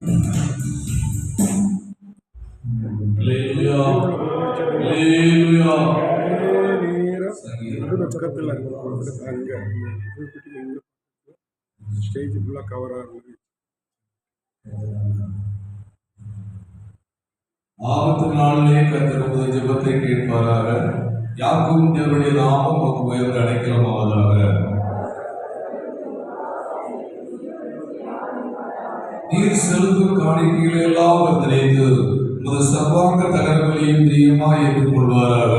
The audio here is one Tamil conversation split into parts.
ஸ்டேஜ் ஃபுல்லாக கவர் ஆகுது. ஆபத்து நாளிலே கர்த்தர் உமது ஜெபத்தை கேட்பாராக. யாக்கோபின் தேவனுடைய நாமம் உமக்கு உயர்ந்த அடைக்கலமாவதாக. நீர் செலுத்தும் காணிக்கைகளை எல்லாம் நினைத்து உமது சர்வாங்க தகவலையும் தெய்வமாய் ஏற்றுக்கொள்வாராக.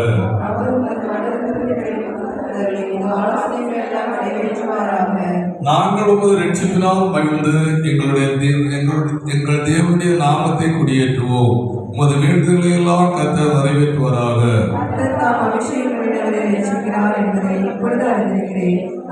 நாங்கள் உமது ரட்சிப்பினால் மகிழ்ந்து எங்கள் தேவனுடைய நாமத்தை குடியேற்றுவோம். உமது வேண்டுதல்களை எல்லாம் கர்த்தர் நிறைவேற்றுவாராக.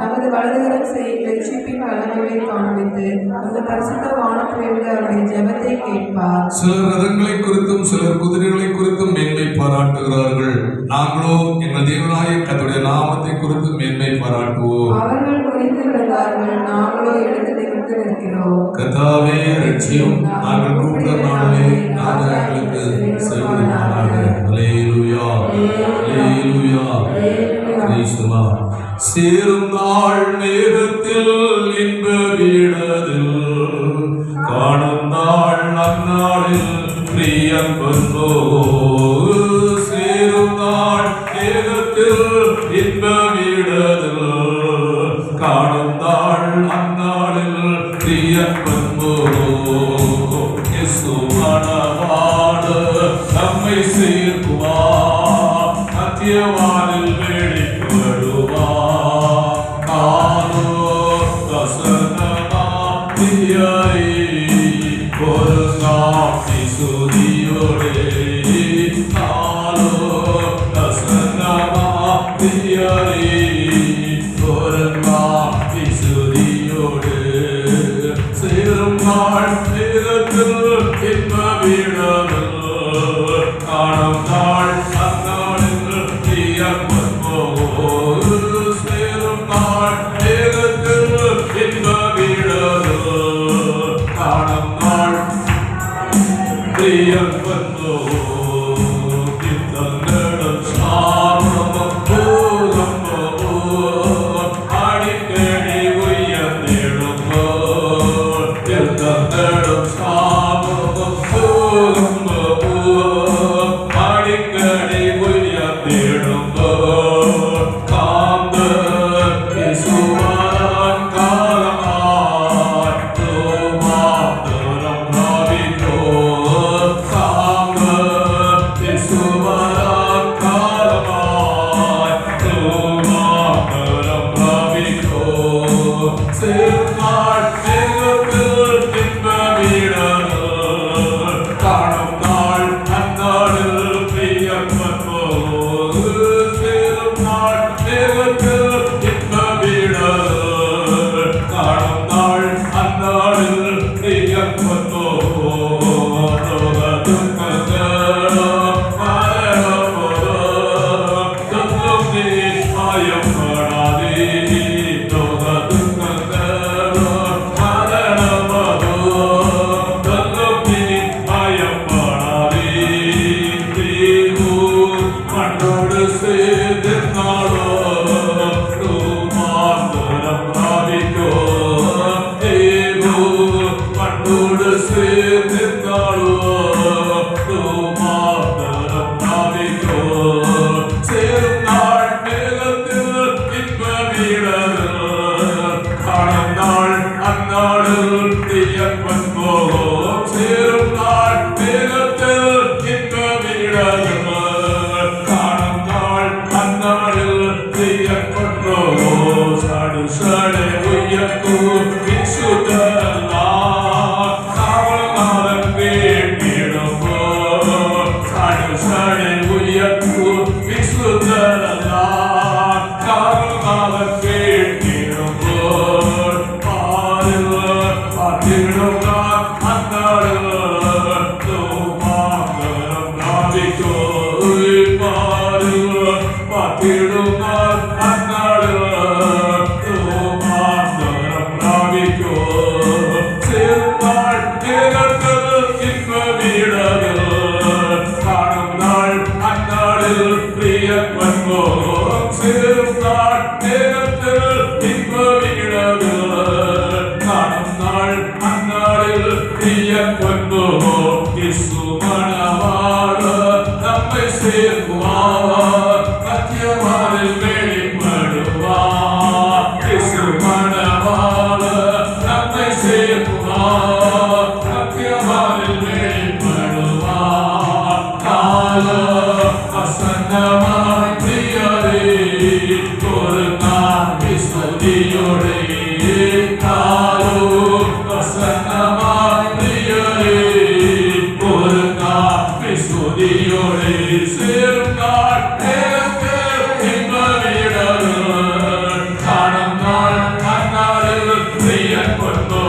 நமது வலதுகரம் செய்யும் ரட்சிப்பின் வல்லமையை காண்பித்து அந்த பரிசுத்த வானத்திலிருந்து அவருடைய ஜெபத்தை கேட்பார். சிலர் ரதங்களை குறித்தும் சிலர் குதிரைகளை குறித்தும் மேன்மை பாராட்டுகிறார்கள். நாங்களோ எங்கள் தேவனாய கர்த்தருடைய நாமத்தை குறித்து மேன்மை பாராட்டுவோம். அவர்கள் குனிந்து விழுந்தார்கள், நாங்களோ எழுந்து நிமிர்ந்து நிற்கிறோம். கர்த்தாவே இரட்சியும், நாங்கள் கூப்பிட்ட நாளிலே நாங்கள் எங்களுக்கு செய்வதற்காக. அல்லேலூயா, அல்லேலூயா, கிறிஸ்துவா. சேரும் நாள் மேகத்தில் இன்ப வீடதில் காணும் நாள் அந்நாளில் பிரியம் கொண்டோ. சேரும் நாள் மேகத்தில் இன்ப வீடதில் காணும் நாள் அந்நாளில் பிரியம் கொண்டோ. இயேசுவானவாட நம்மை சேர்க்குவார், மத்தியவானில் வெளிப்படுவார். Visu Dharma, Kavala Maran Ve பிரிய பொன்போ இயேசு மணவாளர் நம்மை சேர்க்குவார் மத்தியவானில் வெளிப்படுவார் இயேசு மணவாளர் நம்மை சேர்க்குவார் மத்தியவானில் வெளிப்படுவார் காலம் வசந்தமாய் பிரியரே ஒரு நாள் விசுதியோடே காலம் வசந்தமாய் பிரியரே ஒரு நாள் விசுதியோடே சேரும் நாள் எனக்கு இன்பமிடலும் காணும் நாள் அந்நாளில் பிரியன் கொண்டோ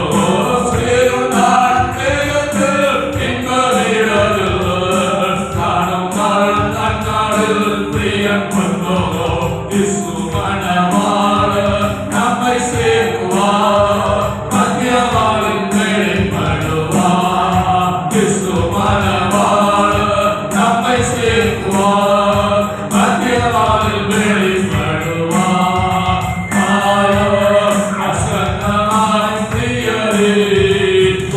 சேரும் நாள் எனக்கு இன்பமிடலும் காணும் நாள் அந்நாளில் பிரியன் கொண்டோ இயேசு மணவாளர் நம்மை சேர்க்குவார் மத்தியவானில் வெளிப்படுவார் இயேசு மணவாளர் நம்மை சேர்க்குவார் மத்தியவானில் வெளிப்படுவார் காலம் வசந்தமாய் பிரியரே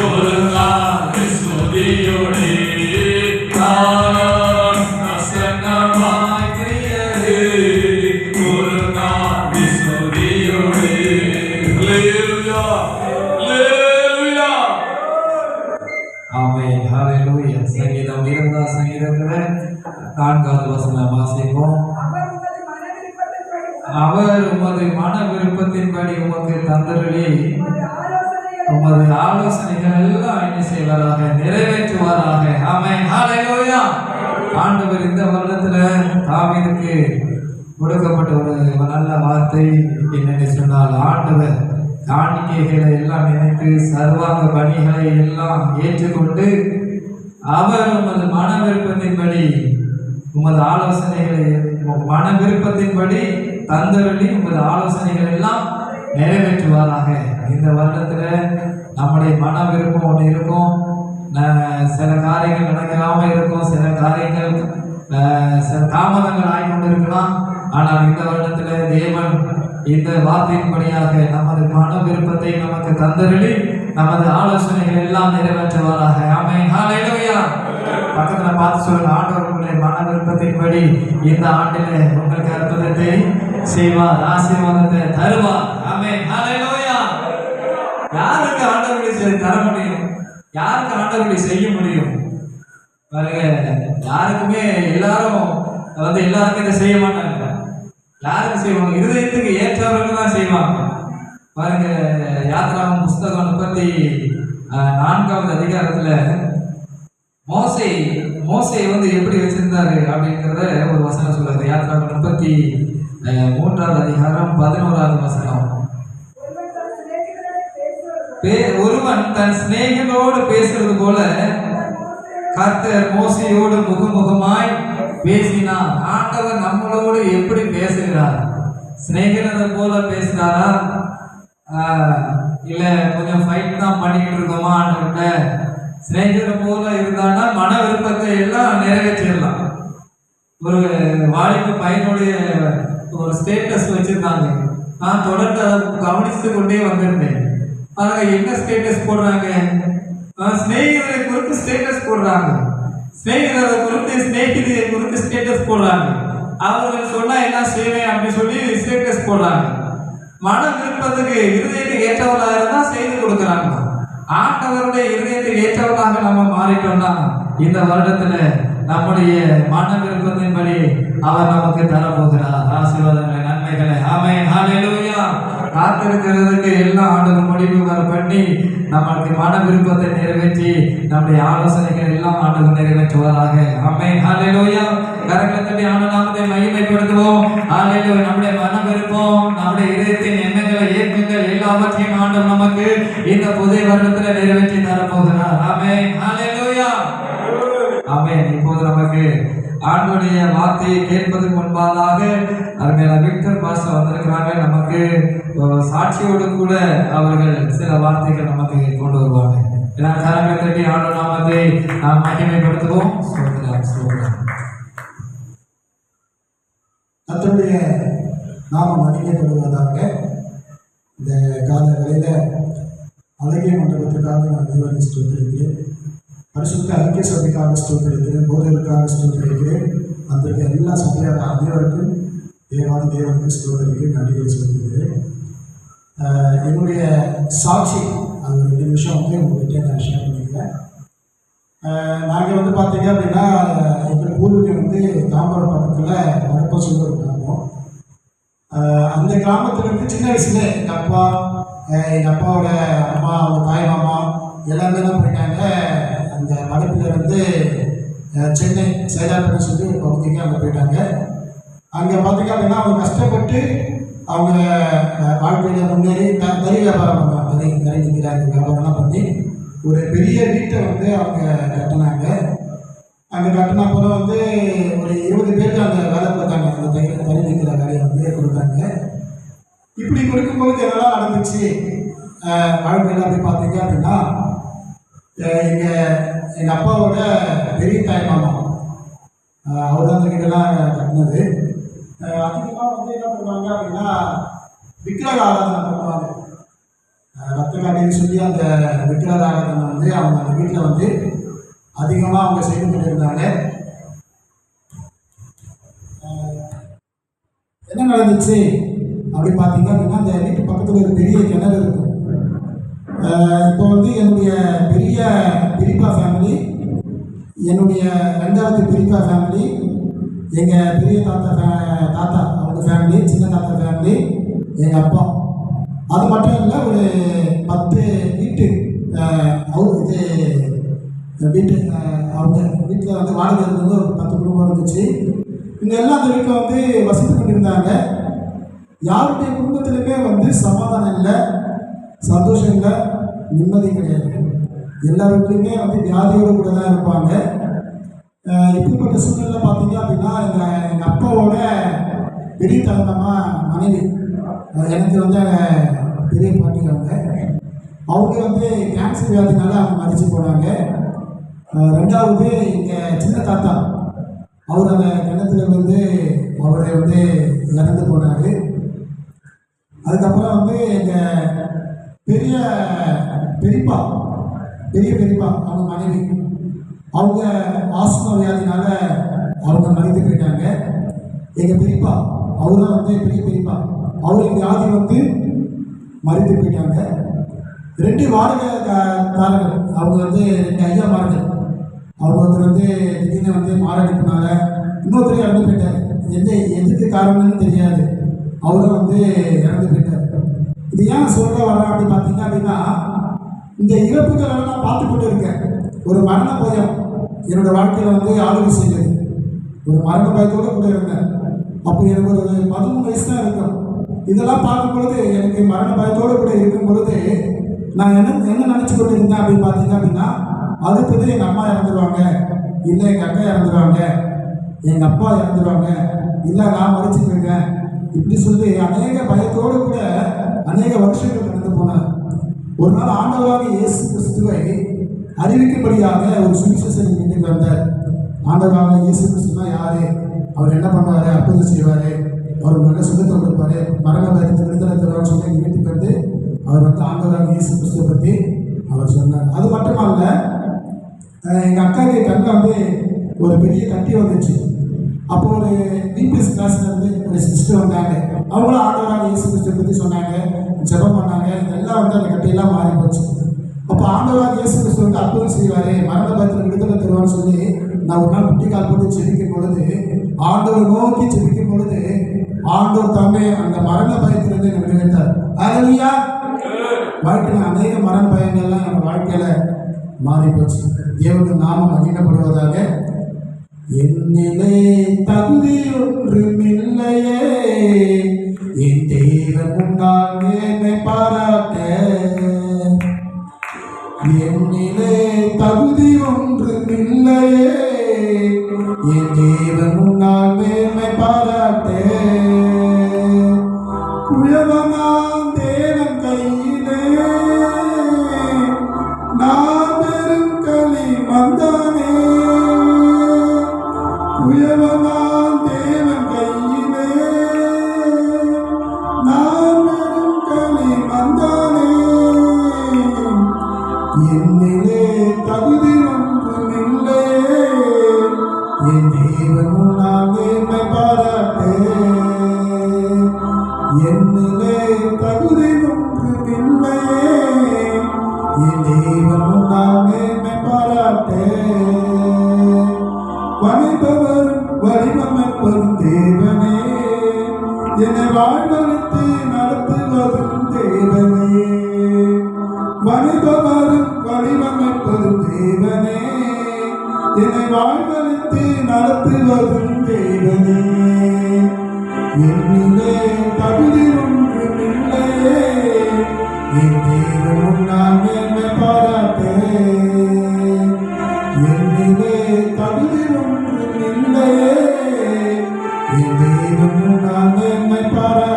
ஒரு நாள் விசுதியோடே காலம் வசந்தமாய் பிரியரே ஒரு நாள் விசுதியோடே ஹல்லேலூயா ஹல்லேலூயா ஆமென் ஹalleluya சங்கீதம் 2 சங்கீதத்துல 4வது வசனம் வாசிப்போம். அவர் உமது மன விருப்பத்தின்படி உமக்கு தந்தருளி உமது ஆலோசனைகள் எல்லாம் என்ன செய்வாராக நிறைவேற்றுவாராக. ஆமென் ஹalleluya. ஆண்டவர் இந்த வருடத்துல தாவீதுக்கு கொடுக்கப்பட்ட ஒரு நல்ல வார்த்தை என்னன்னு சொன்னால், ஆண்டவர் காணிக்கைகளை எல்லாம் நினைத்து சர்வாங்க பணிகளை எல்லாம் ஏற்றுக்கொண்டு அவர் உமது மன விருப்பத்தின்படி உமது ஆலோசனைகளை மன விருப்பத்தின்படி தந்தருளி உமது ஆலோசனைகள் எல்லாம் நிறைவேற்றுவாராக. இந்த வருடத்துல நம்முடைய மன விருப்பம் ஒன்று இருக்கும், சில காரியங்கள் நடக்காம இருக்கும், சில காரியங்கள் சில தாமதங்கள் ஆகிக்கொண்டு இருக்கலாம். ஆனால் இந்த வருடத்துல தேவன் இந்த வார்த்தையின்படியாக நமது மன விருப்பத்தை நமக்கு தந்தருளி நமது ஆலோசனைகள் எல்லாம் நிறைவேற்றுவாராக. ஆமென் ஹalleluya. பக்கத்துல பார்த்து சொல்லுங்க, ஆண்டவர் உங்களுடைய மன விருப்பத்தின்படி இந்த ஆண்டிலே உங்களுக்கு அற்புதத்தை செய்வார், ஆசீர்வாதத்தை தருவார். ஆமென் ஹalleluya. யாருக்கு ஆண்டவர் தர முடியும்? யாருக்கு ஆண்டவர் செய்ய முடியும்? பாருங்க, யாருக்குமே எல்லாரும் எல்லாருக்கும் இதை செய்ய மாட்டாங்க. யாருக்கு செய்வாங்க? இருதயத்துக்கு ஏற்றவர்கள் தான் செய்வாங்க. பாருங்க, யாத்ராகமம் புஸ்தகம் 34வது அதிகாரத்துல மோசே எப்படி வச்சிருந்தாரு அப்படிங்கிறத ஒரு வசனம் சொல்லுது. யாத்ராகமம் 33வது அதிகாரம் 11வது வசனம். ஒருவன் தன் சிநேகிதனோடு பேசுறது போல கர்த்தர் மோசையோடு முகமுகமாய் பேசினார். ஆண்டவர் நம்மளோடு எப்படி பேசுகிறார்? சிநேகிதனை போல பேசுறாரா, இல்ல கொஞ்சம் ஃபைட் தான் பண்ணிக்கிட்டு இருக்கோமா ஆண்டவர்கிட்ட? சிநேகிதனை போல இருந்தானா மன விருப்பத்தை எல்லாம் நிறைவேற்றிடலாம். ஒரு வாலிப பையனுடைய ஒரு ஸ்டேட்டஸ் வச்சிருந்தாங்க. நான் தொடர்ந்து அதை கவனித்து கொண்டே வந்திருந்தேன். பாருங்க, என்ன ஸ்டேட்டஸ் போடுறாங்க? சிநேகிதரை குறித்து ஸ்டேட்டஸ் போடுறாங்க, சிநேகிதரை குறித்து சிநேகிதியை குறித்து ஸ்டேட்டஸ் போடுறாங்க. அவர்கள் சொன்னா எல்லாம் செய்வேன் அப்படின்னு சொல்லி ஸ்டேட்டஸ் போடுறாங்க. மன விருப்பத்துக்கு இருதயத்துக்கு ஏற்றவர்களாக இருந்தா செய்து கொடுக்குறாங்க. ஆண்டவருடைய இருதயத்துக்கு ஏற்றவர்களாக நம்ம மாறிட்டோம்னா இந்த வருடத்துல நம்முடைய மன விருப்பத்தின்படி அவர் நமக்கு தரப்போகிறார் ஆசீர்வாதங்களை, நன்மைகளை. ஆமென் ஹalleluya. காத்திருக்கிறதுக்கு எல்லாம் ஆண்டவர் முடிவு வர பண்ணி நமக்கு மன விருப்பத்தை நிறைவேற்றி நம்முடைய ஆலோசனைகள் எல்லாம் ஆண்டவர் நிறைவேற்றுவாராக. ஆமென் ஹalleluya. கரங்களை தட்டி ஆண்டவர் நாமத்தை மகிமைப்படுத்துவோம். ஹalleluya. நம்முடைய மன விருப்பம், நம்முடைய இதயத்தின் எண்ணங்களை, ஏக்கங்கள் எல்லாவற்றையும் ஆண்டவர் நமக்கு இந்த புதிய வருடத்தில் நிறைவேற்றி தரப்போகிறார். ஆமென் ஹalleluya. ஆமென். இப்போது நமக்கு ஆண்டவருடைய வார்த்தையை கேட்பதற்கு முன்பாக அருமையான விக்டர் பாஸ்டர் வந்திருக்கிறாங்க. நமக்கு சாட்சியோடு கூட அவர்கள் சில வார்த்தைகள் நமக்கு கொண்டு வருவாங்க. எல்லாம் கரங்களை தட்டி ஆண்டவர் நாமத்தை நாம் மகிமைப்படுத்துவோம். கர்த்தருடைய நாமம் மகிமைப்படுவதாக. இந்த கால வேளையில அழகிய ஜெப மண்டபத்துக்காக நான் தேவனை ஸ்தோத்திரிக்கிறேன். பரிசுத்த ஐக்கிய சபைக்காக ஸ்தோத்திரிக்கிறேன். போதகருக்காக ஸ்தோத்திரிக்கிறேன். அந்த எல்லா சபையார் அனைவருக்கும் தேவாதி தேவனுக்கு ஸ்தோத்திரிக்கிறேன், நன்றிகளை சொல்லிக்கிறேன். என்னுடைய சாட்சி அது 2 நிமிஷம் உங்கள்கிட்ட நான் ஷேர் பண்ணிக்கிறேன். நாங்கள் பார்த்தீங்க அப்படின்னா எங்கள் பூர்வீகம் தாம்பரம் பக்கத்தில் வடப்பசூர் கிராமம். அந்த கிராமத்தில் சின்ன வயசுல எங்கள் அப்பாவோட அம்மா, அவங்க தாய் மாமா எல்லாமே தான் போயிட்டாங்க. அந்த மடப்பில் சென்னை சேதாரப்பட்டு சொல்லி ஒரு பகுதிக்கு அங்கே போயிட்டாங்க. அங்கே பார்த்தீங்க அப்படின்னா அவங்க கஷ்டப்பட்டு அவங்க வாழ்க்கையில் முன்னேறி தறி வியாபாரம் பண்ணாங்க. தறி நிற்கிறாங்க வியாபாரம்லாம் பண்ணி ஒரு பெரிய வீட்டை அவங்க கட்டினாங்க. அங்கே கட்டின அப்புறம் ஒரு 20 பேருக்கு அந்த வேலை கொடுத்தாங்க. அந்த தறி நிற்கிற வேலையை கொடுத்தாங்க. இப்படி கொடுக்கும்போது என்னெல்லாம் நடந்துச்சு வாழ்க்கையில் அப்படி பார்த்தீங்க அப்படின்னா, எங்கள் அப்பாவோட பெரிய தாய் மாமா அவர் தான் அந்த வீடெல்லாம் கட்டினது. அதிகமாக என்ன பண்ணுவாங்க அப்படின்னா விக்கிரக ஆராதனை பண்ணுவாங்க. ரத்தக்காட்டின்னு சொல்லி அந்த விக்கிரக ஆராதனை அவங்க அந்த வீட்டில் அதிகமாக அவங்க செய்து கொண்டிருந்தாங்க. என்ன நடந்துச்சு அப்படி பார்த்தீங்க அப்படின்னா, அந்த வீட்டு பக்கத்தில் ஒரு பெரிய கிணறு இருக்கும். இப்போ என்னுடைய பெரிய பிரிப்பா ஃபேமிலி, என்னுடைய 2வது பிரிப்பா ஃபேமிலி, எங்கள் பெரிய தாத்தா அவங்க ஃபேமிலி, சின்ன தாத்தா ஃபேமிலி, எங்கள் அப்பா. அது மட்டும் இல்லை, ஒரு 10 வீட்டு வீட்டு அவங்க வீட்டில் வாடகை இருந்தது ஒரு 10 குடும்பம் இருந்துச்சு. இவங்க எல்லாம் அந்த வீட்டில் வசித்து கொண்டிருந்தாங்க. யாருடைய குடும்பத்திலுமே சமாதானம் இல்லை, சந்தோஷம் இல்லை, நிம்மதி கிடையாது. எல்லா வீட்லையுமே வியாதியோடு கூட தான் இருப்பாங்க. இப்படிப்பட்ட சூழ்நிலை பார்த்தீங்க அப்படின்னா, எங்கள் அப்பாவோட பெரிய தகுந்தமா மனைவி, எனக்கு பெரிய பாட்டி அவங்க கேன்சர் வியாதினால அவங்க மதிச்சு போனாங்க. 2வது எங்கள் சின்ன தாத்தா, அவர் அந்த கிணத்துல அவரை இறந்து போனார். அதுக்கப்புறம் எங்கள் பெரியப்பா அவங்க மனைவி, அவங்க ஆஸ்மா வியாதினால அவங்க மறைத்து போயிட்டாங்க. எங்கள் பெரியப்பா அவரும் பெரிய பெரியப்பா அவருக்கு வியாதி மறைத்து போயிட்டாங்க. 2 வாடகைக்காரர்கள் அவங்க 2 ஐயாமார்கள், அவங்க திடீர்னு மாரடைப்புனால இன்னொருத்தர் இறந்து போயிட்டார். எதுக்கு காரணம்னு தெரியாது, அவரும் இறந்து போயிட்டார். இது ஏன் சொல்ல வரேன் அப்படின்னு பார்த்தீங்க அப்படின்னா, இந்த இறப்புகளை நான் பார்த்து கொண்டு இருக்கேன். ஒரு மரண பயம் என்னோட வாழ்க்கையில் ஆளுகை செய்தது. ஒரு மரண பயத்தோடு கூட இருந்தேன். அப்போ எனக்கு ஒரு 13 வயசு தான் இருக்கும். இதெல்லாம் பார்க்கும் பொழுது, எனக்கு மரண பயத்தோடு கூட இருக்கும் பொழுது நான் என்ன நினச்சி கொண்டு இருந்தேன் அப்படின்னு பார்த்தீங்க அப்படின்னா, அடுத்தது எங்கள் அம்மா இறந்துருவாங்க, இல்லை எங்கள் அக்கா இறந்துருவாங்க, எங்கள் அப்பா இறந்துருவாங்க, இல்லை நான் மறைச்சி போயிருக்கேன், இப்படி சொல்லி அநேக பயத்தோடு கூட அநேக வருஷங்கள் கடந்து போனேன். ஒரு நாள் ஆண்டவராக இயேசு கிறிஸ்துவை அறிவிக்கும்படியாக ஒரு சுவிசேஷன் வீட்டுக்கு வந்தார். ஆண்டவராக இயேசு கிறிஸ்துனா யாரு, அவர் என்ன பண்ணுவார், அற்புதம் செய்வார், அவர் நல்ல சுகத்தை கொடுப்பாரு, மரண பயத்தை விடுதலை தருவார்னு சொல்லி எங்கள் வீட்டுக்கு அவர் ஆண்டவராக இயேசு கிறிஸ்துவை பற்றி அவர் சொன்னார். அது மட்டுமல்ல, எங்கள் அக்காவுக்கு கண்ணில் ஒரு பெரிய கட்டி வந்துச்சு. அப்போ ஒரு பிபிஎஸ் கிளாஸ்லேருந்து ஒரு சிஸ்டர் வந்தாங்க. அவங்களும் ஆண்டவராக இயேசு கிறிஸ்துவை பற்றி சொன்னாங்க, ஜெபம் பண்ணாங்க. இதெல்லாம் அந்த கட்டியெல்லாம் மாறி போச்சு. அப்போ ஆண்டவராக இயேசு கிறிஸ்து அற்புதம் செய்வார், மரண பயத்தில் விடுதலை தருவார்னு சொல்லி நான் ஒரு நாள் குட்டிக்கால் போட்டு செபிக்கும் பொழுது, ஆண்டவர் நோக்கி செபிக்கும் பொழுது, ஆண்டவர் தாமே அந்த மரண பயத்திலிருந்து என்னை விடுவித்தார். ஹல்லேலூயா. வாழ்க்கையில் அநேக மரண பயங்கள்லாம் நம்ம வாழ்க்கையில் மாறி போச்சு. தேவனுக்கு நாமம் மகிமைப்படுவதாக. என்னிலே தகுதி ஒன்றுமில்லையே, என் தேவன் முன்னால் என்னை பாராட்ட. என்னிலே தகுதி ஒன்றுமில்லையே, என் தேவன் முன்னால் என்னை பாராட்ட. உயவனாம் தேவன் கையிலே நான் பெரும் களி வந்தானே. உயவனாம் தேவன் கையிலே நான் பெரும் களி வந்தானே. வாழ்வழித்து நடத்துவதும் தேவனே, வழிபவரும் வழிவமைப்பதும் தேவனே, என்னை வாழ்வழித்து நடத்துவதும் தேவனே. என்னிலே தகுதி ஒன்றும் இல்லையே, என் தேவன் முன்னால் மேன்மை பாராட்டேன். என்னிலே தகுதி ஒன்றும் இல்லையே, என் தேவன் முன்னால் மேன்மை பாராட்டேன்.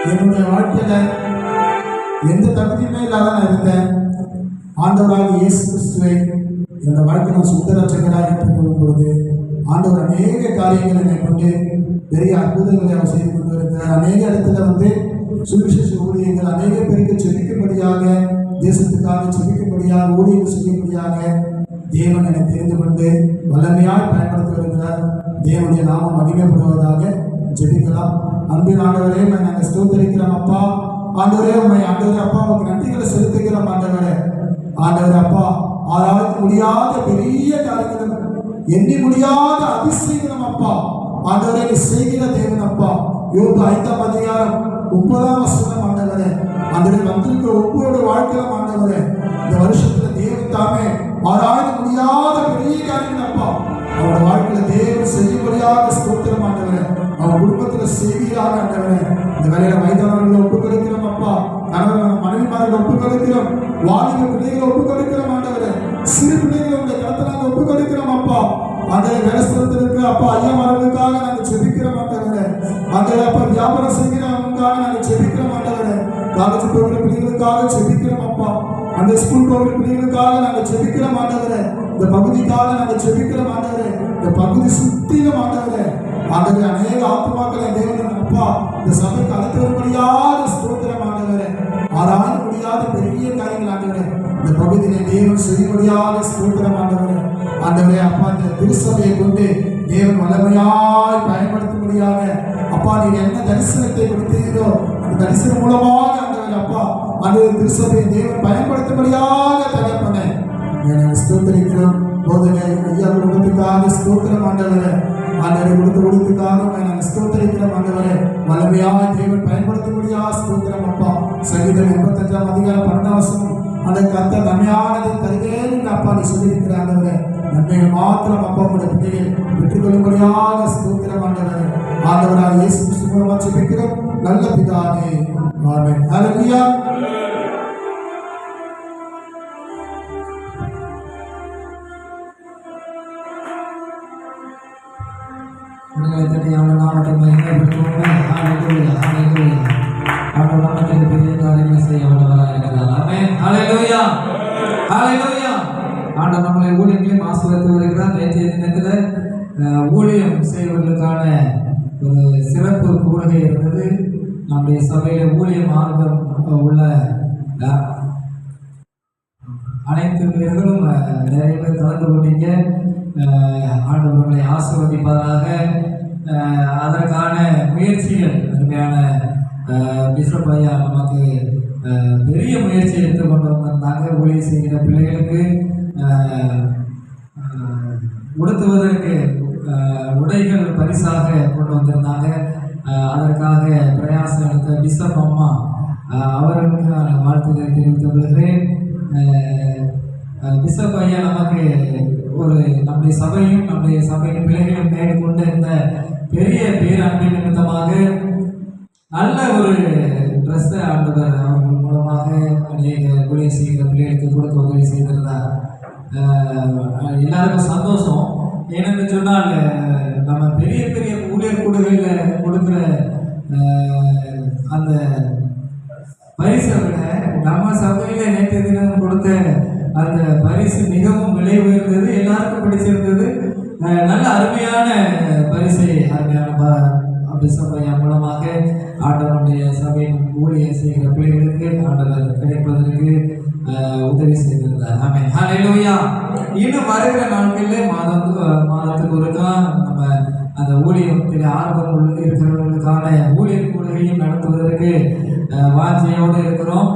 என்னுடைய வாழ்க்கையில எந்த தகுதியுமே இல்லாத நான் இருந்தேன். ஆண்டவராக இயேசு கிறிஸ்துவை என்னோட வாழ்க்கை நான் சுத்த ரட்சகராக ஏற்றுக்கொள்ளும் பொழுது ஆண்டவர் அநேக காரியங்களை என்னை கொண்டு பெரிய அற்புதங்களை அவர் செய்து கொண்டு இருக்கிறார். அநேக இடத்துல சுவிசேஷ ஊழியர்கள் அநேக பேருக்கு செபிக்கும்படியாக, தேசத்துக்காக செபிக்கும்படியாக, ஊழியர்கள் செய்யும்படியாக தேவன் என்னை தெரிந்து கொண்டு வல்லமையாக பயன்படுத்தி வருகிறார். தேவனுடைய நாமம் மகிமைப்படுவதாக ஜெபிக்கலாம். அன்பின் ஆண்டவரே, நாங்கள் ஸ்தோத்திரிக்கிறோம் அப்பா. ஆண்டவரே, உண்மை ஆண்டவரே அப்பா, உங்களுக்கு நன்றிகளை செலுத்துகிறோம் ஆண்டவரே. ஆண்டவரே அப்பா, ஆராய்ச்சி முடியாத பெரிய காரியங்களும் எண்ணி முடியாத அதிசயங்களும் அப்பா ஆண்டவரே நீ செய்கிற தேவன் அப்பா. யோபு 5ஆம் அதிகாரம் 30ஆம் வசனம் ஆண்டவரே, ஆண்டவரே வந்திருக்கிற ஒவ்வொரு வாழ்க்கையிலும் ஆண்டவரே இந்த வருஷத்துல தேவன் தாமே ஆராய்ச்சி முடியாத பெரிய காரியங்கள் அப்பா அவரோட வாழ்க்கையில தேவன் செய்யும்படியாக ஸ்தோத்திரம் ஆண்டவரே. அவன் குடும்பத்துல செய்கிறார் ஆண்டவரே. இந்த வேலையில வயதானவர்களை ஒப்புக் கொடுக்கிறோம் அப்பா, மனைவிமார்கள் ஒப்புக் கொடுக்கிறோம், வாலிப பிள்ளைகளை ஒப்புக் கொடுக்கிறோம் ஆண்டவரே. சிறு பிள்ளைகளுடைய கருத்தனாக ஒப்புக் கொடுக்கிறோம் அப்பா. அந்த வேலைஸ்தலத்திற்கு அப்பா ஐயாமார்களுக்காக நாங்கள் செபிக்கிறோம் ஆண்டவரே. அந்த அப்பா வியாபாரம் செய்கிறவங்களுக்காக நாங்கள் செபிக்கிறோம் ஆண்டவரே. காலேஜ் போகிற பிள்ளைகளுக்காக செபிக்கிறோம் அப்பா. அந்த ஸ்கூல் போகிற பிள்ளைகளுக்காக நாங்கள் செபிக்கிறோம் ஆண்டவரே. இந்த பகுதிக்காக நாங்கள் செபிக்கிறோம் ஆண்டவரே. இந்த பகுதி சுத்திலும் ஆண்டவரே ஆண்டவரே அநேக ஆத்மாக்களை தேவன் அப்பா இந்த சபைக்கு அழைத்து வரும்படியாக ஸ்தோத்திரம் ஆண்டவரே. ஆராய முடியாத பெரிய காரியங்கள் ஆண்டவரே இந்த பகுதியிலே தேவன் செய்யும்படியாக ஸ்தோத்திரம் ஆண்டவரே. ஆண்டவரே அப்பா இந்த திருச்சபையை கொண்டு தேவன் வல்லமையாய் பயன்படுத்தும்படியாக அப்பா நீங்க என்ன தரிசனத்தை கொடுத்தீர்களோ அந்த தரிசனம் மூலமாக ஆண்டவரே அப்பா அந்த திருச்சபையை தேவன் பயன்படுத்தும்படியாக தகப்பனே ஸ்தோத்திரிக்கிறோம். போதனை ஐயா குடும்பத்துக்காக ஸ்தோத்திரம் ஆண்டவரே. ஆண்டவரை கொடுத்து கொடுத்துக்காக நாங்கள் ஸ்தோத்திரிக்கிறோம் ஆண்டவரே. வல்லமையாக தேவன் பயன்படுத்தும்படியாக ஸ்தோத்திரம் அப்பா. சங்கீதம் 85ஆம் அதிகாரம் 12ஆம் வசனம் அந்த கர்த்தர் நன்மையானதை தருவேன் அப்பா நீ சொல்லியிருக்கிற ஆண்டவரே. நன்மைகள் மாத்திரம் அப்பா உங்களுடைய பிள்ளைகள் பெற்றுக்கொள்ளும்படியாக ஸ்தோத்திரம் ஆண்டவரே. ஆண்டவராக இயேசு கிறிஸ்து மூலமாக ஜெபிக்கிறோம் நல்ல பிதாவே, ஆமென். ஹல்லேலூயா. பெரிய காரியங்களை செய்ய வல்லவராக இருக்கிறார். ஆமென். ஹல்லேலூயா. ஹல்லேலூயா. ஆண்டவர் நம்மளை ஊழியங்களையும் ஆசீர்வதித்து வருகிறார். நேற்றைய தினத்தில் ஊழியம் செய்வதற்கான ஒரு சிறப்பு கூடுகை இருந்தது. நம்முடைய சபையில் ஊழியம் ஆர்வம் உள்ள அனைத்து பேர்களும் நிறைய பேர் கலந்து கொண்டீங்க. ஆண்டவர்களை ஆசீர்வதிப்பதாக அதற்கான முயற்சிகள் அருமையான பிஷப் ஐயா நமக்கு பெரிய முயற்சி எடுத்துக்கொண்டு வந்திருந்தாங்க. ஊழியர் செய்கிற பிள்ளைகளுக்கு உடுத்துவதற்கு உடைகள் பரிசாக கொண்டு வந்திருந்தாங்க. அதற்காக பிரயாசம் எடுத்த பிஷப் அம்மா அவர்களுக்கு நான் வாழ்த்துக்களை தெரிவித்துக் கொள்கிறேன். பிஷப் ஐயா நமக்கு ஒரு நம்முடைய சபையும் நம்முடைய சபையின் பிள்ளைகளும் மேற்கொண்ட இந்த பெரிய பேரன்பின் நிமித்தமாக நல்ல ஒரு ட்ரெஸ்ஸை ஆண்டவர் அவர்கள் மூலமாக அநேக ஊழியர் செய்கிற பிள்ளைகளுக்கு கொடுக்க உதவி செய்திருந்தார். எல்லாருக்கும் சந்தோஷம். ஏனென்று சொன்னால் நம்ம பெரிய பெரிய ஊழியர் கூடுகளில் கொடுக்குற அந்த பரிசை விட நம்ம சபையில் நேற்று தினம் கொடுத்த அந்த பரிசு மிகவும் விலை உயர்ந்தது, எல்லாருக்கும் பிடிச்சிருந்தது. நல்ல அருமையான பரிசை அருமையான பிஷப் ஐயா மூலமாக ஆண்டவருடைய சபையின் ஊழியர் செய்கிற பிள்ளைகளுக்கு ஆண்டவர் கிடைப்பதற்கு உதவி செய்திருந்தார். ஆமென். ஹல்லேலூயா. இன்னும் வருகிற நாட்களில் மாதத்துக்கு ஒருக்கா நம்ம அந்த ஊழியத்தில் ஆர்வம் இருக்கிறவர்களுக்கான ஊழியர் கூடுகையும் நடத்துவதற்கு வாஞ்சையோடு இருக்கிறோம்.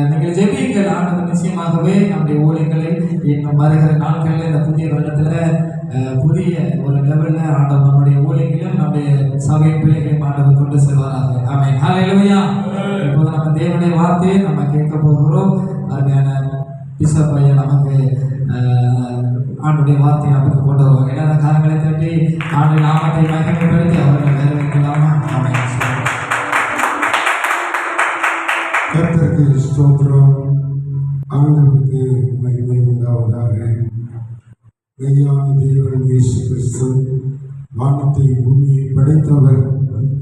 நீங்கள் ஜெபியுங்கள். ஆண்டவர் நிச்சயமாகவே நம்முடைய ஊழியர்களை இன்னும் வருகிற நாட்களில் இந்த புதிய வருடத்தில் புதிய ஒரு லெவலில் ஆண்டவர் நம்முடைய ஊழியர்களும் நம்முடைய சபையின் பிள்ளைகளை ஆண்டவர் கொண்டு செல்வாராக. ஆமென். ஹல்லேலூயா. இப்போது நம்ம தேவனுடைய வார்த்தையை நம்ம கேட்க போகிறோம். அருமையான பிஷப் ஐயா நமக்கு ஆண்டுடைய வார்த்தையை நமக்கு கொண்டு வருவாங்க. எல்லா காரங்களை தட்டி ஆண்டு நாமத்தை மகிமைப்படுத்தி அவர்களை வரவேற்கலாமா? ஆமென். கர்த்தருக்கு ஸ்தோத்திரம். ஆண்டவருக்கு மகிமை உண்டாவதாக. மெய்யான தேவன் இயேசு கிறிஸ்து, வானத்தை பூமியை படைத்தவர்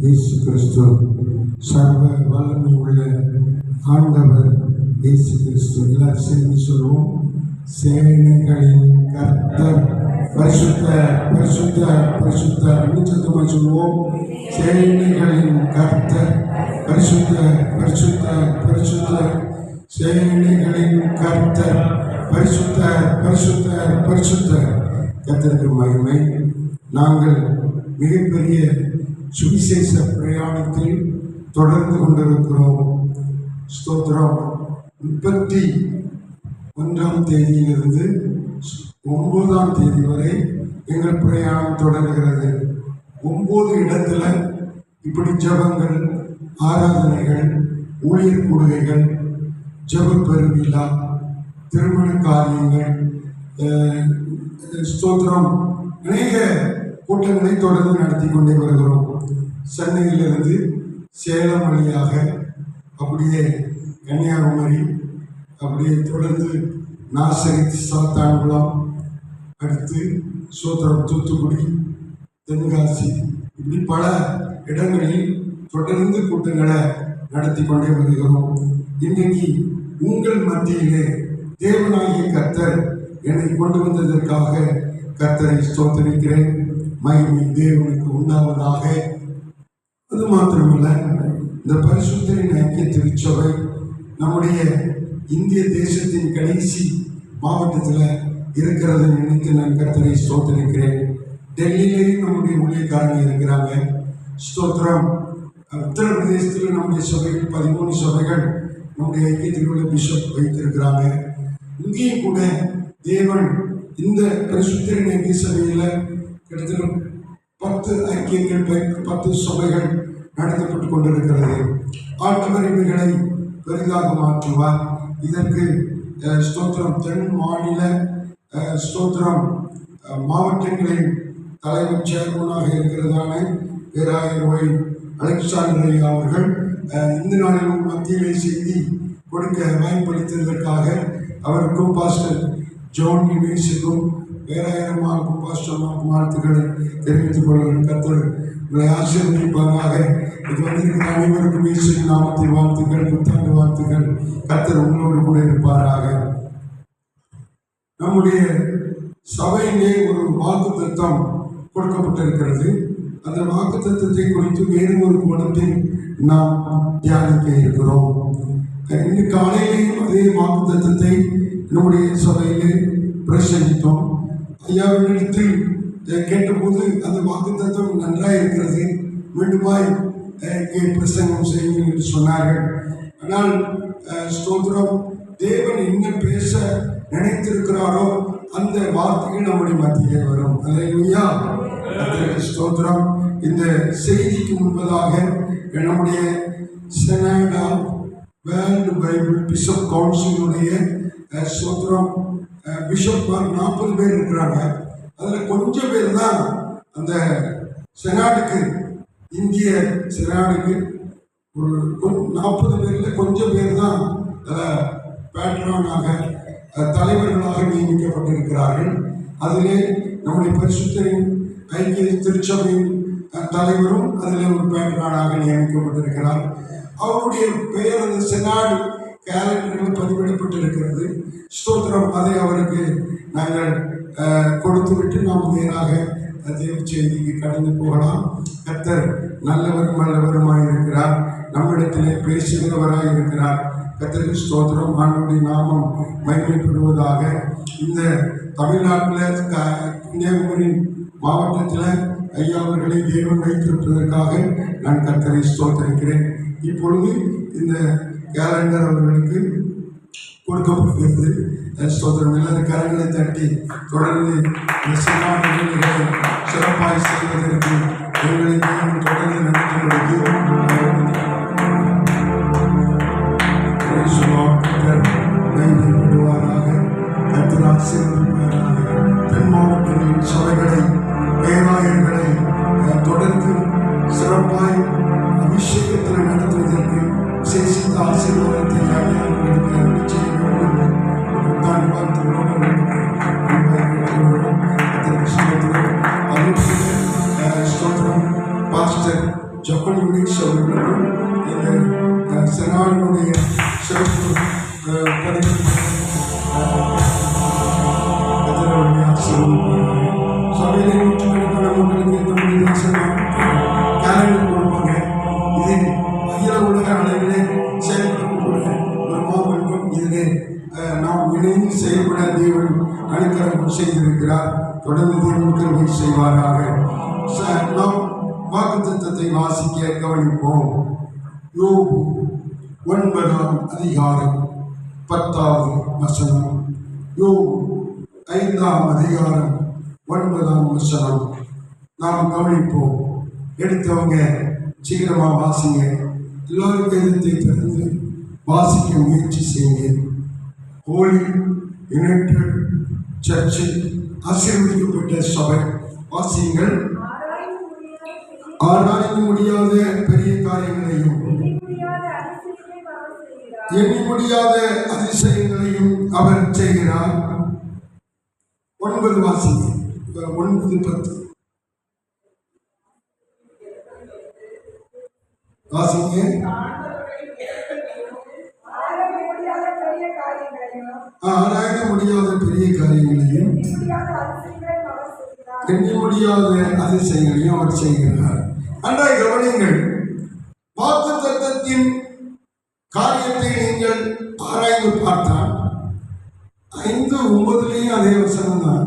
இயேசு கிறிஸ்து, சர்வ வல்லமை உள்ள ஆண்டவர் இயேசு கிறிஸ்து. எல்லாரும் சேர்ந்து சொல்லுவோம். சேனைகளின் கர்த்தர் பரிசுத்த பரிசுத்த பரிசுத்த. சத்தமாக சொல்லுவோம். சேனைகளின் கர்த்தர் பரிசுத்த பரிசுத்த பரிசுத்த. சேனைகளின் கர்த்தர் பரிசுத்த பரிசுத்த பரிசுத்த. கர்த்தருக்கு மகிமை. நாங்கள் மிகப்பெரிய சுவிசேஷ பிரயாணத்தில் தொடர்ந்து கொண்டிருக்கிறோம். ஸ்தோத்திரம். 31ஆம் தேதியிலிருந்து 9ஆம் தேதி வரை எங்கள் பிரயாணம் தொடர்கிறது. 9 இடத்துல இப்படி ஜெபங்கள், ஆராதனைகள், ஊழியர் கூடுகைகள், ஜெப பெருவிழா, திருமண காரியங்கள், ஸ்தோத்திரம், அநேக கூட்டங்களை தொடர்ந்து நடத்தி கொண்டே வருகிறோம். சென்னையிலிருந்து சேலம் வழியாக அப்படியே கன்னியாகுமரி, அப்படியே தொடர்ந்து நாசரித், சாத்தான்குளம், அடுத்து சோத்திரம், தூத்துக்குடி, தென்காசி, இப்படி பல இடங்களில் தொடர்ந்து கூட்டங்களை நடத்தி கொண்டே வருகிறோம். இன்றைக்கு உங்கள் மத்தியிலே தேவனாகிய கர்த்தர் என்னை கொண்டு வந்ததற்காக கர்த்தரை ஸ்தோத்திரிக்கிறேன். மகிமை தேவனுக்கு உண்டாவதாக. அது மாத்திரமல்ல, இந்த பரிசுத்தரின் ஐக்கிய திருச்சபை நம்முடைய இந்திய தேசத்தின் கடைசி மாவட்டத்தில் இருக்கிறத நினைத்து நான் கர்த்தரை ஸ்தோத்திரிக்கிறேன். டெல்லியிலேயும் நம்முடைய ஊழியக்காரங்க இருக்கிறாங்க. ஸ்தோத்திரம். உத்தரப்பிரதேசத்தில் நம்முடைய சபைகள் 13 சபைகள் நம்முடைய ஐக்கியத்தில் உள்ள பிஷப் வைத்திருக்கிறாங்க. இங்கேயும் கூட தேவன் இந்த பரிசுத்தரின் ஐக்கிய சபையில் கிட்டத்தட்ட 10 ஐக்கியங்கள், 10 சபைகள் நடத்தப்பட்டு கொண்டிருக்கிறது. ஆண்டவர் இவைகளை பெரிதாக மாற்றுவார். இதற்கு ஸ்தோத்திரம். தென் மாநில ஸ்தோத்திரம் மாவட்டங்களின் தலைவர் சேர்மனாக இருக்கிறதான பேராயர் ஒய் அலெக்சாண்டர் ஐயா அவர்கள் இந்த நாளிலும் மத்தியிலே செய்தி கொடுக்க வாய்ப்பளித்ததற்காக அவருக்கும் பாஸ்டர் ஜோன் இமேஷுக்கும் பேராயிரமாக்கும் பாஸ்டர்மாக்கும் வாழ்த்துக்களை தெரிவித்துக் கொள்கிற கர்த்தர் உங்களை ஆசீர்வதிப்பாராக. இது வந்திருக்கிற அனைவருக்கும் இயேசுவின் நாமத்தில் வாழ்த்துக்கள், புத்தாண்டு வாழ்த்துக்கள். கர்த்தர் உங்களோடு கூட இருப்பாராக. நம்முடைய சபையிலே ஒரு வாக்குத்தத்தம் கொடுக்கப்பட்டிருக்கிறது. அந்த வாக்குத்தத்தத்தை குறித்து வேறு ஒரு கோணத்தில் நாம் தியானிக்க இருக்கிறோம். இன்று காலையிலேயும் அதே வாக்குத்தத்தத்தை நம்முடைய சபையிலே பிரசங்கித்தோம். ஐயாவிடத்தில் கேட்டபோது அந்த வாக்குத்தத்தம் நன்றாக இருக்கிறது, மீண்டுமாய் பிரசங்கம் செய்யுங்கள் என்று சொன்னார்கள். ஆனால் ஸ்தோத்திரம், தேவன் என்ன பேச நினைத்திருக்கிறாரோ அந்த வார்த்தைகள் நம்முடைய மத்தியிலே வரும். அல்லேலூயா. ஸ்தோத்திரம். இந்த செய்திக்கு முன்பதாக நம்முடைய செனடா வேர்ல்டு பைபிள் பிஷப் கவுன்சிலுடைய ஸ்தோத்திரம் பிஷப் 40 பேர் இருக்கிறாங்க. அதில் கொஞ்சம் பேர் தான் அந்த செனாடுக்கு, இந்திய செனாடுக்கு ஒரு 40 பேரில் கொஞ்சம் பேர் தான் பேட்ரானாக, தலைவர்களாக நியமிக்கப்பட்டிருக்கிறார்கள். அதிலே நம்முடைய பரிசுத்தரின் ஐக்கிய திருச்சபையின் தலைவரும் அதில் ஒரு பேட்ரானாக நியமிக்கப்பட்டிருக்கிறார். அவருடைய பெயர் அந்த செனாடு கேலண்டரில் பதிவிடப்பட்டிருக்கிறது. ஸ்தோத்திரம். அதை அவருக்கு நாங்கள் கொடுத்துவிட்டு நாம் நேராக தேவ செய்திக்கு கடந்து போகலாம். கர்த்தர் நல்லவரும் வல்லவருமாய் இருக்கிறார். நம்மிடத்திலே பேசுகிறவராக இருக்கிறார். கர்த்தருக்கு ஸ்தோத்திரம். ஆண்டவருடைய நாமம் மகிமைப்படுவதாக. இந்த தமிழ்நாட்டில் கன்னியாகுமரி மாவட்டத்தில் ஐயா அவர்களை தேவன் வைத்திருப்பதற்காக நான் கர்த்தரை ஸ்தோத்திரிக்கிறேன். இப்பொழுது இந்த கேலண்டர் அவர்களுக்கு கொடுக்கப்படுகிறது. ஸ்தோத்திரம். எல்லா கரங்களை தட்டி தொடர்ந்து இந்த சிறப்பாய் செய்வதற்கு எங்களை தேவன் தொடர்ந்து நடத்தும்படிக்கு கைவிடுவாராக. கர்த்தர் ஆசீர்வதிப்பாராக. தென் மாவட்டங்களின் சபைகளை பேராயர்களை தொடர்ந்து சிறப்பாய் அபிஷேகத்தில் நடத்துவதற்கு விசேஷித்த ஆசீர்வாதத்தை பாஸ்டர் ஜப்பன் யூனிக்ஸ் அவர்களுக்கும் இந்த செனானுடைய சிறப்பு சபையிலே நூற்றுக்கணக்கான மக்களுக்கு தம்முடைய கேலண்டர் கொடுப்பாங்க. இது அகில உலக அளவிலே செயல்படக்கூடிய ஒரு மாவட்டம். இதிலே நாம் இணைந்து செயல்பட தேவன் அனுக்கிரகம் செய்திருக்கிறார். தொடர்ந்து தேவன் கிருபை செய்வாராக. நாம் வாக்குத்தத்தத்தை வாசிக்க கவனிப்போம். யோபு 9ஆம் அதிகாரம் 10வது வசனம். யோபு 5ஆம் அதிகாரம் 9ஆம் வசனம். நாம் கவனிப்போம். எடுத்தவங்க சீக்கிரமா வாசிங்க. எல்லாரும் வேதத்தை திறந்து வாசிக்க முயற்சி செய்யுங்க. ஹோலி யுனைடெட் சர்ச்சில் ஆசீர்வதிக்கப்பட்ட சபை வாசியுங்கள். ஆராய முடியாத பெரிய காரியங்களையும் எண்ணி முடியாத அதிசயங்களையும் அவர் செய்கிறார். 9 வாசிங்க. 9, 10 வாசிங்க. ஆராய முடியாத பெரிய காரியங்களையும் எண்ணி முடியாத அதிசயங்களையும் அவர் செய்கிறார். அன்றாய் கவனிங்கள். வாக்குத்தத்தத்தின் காரியத்தை நீங்கள் ஆராய்ந்து பார்த்தால் 5:9 அதே வசனம் தான்,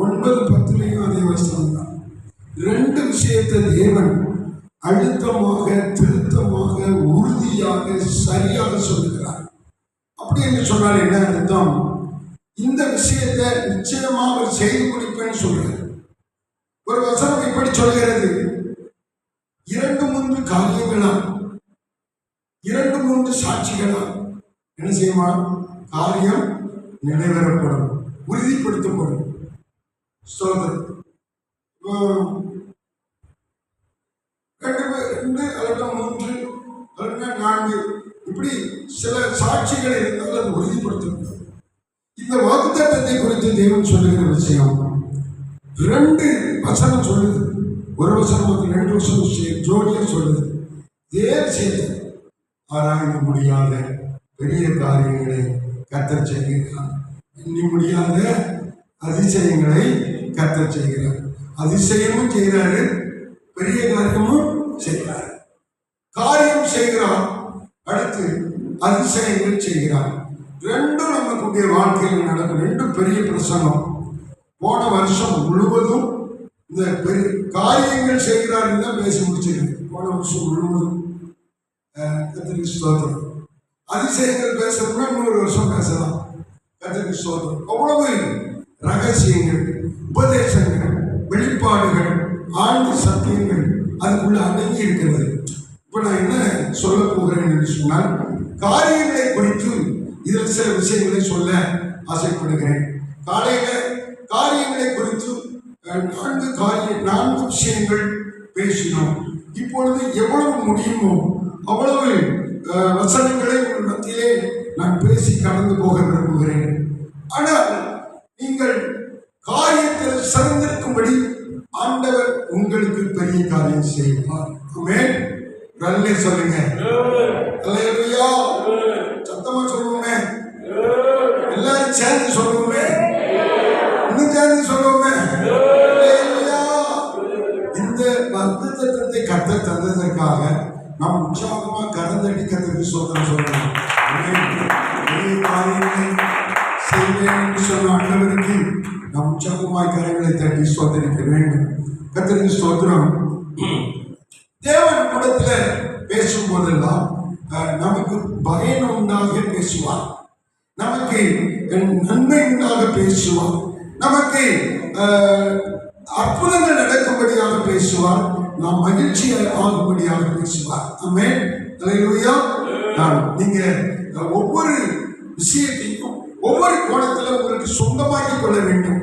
9:10 அதே வசனம் தான். 2 விஷயத்தை தேவன் அழுத்தமாக, திருத்தமாக, உறுதியாக, சரியாக சொல்லுகிறார். அப்படி என்று சொன்னால் என்ன அர்த்தம்? இந்த விஷயத்தை நிச்சயமாக செய்து முடிப்பேன்னு சொல்றார். ஒரு வசனம் இப்படி சொல்கிறது, 2-3 காரியங்களால், 2-3 சாட்சிகளால் என்ன செய்யுமா? காரியம் நிறைவேறப்படும், உறுதிப்படுத்தப்படும். ஸ்தோத்திரம். 2 அல்லது 3 அல்லது 4 இப்படி சில சாட்சிகள் இருந்தால் அது உறுதிப்படுத்தப்படும். இந்த வாக்குத்தத்தத்தை குறித்து தேவன் சொல்லுகிற விஷயம் 2 வசனம் சொல்லுது. ஒரு வசனம் 2 வசனம் ஜோடியா சொல்லுது. இதே விஷயத்தை ஆராய்ந்து முடியாத பெரிய காரியங்களை கர்த்தர் செய்கிறார். எண்ணி முடியாத அதிசயங்களை கர்த்தர் செய்கிறார். அதிசயமும் செய்கிறாரு, பெரிய காரியமும் செய்கிறார். காரியம் செய்கிறார், அடுத்து அதிசயங்கள் செய்கிறார். 2 நமக்குடைய வாழ்க்கையில் நடக்கும். 2 பெரிய பிரசங்கம். போன வருஷம் முழுவதும் இந்த பெரிய காரியங்கள் செய்கிறார் தான் பேசி முடிச்சிருக்கு. போன வருஷம் முழுவதும் கர்த்தருக்கு ஸ்தோத்திரம். அதிசயங்கள் பேசணும்னா 100 வருஷம் பேசலாம். கர்த்தருக்கு ஸ்தோத்திரம். அவ்வளவு ரகசியங்கள், உபதேசங்கள், வெளிப்பாடுகள், ஆழ்ந்த சத்தியங்கள் அதுக்குள்ள அடங்கி இருக்கிறது. இப்ப நான் என்ன சொல்ல போகிறேன் என்று சொன்னால், காரியங்களை குறித்து இதில் சில விஷயங்களை சொல்ல ஆசைப்படுகிறேன். காலையில காரியங்களை குறித்து 4 விஷயங்கள் பேசினோம். இப்பொழுது எவ்வளவு முடியுமோ அவ்வளவு வசனங்களை உங்கள் மத்தியிலே நான் பேசி கடந்து போக விரும்புகிறேன். ஆனால் நீங்கள் காரியத்தில் சிறந்திருக்கும்படி ஆண்டவர் உங்களுக்கு பெரிய காரியம் செய்வார். ஆமென். நல்ல சொல்லுங்க. அல்லேலூயா. சத்தமா சொல்லுவோமே. எல்லாரும் சேர்ந்து சொல்லுவோமே. இன்னும் சேர்ந்து சொல்லுவோமே. அல்லேலூயா. இந்த வாக்குத்தத்தத்தை கர்த்தர் தந்ததற்காக நாம் உற்சாகமா கரந்தடி கர்த்தருக்கு ஸ்தோத்திரம் சொல்லணும். பெரிய காரியங்களை செய்வேன் என்று சொன்ன ஆண்டவருக்கு நாம் உற்சாகமாய் கரங்களை தட்டி ஸ்தோத்திரிக்க வேண்டும். கர்த்தருக்கு ஸ்தோத்திரம். தேவன் கூடத்துல பேசும் போதெல்லாம் நமக்கு பயன் உண்டாக பேசுவார், நமக்கு நன்மை உண்டாக பேசுவார், நமக்கு அற்புதங்கள் நடக்கும்படியாக பேசுவார், நாம் மகிழ்ச்சியாக ஆகும்படியாக பேசுவார். ஆமென். அல்லேலூயா. நீங்க ஒவ்வொரு விஷயத்தையும் ஒவ்வொரு கோணத்துல உங்களுக்கு சொந்தமாக்கி கொள்ள வேண்டும்.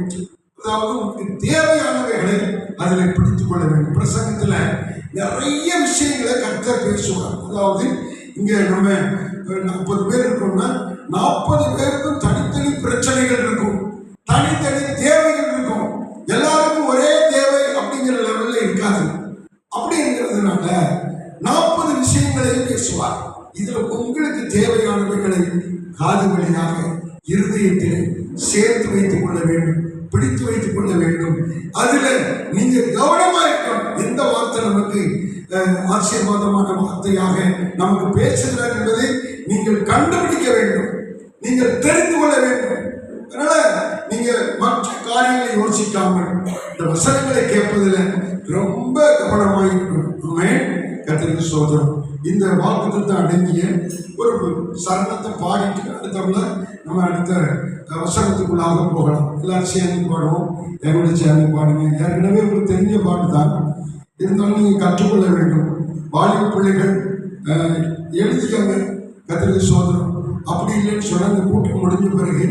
அதாவது உங்களுக்கு தேவையானவைகளை அதில் பிடித்துக் கொள்ள வேண்டும். பிரசங்கத்துல நிறைய விஷயங்களை கர்த்தர் பேசுவார். அதாவது இங்க நம்ம 40 பேர் இருக்கோம்னா 40 பேருக்கும் தனித்தனி பிரச்சனைகள் இருக்கும், தனித்தனி தேவைகள் இருக்கும். எல்லாருக்கும் ஒரே தேவை அப்படிங்கிற லெவல்ல இருக்காது. அப்படிங்கிறதுனால 40 விஷயங்களையும் பேசுவார். இதுல உங்களுக்கு தேவையானவைகளை காது வழியாக இருதயத்தில் சேர்த்து வைத்துக் கொள்ள வேண்டும், பிடித்து வைத்துக் கொள்ள வேண்டும். அதுல நீங்க கவனமா இருக்கணும். எந்த வார்த்தை நமக்கு ஆசீர்வாதமான வார்த்தையாக நமக்கு பேசுகிறார் என்பதை நீங்கள் கண்டுபிடிக்க வேண்டும், நீங்கள் தெரிந்து கொள்ள வேண்டும். அதனால நீங்க மற்ற காரியங்களை யோசிக்காமல் இந்த வசனங்களை கேட்பதில் ரொம்ப கவனமாக இருக்கணும். கர்த்தருக்கு ஸ்தோத்திரம். இந்த வாக்குத்தத்தம் அடங்கிய ஒரு சரணத்தை பாடிட்டு அடுத்தவங்கள நம்ம அடுத்த வசனத்துக்குள்ளாக போகலாம். எல்லாரும் சேர்ந்து பாடுவோம். என்னோட சேர்ந்து பாடுங்க. ஏற்கனவே உங்களுக்கு தெரிஞ்ச பாட்டு தான், இருந்தாலும் நீங்கள் கற்றுக்கொள்ள வேண்டும். வாலிப பிள்ளைகள் எழுதிக்கங்க. கர்த்தருக்கு ஸ்தோத்திரம். அப்படி இல்லைன்னு சொன்ன இந்த கூட்டம் முடிஞ்ச பிறகு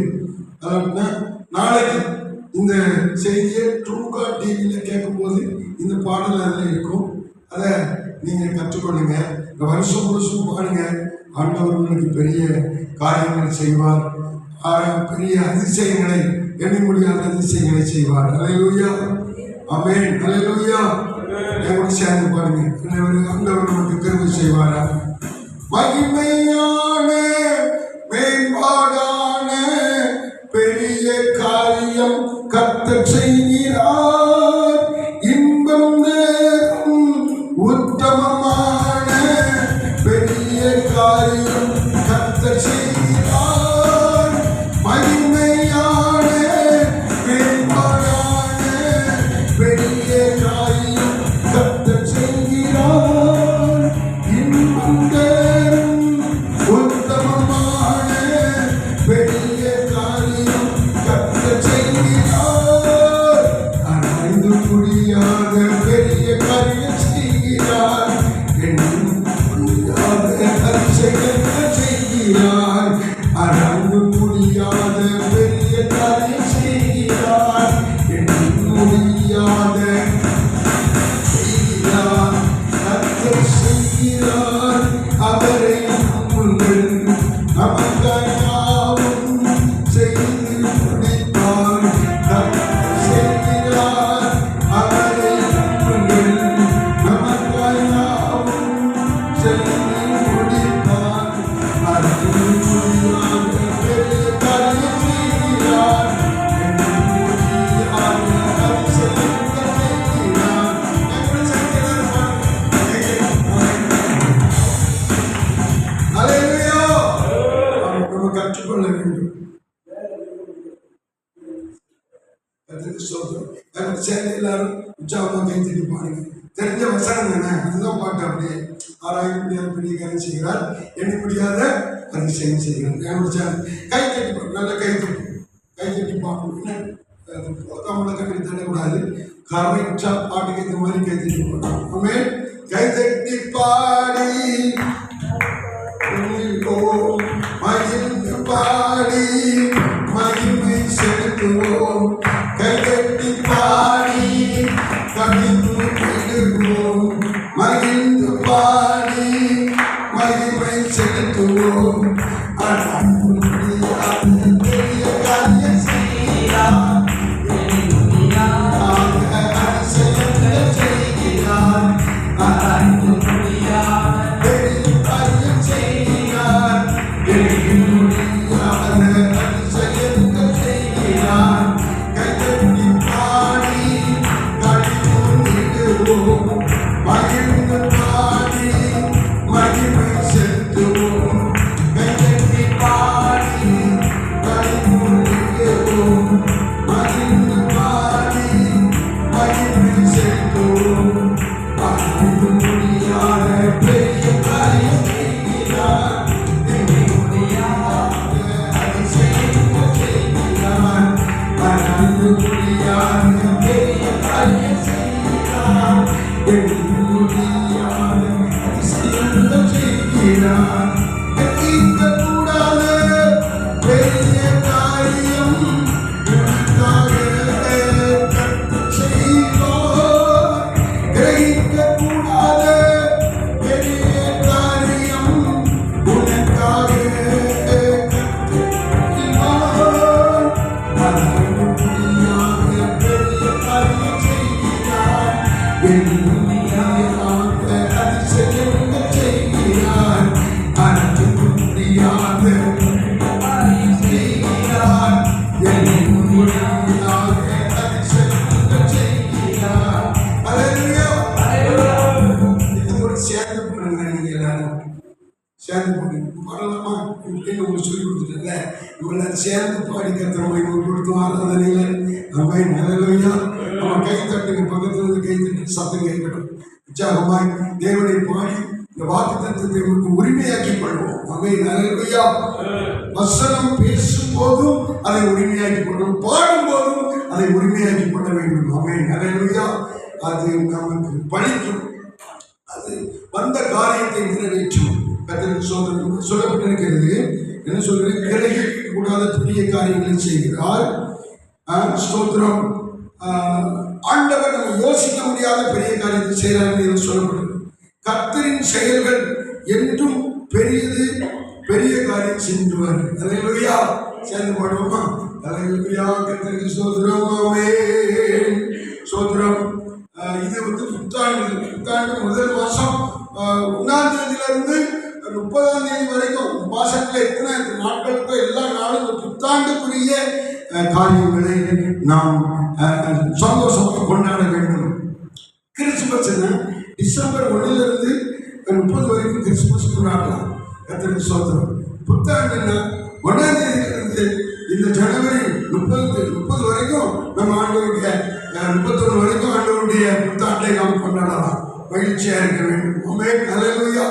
நாளைக்கு இந்த செய்தியை ட்ரூகா டிவியில் கேட்கும்போது இந்த பாடல் அதில் இருக்கும். அதை நீங்கள் கற்றுக்கொள்ளுங்க. இந்த வருஷம் முழுசும் பாருங்க. ஆண்டவர் உங்களுக்கு பெரிய காரியங்கள் செய்வார், பெரிய அதிசயங்களை, எண்ண முடியாத அதிசயங்களை செய்வார். அல்லேலூயா. ஆமென். அல்லேலூயா. எங்களோட சேர்ந்து பாருங்க. ஆண்டவர் நமக்கு கிருபை செய்வாரா. மகிமையான மேம்பாடான பெரிய காரியம் கர்த்தர் செய்கிறார். இன்பம் நேரும் உத்தமமான பெரிய காரியம் கர்த்தர் செய்கிறார். மகிமையான மேம்பாடான பெரிய காரியம் கர்த்தர் செய்கிறார். இன்பம் நேரும் உத்தமமான பெரிய காரியம் கர்த்தர் செய்கிறார். அறிந்து முடியாத பெரிய காரியம் செய்கிறார். முடியாத அதிசயங்களை செய்கிறார். அறிந்து முடியாத பெரிய காரியம் செய்கிறார். முடியாத செய்கிறார். கர்த்தர் செய்கிறார். அவரை நம்புங்கள். நமக்காகவும் செய்து முடிப்பார். கர்த்தர் செய்கிறார். அவரை நம்புங்கள். நமக்காகவும் செய்து முடிப்பார். அறிந்து முடியாத பெரிய காரியம் செய்கிறார். முடியாத அதிசயங்களை செய்கிறார். அல்லேலூயா. நம்ம கற்றுக்கொள்ள வேண்டும். கர்த்தருக்கு ஸ்தோத்திரம். சேர்ந்து எல்லாரும் உற்சாகமா கைத்தட்டி பாருங்க. தெரிஞ்ச வசனம் தானே, அதுதான் பாட்டு. அப்படியே ஆராய முடியாத பெரிய காரியம் செய்கிறார், எண்ண முடியாத அதிசயம் செய்கிறார். கைத்தட்டி பாருங்க. நல்லா கைத்தட்டி பாடணும். தமிழை கட்டி தரக்கூடாது. கரெக்டா பாட்டுக்கு இந்த மாதிரி கைத்தட்டி பாடணும். ஆமென். கைத்தட்டி பாடி மகிழ்ந்து பாடி மகிமை செலுத்துவோம். கைகட்டி பாடி கவிழ்ந்து விடுவோம். மகிழ்ந்து பாடி மகிமை செலுத்துவோம். பெரிய காரியம் செய்கிறார். அதிசயங்களை செய்கிறார். பெரிய காரியம் செய்கிறார். முடியாத சேர்ந்து பாடி கர்த்தரை மகிமைப்படுத்தும் ஆராதனையில. ஆமென், ஹல்லேலூயா. நம்ம கை தட்டுங்க, பக்கத்துல இருந்து கை தட்டி சத்தம் கேட்கணும். உற்சாகமாய் தேவனை பாடி இந்த வாக்குத்தத்தத்தை நமக்கு உரிமையாக்கி கொள்வோம். ஆமென், ஹல்லேலூயா. வசனம் பேசும் போதும் அதை உரிமையாக்கி கொள்ளும், பாடும் போதும் அதை உரிமையாக்கி கொள்ள வேண்டும். ஆமென், ஹல்லேலூயா. அது நமக்கு பலிக்கும், அது வந்த காரியத்தை நிறைவேற்றும். கர்த்தருக்கு ஸ்தோத்திரம். சொல்லப்பட்டிருக்கிறது, என்ன சொல்றது, கிரகிக்க கூடாத பெரிய காரியங்களை செய்கிறார். ஸ்தோத்திரம். ஆண்டவர் நம்ம யோசிக்க முடியாத பெரிய காரியத்தை செய்கிறார் என்று சொல்லப்படுது. கர்த்தரின் செயல்கள் என்றும் பெரியது, பெரிய காரியம் செஞ்சுவார். அல்லேலூயா. சேர்ந்து பாடுவோமா? அல்லேலூயா. கர்த்தருக்கு ஸ்தோத்திரம். ஆமென். ஸ்தோத்திரம். இது புத்தாண்டு முதல் மாசம் 1ஆம் தேதியிலிருந்து 30ஆம் தேதி வரைக்கும் மாசத்துல எத்தனை நாட்களுக்கு எல்லா நாளும் இந்த புத்தாண்டுக்குரிய காரியங்களை நாம் சந்தோஷமாக கொண்டாட வேண்டும். கிறிஸ்துமஸ் டிசம்பர் 1லிருந்து 30 வரைக்கும் கிறிஸ்துமஸ் கொண்டாடலாம். கர்த்தருக்கு ஸ்தோத்திரம். புத்தாண்டுன்னா 1ஆம் தேதியிலிருந்து இந்த ஜனவரி 30 வரைக்கும் நம்ம ஆண்டவருடைய 31 வரைக்கும் ஆண்டவருடைய புத்தாண்டை நாம் கொண்டாடலாம். மகிழ்ச்சியா இருக்க வேண்டும். ஆமென், ஹல்லேலூயா.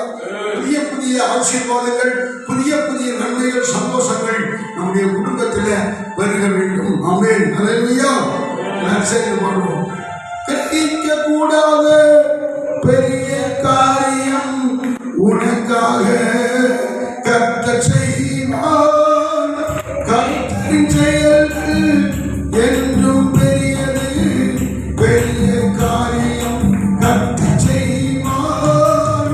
புதிய புதிய ஆசீர்வாதங்கள், புதிய புதிய நன்மைகள், சந்தோஷங்கள் நம்முடைய குடும்பத்தில் வருக வேண்டும். ஆமென், ஹல்லேலூயா. சேர்ந்து பாடுவோம். கிரகிக்க கூடாத பெரிய காரியம் உனக்காக கர்த்தர் செய்வார். கர்த்தரின் செயல்கள் என்றும் பெரியது, பெரிய காரியம் கர்த்தர் செய்வார்.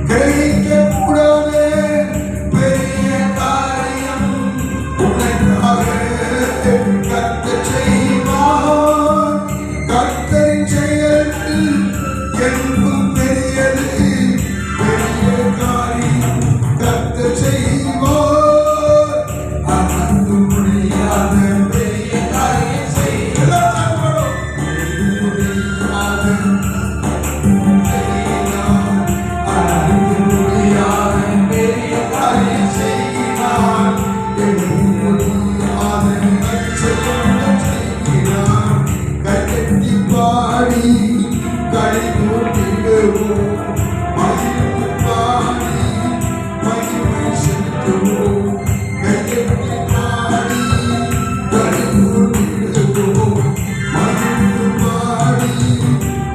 கிரகிக்க கூடாத பெரிய காரியம் உனக்காக கர்த்தர் செய்வார். கர்த்தரின் செயல்கள் என்றும் பெரியது, பெரிய காரியம் கர்த்தர் செய்வார். அளந்து முடியாத பெரிய காரியம் செய்வார். அளந்து முடியாத பெரிய காரியம் செய்கிறார். கட்டி பாடி களி கூட்டிடுவோம், மகிழ்ந்து பாடி மகிமை செலுத்துவோம். கையெட்டி பாடி களி கூட்டிடுவோம், மகிழ்ந்து பாடி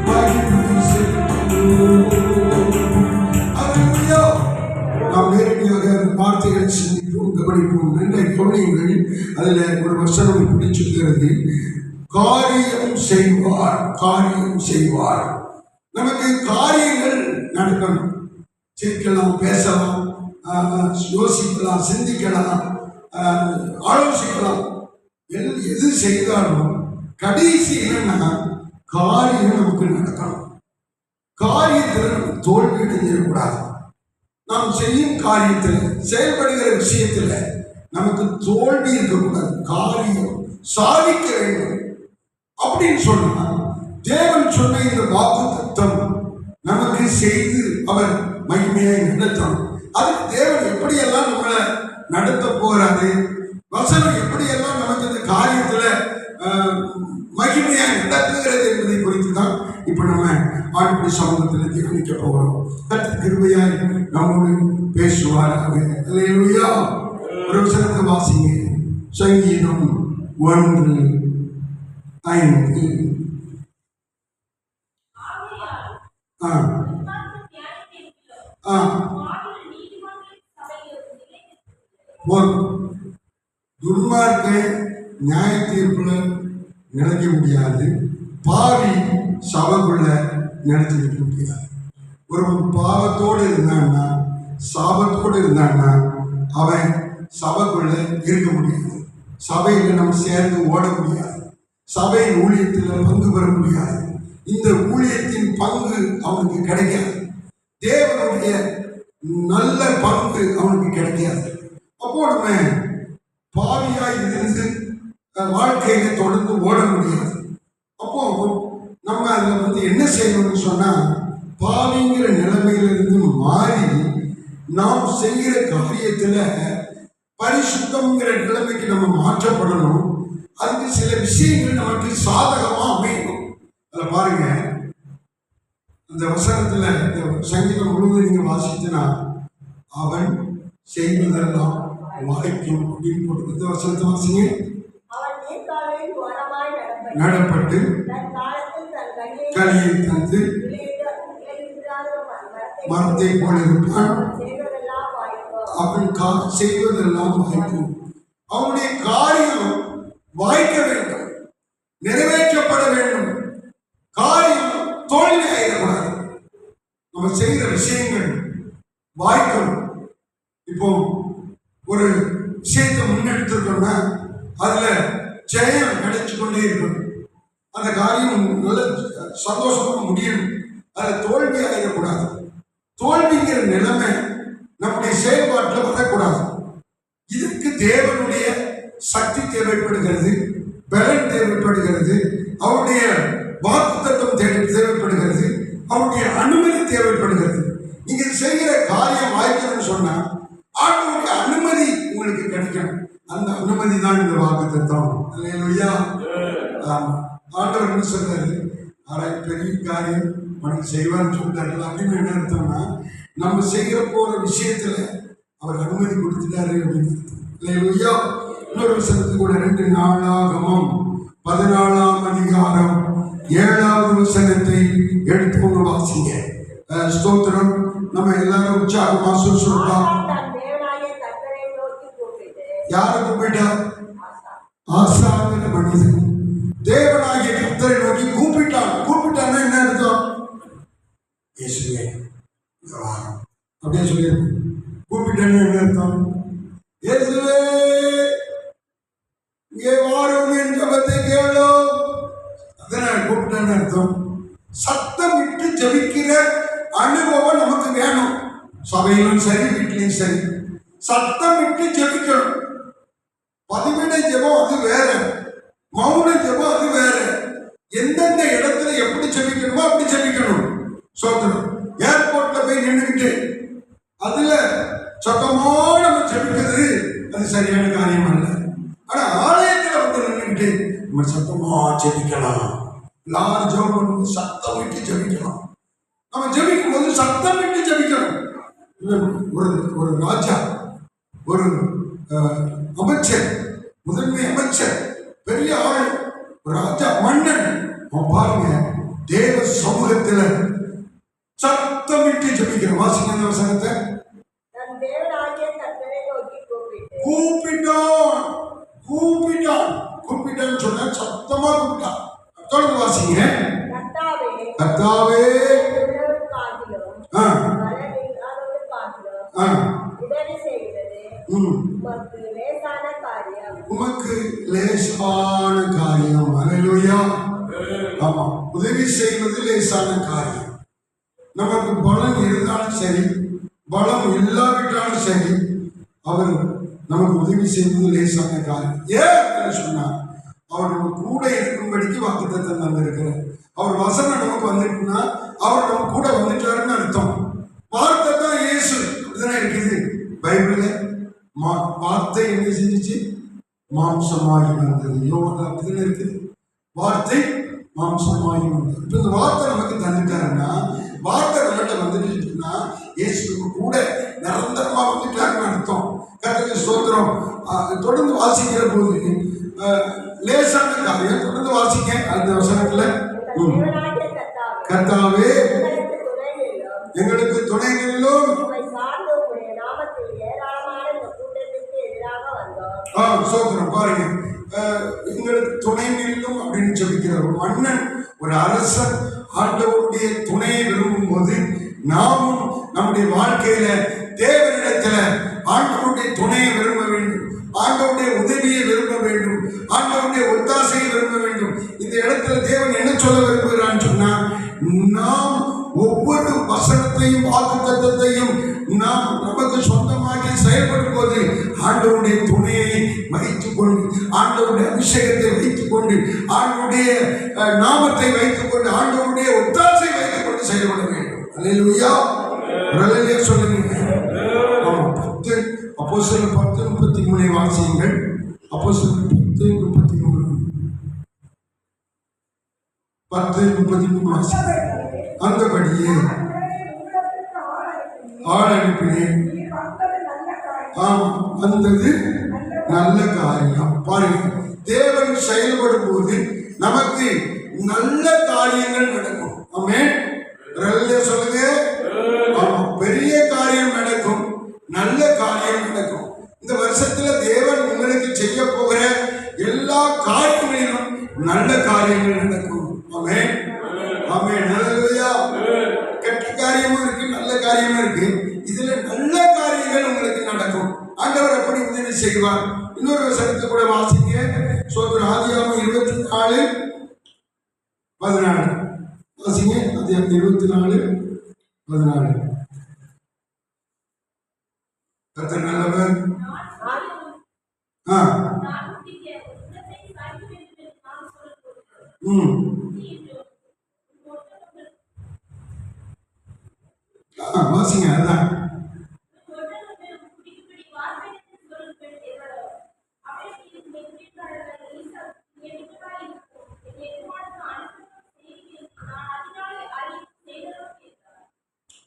மகிமை செலுத்துவோம். அல்லேலூயா. நாம் நேரடியாக வார்த்தைகளை சிந்திப்போம், கவனிப்போம். நன்றை கவனியுங்கள். அதில் ஒரு வசனம் பிடிச்சிருக்கிறது. காரியம் செய்வார், காரியம் செய்வார். நமக்கு காரியங்கள் நடக்கணும். சிரிக்கலாம், பேசலாம், யோசிக்கலாம், சிந்திக்கலாம், ஆலோசிக்கலாம். எது செய்தாலும் கடைசி என்னன்னா காரியம் நமக்கு நடக்கணும். காரியத்தில் நம்ம தோல்வி அடைஞ்சிடக்கூடாது. நாம் செய்யும் காரியத்தில், செயல்படுகிற விஷயத்தில் நமக்கு தோல்வி இருக்கக்கூடாது. காரியம் சாதிக்க வேண்டும் அப்படின்னு சொன்னா தேவன் சொன்ன இந்த வாக்குத்தத்தம் நமக்கு செய்து அவர் மகிமையை நடத்தணும். அதுக்கு தேவன் எப்படியெல்லாம் நம்மளை நடத்த போறாரு, வசனம் எப்படியெல்லாம் நமக்கு இந்த காரியத்துல மகிமையை நடத்துகிறது என்பதை குறித்து தான் இப்ப நம்ம ஆண்டுடைய சமூகத்தில் தியானிக்க போகிறோம். கர்த்தர் கிருபையாய் நம்மோடு பேசுவாராக. அல்லேலூயா. ஒரு வசனத்தை வாசிங்க. சங்கீதம் 1:5. துன்மார்க்க நியாய தீர்ப்புல நிலைக்க முடியாது, பாவி சபைக்குள்ள நினைச்சு வைக்க முடியாது. ஒரு பாவத்தோடு இருந்தான்னா, சாபத்தோடு இருந்தான்னா அவன் சபைக்குள்ள இருக்க முடியாது. சபையில் நம்ம சேர்ந்து ஓட முடியாது. சபையின் ஊழியத்தில் பங்கு பெற முடியாது. இந்த ஊழியத்தின் பங்கு அவனுக்கு கிடைக்காது. தேவனுடைய நல்ல பங்கு அவனுக்கு கிடைக்காது. அப்போ நம்ம பாவியாய் இருந்து வாழ்க்கையில தொடர்ந்து ஓட முடியாது. அப்போ நம்ம அதில் என்ன செய்யணும்னு சொன்னா, பாவிங்கிற நிலைமையிலிருந்து மாறி நாம் செய்கிற காரியத்துல பரிசுத்தம்ங்கிற நிலைமைக்கு நம்ம மாற்றப்படணும். அதுக்கு சில விஷயங்கள் நமக்கு சாதகமா அமையணும். அதில் பாருங்க, அந்த வசனத்துல இந்த சங்கீதம் முழுவதும் நீங்க வாசித்தனா, அவன் செய்வதெல்லாம் வாய்க்கும் அப்படின்னு போட்டு இந்த வசனத்தை வாசிங்க. நடப்பட்டு கனியை தந்து மரத்தை போல இருப்பான், அவன் செய்வதெல்லாம் வாய்க்கும். அவனுடைய காரியம் வாய்க்க வேண்டும், நிறைவேற்றப்பட வேண்டும். காரியம் தோல்வி ஆயிடக்கூடாது. நம்ம செய்கிற விஷயங்கள் வாய்க்கும். இப்போ ஒரு விஷயத்தை முன்னெடுத்துட்டோம்னா அதுல ஜெயம் கிடைச்சு கொண்டே இருக்கணும். அந்த காரியம் நல்ல சந்தோஷமா முடியணும். அதுல தோல்வி ஆயிடக்கூடாது. தோல்விங்கிற நிலைமை நம்முடைய செயல்பாட்டில் வரக்கூடாது. இதுக்கு தேவனுடைய சக்தி தேவைப்படுகிறது, பலன் தேவைப்படுகிறது, அவருடைய வாக்குத்தத்தம் தேவைப்படுகிறது, அவருடைய அனுமதி தேவைப்படுகிறது. நீங்க செய்கிற காரியம் வாய்க்கணும்னு சொன்னா ஆண்டவருடைய அனுமதி உங்களுக்கு கிடைக்கணும். அந்த அனுமதி தான் இந்த வாக்குத்தத்தம். அல்லேலூயா. ஆண்டவர் என்ன சொல்றாரு? பெரிய காரியம் உனக்கு செய்வார்னு சொல்றாரு. அப்படின்னு என்ன அர்த்தம்னா, நம்ம செய்கிற போற விஷயத்துல அவர் அனுமதி கொடுத்துட்டாரு அப்படின்னு அர்த்தம். அல்லேலூயா. இன்னொரு வசனத்துக்கு கூட 2 நாளாகமம் 14ஆம் அதிகாரம் 7வது வசனத்தை எடுத்து வாசிங்க. ஸ்தோத்திரம். நம்ம எல்லாரும் உற்சாகமா சுறுசுறுப்பா. யாரை கூப்பிட்டா? ஆசாவின் மனிதன் தேவனாகிய கர்த்தரை நோக்கி கூப்பிட்டான். கூப்பிட்டான்னா என்ன அர்த்தம்? இயேசுவே அப்படியே சொல்லி கூப்பிட்டான்னு என்ன அர்த்தம்? இயேசுவே இங்கே வாரும் என் ஜெபத்தை கேளும். அதான் கூப்பிட்டான்னு அர்த்தம். சத்தமிட்டு ஜெபிக்கிற அனுபவம் நமக்கு வேணும். சபையிலும் சரி, வீட்டிலையும் சரி, சத்தமிட்டு ஜெபிக்கணும். பதிவிடை ஜெபம் அது வேற, மௌன ஜெபம் அது வேற. எந்தெந்த இடத்துல எப்படி ஜெபிக்கணுமோ அப்படி ஜெபிக்கணும். சோதனம். ஏர்போர்ட்ல போய் நின்றுக்கிட்டு அதுல சத்தமா நம்ம ஜெபிக்கிறது அது சரியான காரியம் அல்ல. ஆனா ஆலயத்துல வந்து நின்றுக்கிட்டு நம்ம சத்தமா ஜெபிக்கலாம். எல்லாரும் ஜெபம் பண்ணும்போது சத்தம் விட்டு ஜெபிக்கலாம். நம்ம ஜெபிக்கும் போது சத்தம் விட்டு ஜெபிக்கணும். ஒரு ராஜா, ஒரு அமைச்சர், முதன்மை அமைச்சர், பெரிய ஆள், ராஜா, மன்னன், பாருங்க தேவ சமூகத்துல சத்தமிட்டு ஜெபிக்கிற. வாசிங்க அந்த வசனத்தை. கூப்பிட்டான். கூப்பிட்டான். கூப்பிட்டான்னு சொன்ன சத்தமா கூப்பிட்டான். தொடர்ந்து வாசிங்க. கர்த்தாவே உமக்கு லேசான காரியம். அல்லேலூயா. ஆமா, உதவி செய்வது லேசான காரியம். நமக்கு பலம் இருந்தாலும் சரி, பலம் இல்லாவிட்டாலும் சரி, அவர் நமக்கு உதவி செய்வது லேசான காரியம். ஏன் சொன்னா, அவர் நம்ம கூட இருக்கும்படிக்கு வாக்குத்தத்தம் தந்திருக்கிறார். அவர் வசனம் நமக்கு வந்துட்டுன்னா அவர் நம்ம கூட வந்துட்டாருன்னு அர்த்தம். வார்த்தை தான் இயேசு. அப்படிதானே இருக்குது பைபிள்ல. வார்த்தை என்ன செஞ்சிச்சு? மாம்சமாகி வந்தது. யோகா அப்படிதானே இருக்குது. வார்த்தை மாம்சமாகி வந்தது. இப்போ இந்த வார்த்தை நமக்கு தந்துட்டாருன்னா, வார்த்தை நம்மகிட்ட வந்துட்டுன்னா இயேசு கூட நிரந்தரமா வந்துட்டாருன்னு அர்த்தம். கர்த்தருக்கு ஸ்தோத்திரம். தொடர்ந்து வாசிக்கிற போது லேசான காரியம். தொடர்ந்து வாசிக்க அந்த வசனத்துல. கர்த்தாவே எங்களுக்கு துணை நில்லும். சோதனம் பாருங்க, எங்களுக்கு துணை நில்லும் அப்படின்னு சொல்லிக்கிறார். ஒரு மன்னன், ஒரு அரசன் ஆண்டவருடைய துணையை விரும்பும் போது நாமும் நம்முடைய வாழ்க்கையில தேவனிடத்துல ஆண்டவருடைய துணையை விரும்ப வேண்டும், ஆண்டவருடைய உதவியை விரும்ப வேண்டும், ஆண்டவருடைய ஒத்தாசையை விரும்ப வேண்டும். இந்த இடத்துல தேவன் என்ன சொல்ல விரும்புகிறான்னு சொன்னா, நாம் ஒவ்வொரு வசனத்தையும் வாக்குத்தத்தத்தையும் நாம் நமக்கு சொந்தமாக்கி செயல்படும் போது ஆண்டவருடைய துணையை வைத்துக் கொண்டு, ஆண்டவருடைய அபிஷேகத்தை வைத்துக் கொண்டு, ஆண்டவருடைய நாமத்தை வைத்துக் கொண்டு, ஆண்டவருடைய ஒத்தாசை வைத்துக் கொண்டு செயல்பட வேண்டும். அல்லேலூயா. சொல்லுங்க. 10 அப்போஸ்தலர் 10:33 வாசியுங்கள். அப்போஸ்தலர் 10:33 வாசியுங்கள். அந்தபடியே ஆள் அனுப்பினேன். ஆமா, வந்தது நல்ல காரியம். பாருங்க, தேவன் செயல்படும் போது நமக்கு நல்ல காரியங்கள் நடக்கும். ஆமென். சொல்லுங்க. ஆமா, பெரிய காரியம் நடக்கும், நல்ல காரியம் நடக்கும். இந்த வருஷத்துல தேவன் உங்களுக்கு செய்ய போகிற எல்லா காரியங்களிலும் நல்ல காரியங்கள் நடக்கும். ஆமென். ஆமென். ஹல்லேலூயா. கெட்ட காரியமும் இருக்கு, நல்ல காரியமும் இருக்கு. இதுல நல்ல காரியங்கள் உங்களுக்கு நடக்கும். ஆண்டவர் அப்படி உதவி செய்வார். இன்னொரு வசனத்தை கூட வாசிங்க. சோதரர் ஆதியாகமம் 24:14 வாசிங்க. ஆதியாகமம் 24:14. கர்த்தர் நல்லவர். வாசிங்க. அதான்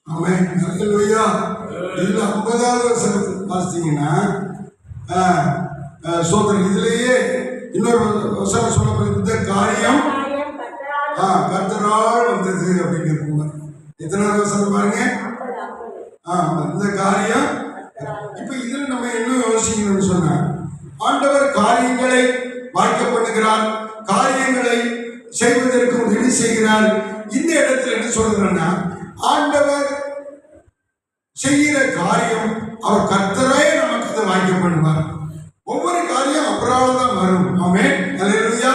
ஆமென். ஹல்லேலூயா. இதுல 50வது வசனத்தை வாசித்தீங்கன்னா சோதரன் இதுலயே இன்னொரு வசனம் சொல்லப்படுது. இந்த காரியம் கர்த்தரால் வந்தது அப்படின்னு இருக்குங்க. எத்தனாவது வசனம் பாருங்க. இந்த காரியம். இப்ப இதுல நம்ம என்ன யோசிக்கணும்னு சொன்னா, ஆண்டவர் காரியங்களை வாய்க்க பண்ணுகிறார், காரியங்களை செய்வதற்கு உதவி செய்கிறார். இந்த இடத்துல என்ன சொல்றேன்னா, ஆண்டவர் செய்கிற காரியம் அவர் கர்த்தரே நமக்கு அதை வாய்க்க பண்ணுவார். ஒவ்வொரு காரியம் அவரால் தான் வரும். ஆமென். ஹல்லேலூயா.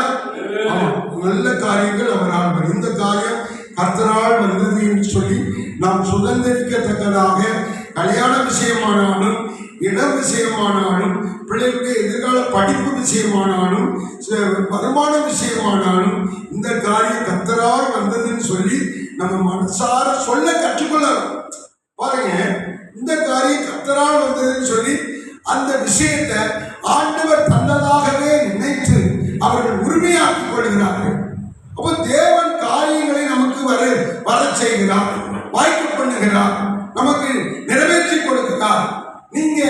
நல்ல காரியங்கள் அவரால் வரும். இந்த காரியம் கர்த்தரால் வந்தது என்று சொல்லி நாம் சுதந்திரிக்கத்தக்கதாக கல்யாண விஷயமானாலும், இடம் விஷயமானாலும், பிள்ளைகளுடைய எதிர்கால படிப்பு விஷயமானாலும், வருமான விஷயமானாலும், இந்த காரியம் கர்த்தரால் வந்ததுன்னு சொல்லி நம்ம மனசார சொல்ல கற்றுக்கொள்ளலாம். பாருங்க, இந்த காரியம் கர்த்தரால் வந்ததுன்னு சொல்லி அந்த விஷயத்தை ஆண்டவர் தந்ததாகவே நினைத்து அவர்கள் உரிமையாக்கிக் கொள்கிறார்கள். அப்போ தேவன் காரியங்களை நமக்கு வர செய்கிறார், வாய்க்க பண்ணுகிறார், நமக்கு நிறைவேற்றி கொடுக்கிறார். நீங்க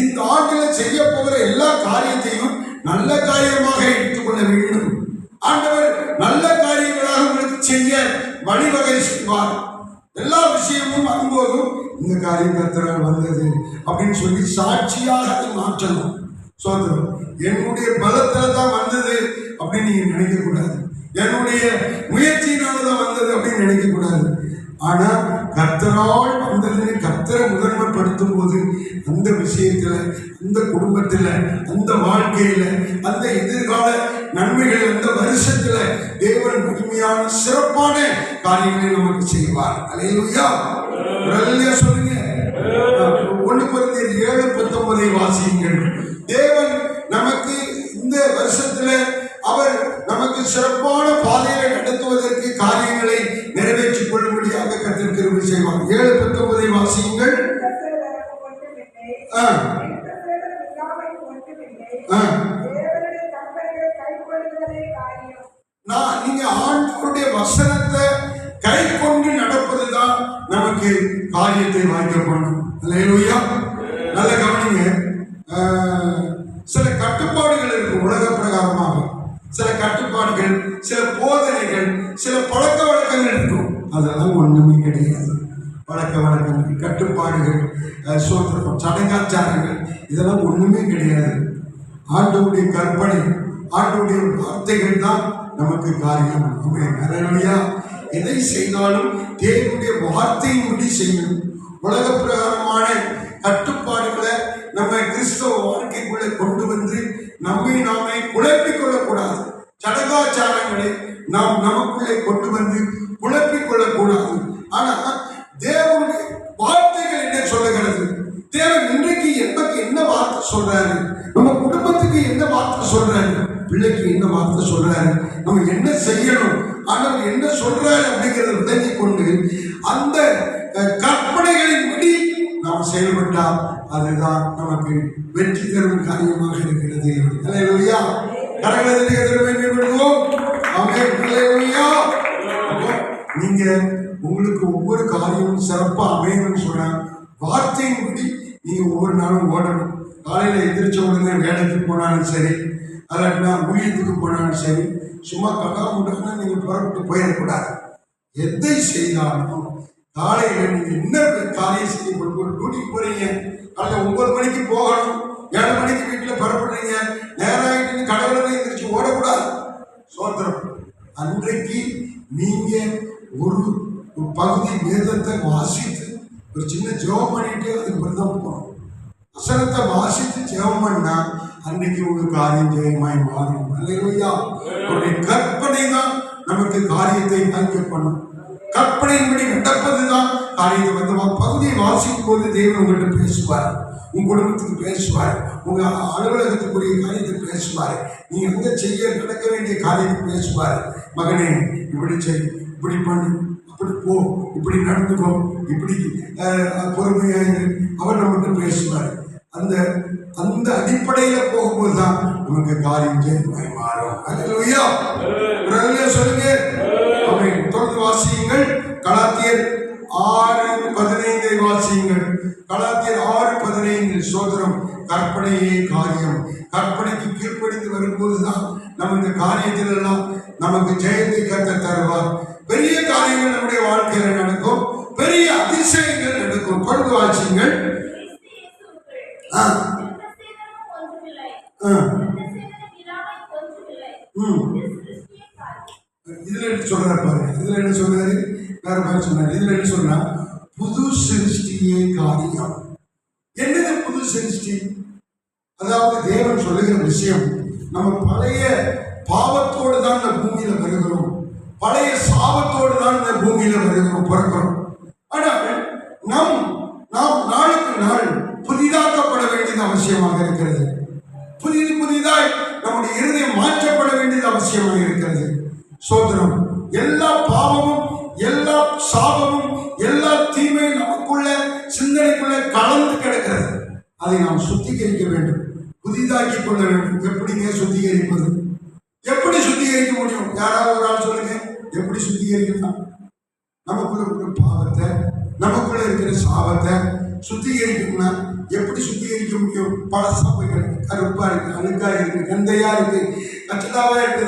இந்த ஆண்டில் செய்ய போகிற எல்லா காரியத்தையும் நல்ல காரியமாக எடுத்துக்கொள்ள வேண்டும். ஆண்டவர் நல்ல காரியங்களாக உங்களுக்கு செய்ய வழிவகை செய்வார். எல்லா விஷயமும் வரும்போதும் இந்த காரியம் கர்த்தரால் வந்தது அப்படின்னு சொல்லி சாட்சியாக அதை மாற்றணும். சோதரம் என்னுடைய பலத்துல தான் வந்தது அப்படின்னு நீங்க நினைக்க கூடாது. என்னுடைய முயற்சியினாலதான் வந்தது அப்படின்னு நினைக்க கூடாது. ஆனா கர்த்தரால் வந்ததுன்னு கர்த்தரை முதன்மைப்படுத்தும் போது அந்த விஷயத்துல, அந்த குடும்பத்துல, அந்த வாழ்க்கையில, அந்த எதிர்கால நன்மைகள், அந்த வருஷத்துல தேவன் மகிமையான சிறப்பான காரியங்களை நமக்கு செய்வார். அல்லேலூயா. சொல்லுங்க. 1 கொரிந்தியர் 7:19 வாசியுங்கள். தேவன் நமக்கு இந்த வருஷத்துல அவர் நமக்கு சிறப்பான பாதையை நடத்துவதற்கு காரியங்களை நிறைவேற்றிக் கொள்ளும்படியாக கர்த்தர் கிருபை செய்வார். 7:19 வாசியுங்கள். நீங்க ஆண்டவருடைய வசனத்தை கை கொண்டு நடப்பதுதான் நமக்கு காரியத்தை வாய்க்க பண்ணும். அல்லேலூயா. நல்ல கவனிங்க. சில கட்டுப்பாடுகள் இருக்கு உலக பிரகாரமாக. சில கட்டுப்பாடுகள், சில போதனைகள், சில பழக்க வழக்கங்கள் இருக்கும். அதெல்லாம் ஒண்ணுமே கிடையாது. பழக்க வழக்கங்கள், கட்டுப்பாடுகள், சடங்காச்சாரங்கள், இதெல்லாம் ஒண்ணுமே கிடையாது. ஆண்டவருடைய கற்பனை, ஆண்டவருடைய வார்த்தைகள் தான் நமக்கு காரியம். அல்லேலூயா. எதை செய்தாலும் தேவனுடைய வார்த்தையின்படி செய்யணும். உலக பிரகாரமான கட்டுப்பாடுகளை நம்ம கிறிஸ்தவ வாழ்க்கைக்குள்ள கொண்டு வந்து நம்மை நாமே குழப்பிக் கொள்ளக்கூடாது. சடங்காச்சாரங்களை நாம் நமக்குள்ளே கொண்டு வந்து குழப்பிக் கொள்ளக்கூடாது. ஆனா தேவனுடைய வார்த்தைகள் என்ன சொல்லுகிறது? தேவன் இன்றைக்கு நமக்கு என்ன வார்த்தை சொல்றாரு? நம்ம குடும்பத்துக்கு என்ன வார்த்தை சொல்றாரு? பிள்ளைக்கு என்ன வார்த்தை சொல்றாரு? நம்ம என்ன செய்யணும்? ஆண்டவர் என்ன சொல்றாரு அப்படிங்கிறத விளங்கி கொண்டு அந்த கற்பனைகளின்படி நாம் செயல்பட்டால் அதுதான் நமக்கு வெற்றி தரும் காரியமாக இருக்கிறது. அல்லேலூயா. கரங்களை தட்டி கர்த்தரை மகிமைப்படுத்துவோம். ஆமென். அல்லேலூயா. நீங்க உங்களுக்கு ஒவ்வொரு காரியமும் சிறப்பா அமையணும்னு சொன்ன வார்த்தையின்படி நீங்க ஒவ்வொரு நாளும் ஓடணும். காலையில எந்திரிச்ச உடனே வேலைக்கு போனாலும் சரி, அல்லாட்டினா ஊழியத்துக்கு போனாலும் சரி, சும்மா கடாமுடான நீங்க புறப்பட்டு போயிடக்கூடாது. எதை செய்தாலும் காலையில நீங்க என்ன காரியம் செய்ய ஒரு டியூட்டிக்கு போறீங்க, காலையில 9 மணிக்கு போகணும், 7 மணிக்கு வீட்டுல புறப்படுறீங்க, நேரம் ஆகிட்டு கடவுளை எந்திரிச்சு ஓடக்கூடாது. சோத்திரம். அன்றைக்கு நீங்க ஒரு பகுதி வேதத்தை வாசித்து ஒரு சின்ன ஜெபம் பண்ணிட்டு அதுக்கு பிறகு தான் போகணும். வசனத்தை வாசித்து ஜெபம் பண்ணா அன்னைக்கு உங்க காரியம் ஜெயமாய் மாறும். அல்லேலூயா. அவருடைய கற்பனை தான் நமக்கு காரியத்தை வாய்க்க பண்ணும். கற்பனையின்படி நடப்பதுதான் காரியத்தை வந்து பகுதியை வாசிக்கும் போது தேவன் உங்கள்கிட்ட பேசுவார், உங்க குடும்பத்துக்கு பேசுவார், உங்க அலுவலகத்துக்குரிய காரியத்தை பேசுவார், நீங்க எங்க செய்ய நடக்க வேண்டிய காரியத்தை பேசுவார். மகனே இப்படி செய், இப்படி பண்ணு, அப்படி போ, இப்படி நடந்துக்கோ, இப்படி பொறுமையாக அவர் நம்மகிட்ட பேசுவார். அந்த அந்த அடிப்படையில போகும்போது தான் நமக்கு காரியம் ஜெயமாய் மாறும். அல்லேலூயா. சொல்லுங்க. தொடர்ந்து வாசியுங்கள். கலாத்தியர் 6:15 வாசியுங்கள். கலாத்தியர் 6:15. சோதரம். கற்பனையே காரியம். கற்பனைக்கு கீழ்ப்படிந்து வரும்போதுதான் நம்ம இந்த காரியத்தில் எல்லாம் நமக்கு ஜெயத்தை கத்த தருவார். பெரிய காரியங்கள் நம்முடைய வாழ்க்கையில நடக்கும், பெரிய அதிசயங்கள் நடக்கும். தொடர்ந்து வாசியுங்கள். இதுல என்ன சொல்றாரு பாருங்க. இதுல என்ன சொல்றாரு, வேற மாதிரி சொன்னாரு. இதுல என்ன சொல்றா, புது சிருஷ்டியே காரியம். என்னது புது சிருஷ்டி? அதாவது தேவன் சொல்லுகிற விஷயம், நம்ம பழைய பாவத்தோடு தான் இந்த பூமியில வருகிறோம், பழைய சாபத்தோடு தான் இந்த பூமியில வருகிறோம், பிறக்கிறோம். ஆனால் நாம் நாளுக்கு நாள் புதிதாக்கப்பட வேண்டியது அவசியமாக இருக்கிறது. புதிதாய் நம்முடைய இருதயம் மாற்றப்பட வேண்டியது அவசியமாக இருக்கிறது. சோதனம். எல்லா பாவமும், எல்லா சாபமும், எல்லா தீமையும் நமக்குள்ள சிந்தனைக்குள்ள கலந்து கிடக்கிறது. அதை நாம் சுத்திகரிக்க வேண்டும், புதிதாக்கி கொள்ள வேண்டும். எப்படிங்க சுத்திகரிப்பது? எப்படி சுத்திகரிக்க முடியும்? யாராவது ஒரு ஆள் சொல்லுங்க, எப்படி சுத்திகரிக்கலாம்? நமக்குள்ள இருக்கிற பாவத்தை, நமக்குள்ள இருக்கிற சாபத்தை சுத்திகரிக்கணும்னா எப்படி சுத்திகரிக்க முடியும்? பழசா போய் கருப்பா இருக்கு, அழுக்கா இருக்கு, கந்தையா இருக்கு, கச்சதாவா இருக்கு,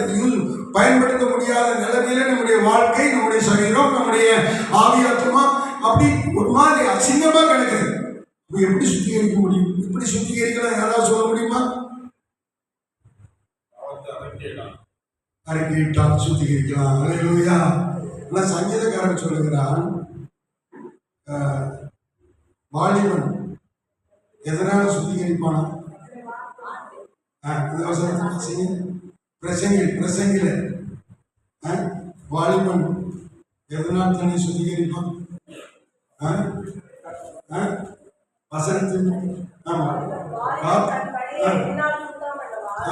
பயன்படுத்த முடியாத நிலைமையில நம்முடைய வாழ்க்கை, நம்முடைய சரீரம், நம்முடைய ஆவியாத்மா அப்படி ஒரு மாதிரி அசிங்கமா கிடக்குது. எப்படி சுத்திகரிக்க முடியும்? எப்படி சுத்திகரிக்கலாம்? யாராவது சொல்ல முடியுமா? அறிக்கையிட்டால் சுத்திகரிக்கலாம். அல்லேலூயா. ஆனா சங்கீதக்காரன் சொல்லுகிறான், வாலிபன் எதனால சுத்திகரிப்பானா? பிரசங்கில வாலிபன் எதனால் தன்னை சுத்திகரிப்பான்? வசனத்தின். ஆமா,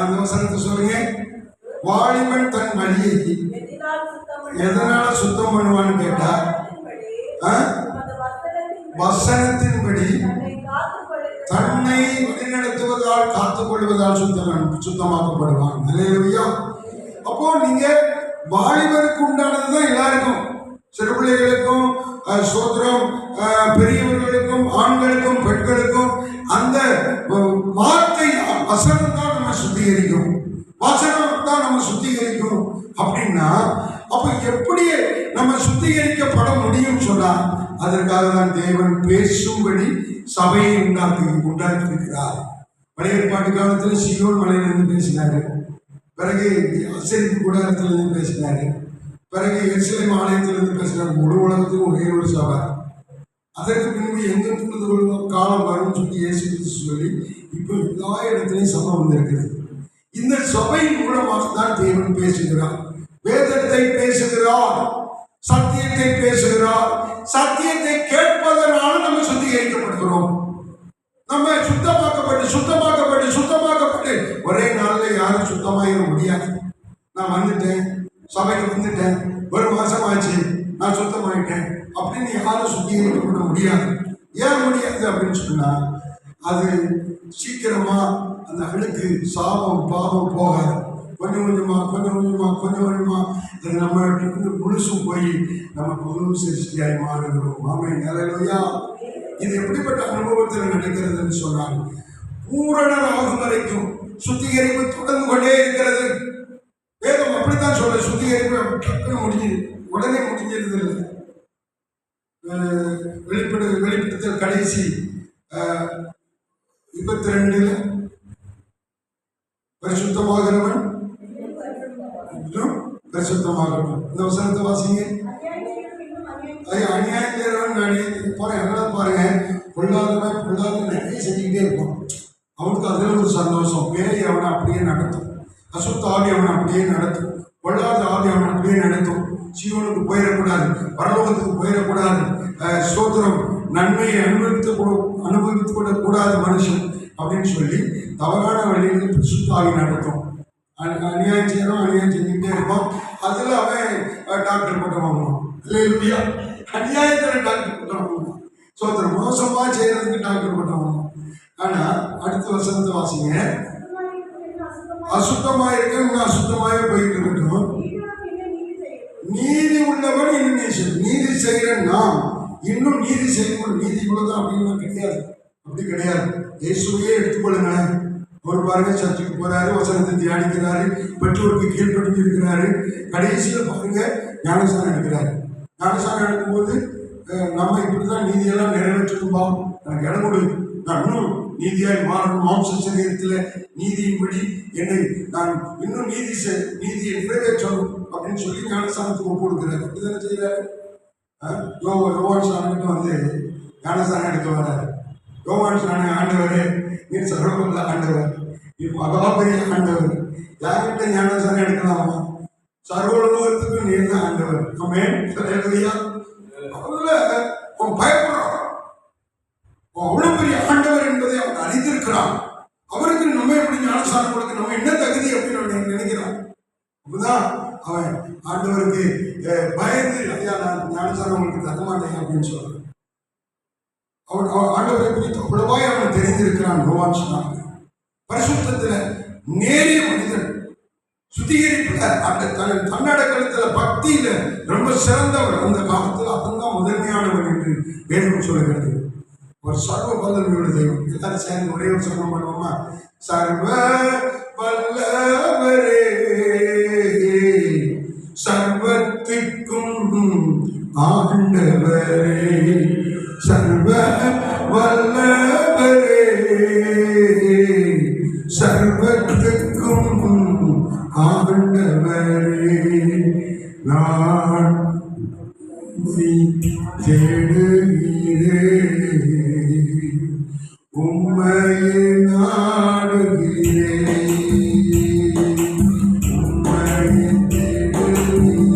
அந்த வசனத்தை சொல்லுங்க. வாலிபன் தன் வழியை எதனால சுத்தம் பண்ணுவான்னு கேட்டா, வசனத்தின்படி தன்னை வழிநடத்துவதால் காத்துக் கொள்வதால் சுத்தமாக்கப்படுவான். அல்லேலூயா. அப்போ நீங்க வாலிபருக்கு உண்டானதுதான் எல்லாருக்கும், சிறு பிள்ளைகளுக்கும், சோதரம், பெரியவர்களுக்கும், ஆண்களுக்கும், பெண்களுக்கும் அந்த வார்த்தை வசனம் தான் நம்ம சுத்திகரிக்கும், வசனம் தான் நம்ம சுத்திகரிக்கும். அப்படின்னா அப்ப எப்படி நம்ம சுத்திகரிக்கப்பட முடியும் சொன்னா, அதற்காக தான் தேவன் பேசும்படி சபையை உண்டாக்கியிருக்கிறார். பழைய ஏற்பாட்டு காலத்தில் சீயோன் மலையிலிருந்து பேசினாரு, பிறகு ஆசரிப்பு கூடாரத்திலிருந்து பேசினாரு, பிறகு எருசலேம் ஆலயத்திலிருந்து பேசினார். முழு உலகத்துக்கும் ஒரே ஒரு சபை. அதற்கு பின்பு எங்க புரிந்து கொள்வோம் காலம் வரும் சொல்லி இயேசு கிறிஸ்து சொல்லி இப்போ எல்லா இடத்துலையும் சபை வந்திருக்கிறது. இந்த சபையின் மூலமாக தான் தேவன் பேசுகிறார், வேதத்தை பேசுகிறார், சத்தியத்தை பேசுகிறார். சத்தியத்தை கேட்பதனால நம்ம சுத்திகரிக்கப்படுகிறோம். நம்ம சுத்தமாக்கப்பட்டு ஒரே நாள்ல யாரும் சுத்தமாயிட முடியாது. நான் வந்துட்டேன், சபைக்கு வந்துட்டேன், ஒரு மாசம் ஆச்சு, நான் சுத்தமாயிட்டேன் அப்படின்னு யாரும் சுத்திகரிக்கப்பட முடியாது. ஏன் முடியாது அப்படின்னு சொன்னா அது சீக்கிரமா அந்த அழுக்கு சாபம் பாவம் போகாது. கொஞ்சம் கொஞ்சமா அது நம்ம இருந்து முழுசும் போய் நம்ம புது சிருஷ்டியாய் மாறுகிறோம். ஆமென், ஹல்லேலூயா. இது எப்படிப்பட்ட அனுபவத்தில் நடக்கிறதுன்னு சொன்னால் பூரணர் ஆகும் வரைக்கும் சுத்திகரிப்பு தொடர்ந்து கொண்டே இருக்கிறது. வேதம் அப்படித்தான் சொல்ற. சுத்திகரிப்பு டக்குன்னு உடனே முடிஞ்சிருது இல்லை. வெளிப்படுத்தல் கடைசி 22 பரிசுத்தமாகிறவன் பரிசுத்தமாகட்டும். இந்த வசனத்தை வாசிங்க. அநியாயம் செய்யறவன் போறேன் எல்லாம் பாருங்க. பொல்லாத நிறைய செஞ்சுக்கிட்டே இருப்பான். அவனுக்கு அதுல ஒரு சந்தோஷம். பேரை அவனை அப்படியே நடத்தும். அசுத்த ஆவி அவனை அப்படியே நடத்தும். பொல்லாத ஆவி அவனை அப்படியே நடத்தும். சீவனுக்கு போயிடக்கூடாது, பரலோகத்துக்கு போயிடக்கூடாது, ஸ்தோத்திரம், நன்மையை அனுபவித்து கூட கூடாது மனுஷன் அப்படின்னு சொல்லி தவறான வழியில் பரிசுத்த ஆவி நடத்தும். அநியாயம் செய்யறோம், அநியாயம் செஞ்சுக்கிட்டே இருப்போம். அதுல அவன் டாக்டர் பட்டம் வாங்குவான். இல்லையா? அநியாயத்தில் டாக்டர் பட்டம் வாங்குவான். ஸ்தோத்திரம், மோசமா செய்யறதுக்கு டாக்டர் பட்டம் வாங்குவான். ஆனா அடுத்த வசனத்தை வாசிங்க. அசுத்தமா இருக்க இன்னும் அசுத்தமாவே போயிட்டு இருக்கட்டும். நீதி உள்ளவன் இன்னும் நீதி செய்கிற நாம் இன்னும் நீதி செய்யணும். நீதி இவ்வளவுதான் அப்படின்னு கிடையாது. அப்படி கிடையாது. இயேசுவையே எடுத்துக்கொள்ளுங்களேன். அவர் பாருங்க, சர்ச்சுக்கு போறாரு, வசனத்தை தியானிக்கிறாரு, பெற்றோருக்கு கீழ்ப்படிஞ்சு இருக்கிறாரு. கடைசியில பாருங்க ஞானசாரம் எடுக்கிறாரு. ஞானசாரம் எடுக்கும்போது நம்ம இப்படிதான் நீதியெல்லாம் நிறைவேற்றணும்பா, எனக்கு இடம் கொடு, நான் இன்னும் நீதியாய் மாறணும், மாம்ச சரீரத்தில் நீதியின்படி என்னை நான் இன்னும் நீதியை நிறைவேற்றணும் அப்படின்னு சொல்லி ஞானசானத்துக்கு ஒப்பு கொடுக்குறாரு. அப்படிதானே செய்யறாரு. யோவான் சாணக்கிட்ட வந்து ஞானசானம் எடுக்க வர்றாரு. யோவான் சாணம் ஆண்டவர், நீ சர்வவல்ல ஆண்டவர், நீ மகாபெரிய ஆண்டவர், யார்கிட்ட ஞானசானம் எடுக்கலாமா? சர்வலோகத்துக்கு நீர் தான் ஆண்டவர். ஆமென், ஹல்லேலூயா. அவங்கள அவன் பயப்படுறான். அவ்வளவு பெரிய ஆண்டவர் என்பதை அவன் அறிந்திருக்கிறான். அவருக்கு நம்ம எப்படி ஞானசானம் கொடுக்க, நம்ம என்ன தகுதி அப்படின்னு அவன் நினைக்கிறான். அப்படிதான் அவன் ஆண்டவருக்கு பயந்து, ஐயா நான் ஞானசானம் உங்களுக்கு தர மாட்டேன் அப்படின்னு சொல்றான். அவன் ஆண்டவரை குறித்து அவ்வளவாய் அவன் தெரிந்திருக்கிறான். யோவான் சொன்னாங்க, பரிசுத்தத்துல நேரிய மனிதன், சுத்திகரிப்புல அந்த தன்னடக்கத்துல பக்தியில ரொம்ப சிறந்தவர். அந்த காலத்துல அவன்தான் முதன்மையானவர் என்று வேதம் சொல்லுகிறது. ஒரு சர்வ வல்லமையுள்ள தெய்வம். எல்லாரும் சேர்ந்து ஒரே ஒரு சர்வம் பண்ணுவோமா? சர்வ வல்லவரே, சர்வத்துக்கும் ஆண்டவரே, சர்வ வல்லவரே, சர்வத்துக்கும் ஆண்டவரே, நான் தேடுகிறேன், உம்மையே நாடுகிறேன், உம்மையே தேடுகிறேன்,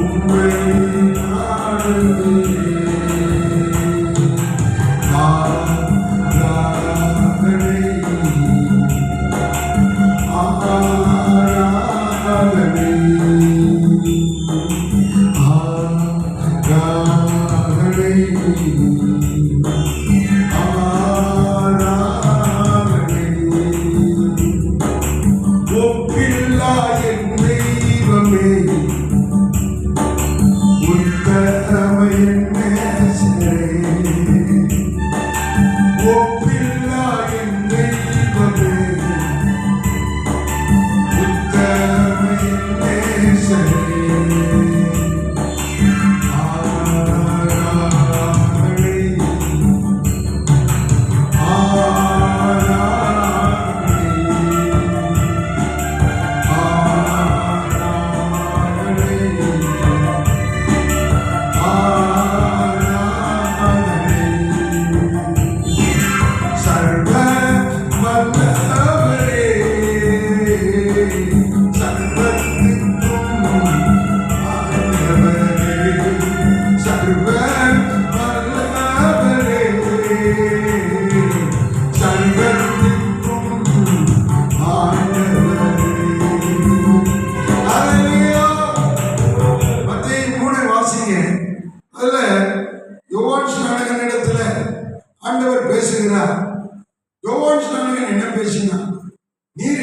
உம்மையே நாடுகிறேன். ஆராதனை ஆராதனை ஆராதனை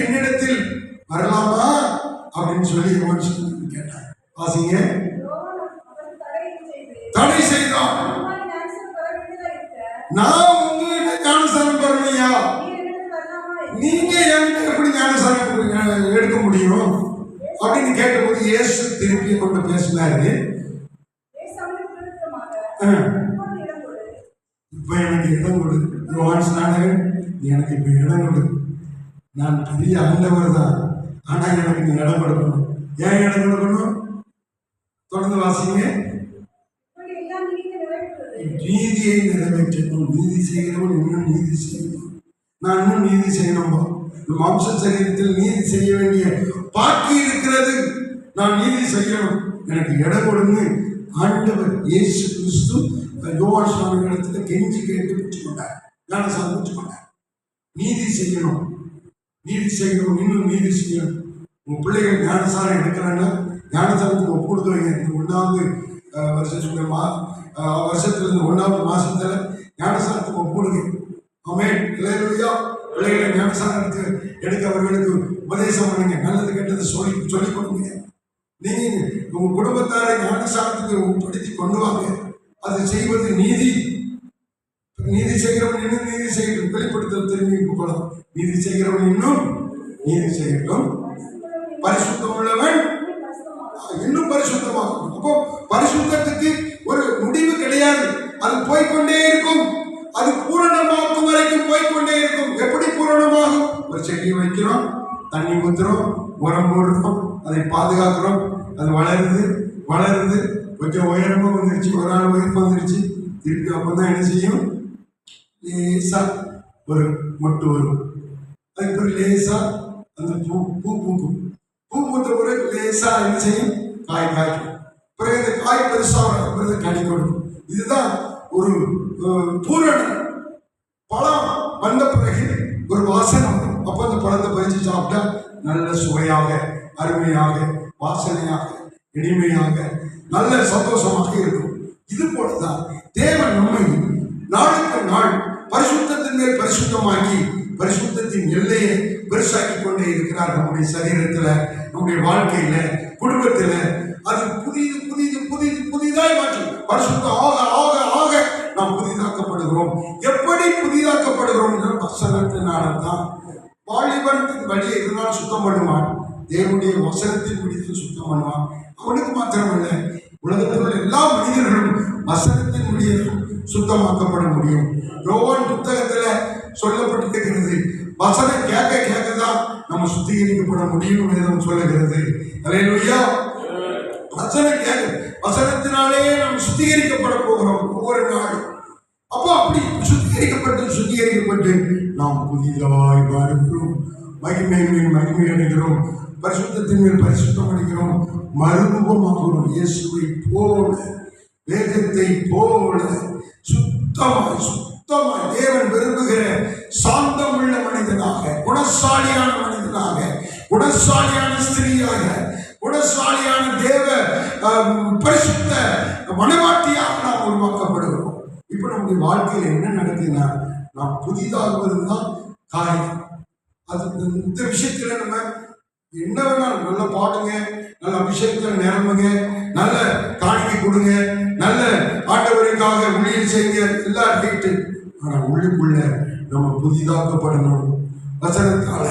என்னிடத்தில் வரலாமா அப்படின்னு சொல்லி யோவான் ஸ்நானகன் கேட்டார். வாசிங்க. தடை செய்தான். நான் உங்ககிட்ட ஞானஸ்நானம் பெறலையா, நீங்க என்கிட்ட எப்படி ஞானஸ்நானம் எடுக்க முடியும் அப்படின்னு கேட்டபோது இயேசு திருப்பி கொண்டு பேசினாரு. இப்ப எனக்கு இடம் கொடு யோவான் ஸ்நானகன், எனக்கு இப்ப இடம் கொடு. நான் பெரிய ஆண்டவர் தான், ஆனா எனக்கு நீ இடம் கொடுக்கணும். ஏன் இடம் கொடுக்கணும்? தொடர்ந்து வாசிங்க. நீதியை நிறைவேற்றணும். நீதி செய்கிறவன் இன்னும் நீதி செய்யணும். நான் இன்னும் நீதி செய்யணும்பா. மாம்ச சரீரத்தில் நீதி செய்ய வேண்டிய பாக்கி இருக்கிறது. நான் நீதி செய்யணும், எனக்கு இடம் கொடுங்க. ஆண்டவர் இயேசு கிறிஸ்து யோவான் ஸ்நானகனிடத்துல கெஞ்சி கேட்டு பெற்றுக்கொண்டார். ஞானஸ்நானம் பெற்றுக்கொண்டார். நீதி செய்யணும், நீதி செய்யணும், இன்னும் நீதி செய்யணும். உங்க பிள்ளைகள் ஞானஸ்நானம் எடுக்கிறாங்கன்னா ஞானஸ்நானத்துக்கு ஒப்புடுத்து வைங்க. இந்த 1வது வருஷத்துல 1வது மாசத்துல ஞானஸ்நானத்துக்கு ஒப்புடுங்க. ஆமென். அல்லேலூயா. பிள்ளைகளை ஞானஸ்நானம் எடுக்க அவர்களுக்கு உபதேசம் பண்ணுங்க. நல்லது கெட்டது சொல்லிக் கொடுங்க. நீங்க உங்க குடும்பத்தாரை ஞானஸ்நானத்துக்கு உட்படுத்தி கொண்டு வாங்க. அது செய்வது நீதி. நீதி செய்கிறவன் இன்னும் நீதி செய்யட்டும். வெளிப்படுத்தல் திரும்பி போகலாம். நீதி செய்கிறவன் இன்னும் நீதி செய்யட்டும். பரிசுத்தம் உள்ளவன் இன்னும் பரிசுத்தமாகும். அப்போ பரிசுத்தத்துக்கு ஒரு முடிவு கிடையாது. அது போய்கொண்டே இருக்கும். அது பூரணமாக்கும் வரைக்கும் போய்கொண்டே இருக்கும். எப்படி பூரணமாகும்? ஒரு செடியை வைக்கிறோம், தண்ணி ஊத்துறோம், உரம் போடுறோம், அதை பாதுகாக்கிறோம், அது வளருது வளருது, கொஞ்சம் உயரமா வந்துருச்சு, ஒரு ஆள் உயரமா வந்துருச்சு, திருப்பி அப்பதான் என்ன செய்யும்? லேசா ஒரு மொட்டு வரும். அதுக்கப்புறம் லேசா அந்த பூ பூக்கும். பூ பூத்த பிறகு லேசா என்ன செய்யும்? காய் காய்க்கும். பிறகு இந்த காய் பெருசா பிறகு கனி கொடுக்கும். இதுதான் ஒரு பூரணம். பழம் வந்த பிறகு ஒரு வாசனை வரும். அப்ப அந்த பழத்தை பறிச்சு சாப்பிட்டா நல்ல சுவையாக, அருமையாக, வாசனையாக, இனிமையாக, நல்ல சந்தோஷமாக இருக்கும். இது போலதான் தேவன் நம்மை நாளுக்கு நாள் பரிசுத்தத்தின் மேல் பரிசுத்தமாக்கி பரிசுத்தத்தின் எல்லையை பெருசாக்கி கொண்டே இருக்கிறார். நம்முடைய சரீரத்துல, நம்முடைய வாழ்க்கையில, குடும்பத்துல அது புதிது புதிது புதிது புதிதாய் மாற்றும். பரிசுத்தம் ஆக ஆக ஆக நாம் புதிதாக்கப்படுகிறோம். எப்படி புதிதாக்கப்படுகிறோம்? வசனத்தினால்தான். வாலிபனத்தின் வழியை இதனால் சுத்தம் பண்ணுவான். தேவனுடைய வசனத்தின் முடிவில் சுத்தம் பண்ணுவான். அவனுக்கு மாத்திரமல்ல, உலகத்தில் உள்ள எல்லா மனிதர்களும் வசனத்தின் முடிவில் சுத்தமாக்கப்பட முடியும். யோவான் புத்தகத்துல சொல்லப்பட்டிருக்கிறது, வசனம் கேட்க கேட்கதான் நம்ம சுத்திகரிக்கப்பட முடியும் வேதம் சொல்லுகிறது. அல்லேலூயா. வசனம் கேட்க, வசனத்தினாலே நாம் சுத்திகரிக்கப்பட போகிறோம் ஒவ்வொரு நாளும். அப்போ அப்படி சுத்திகரிக்கப்பட்டு நாம் புதிதாய் மாறுகிறோம். மகிமை மேல் மகிமை அடைகிறோம். பரிசுத்தத்தின் மேல் பரிசுத்தம் அடைகிறோம். மறுரூபமாகிறோம். இயேசுவை போல, வேதத்தை போல சுத்தமாய் சுத்தமாய் தேவன் விரும்புகிற சாந்தம் உள்ள மனிதனாக, குணசாலியான மனிதனாக, குணசாலியான ஸ்திரீயாக, குணசாலியான தேவ பரிசுத்த மனவாட்டியாக நாம் உருவாக்கப்படுகிறோம். இப்ப நம்முடைய வாழ்க்கையில் என்ன நடக்குதுன்னா, நாம் புதிதாகுவதுதான் காரியம். அது இந்த விஷயத்துல நம்ம என்ன வேணாலும் நல்ல பாடுங்க, நல்ல அபிஷேகத்தில் நிரம்புங்க, நல்ல காணிக்கை கொடுங்க, நல்ல ஆண்டவருக்காக ஊழியர் செய்யுங்க, எல்லாம் கேட்டு. ஆனா உள்ளுக்குள்ள நம்ம புதிதாக்கப்படணும். வசனத்தால,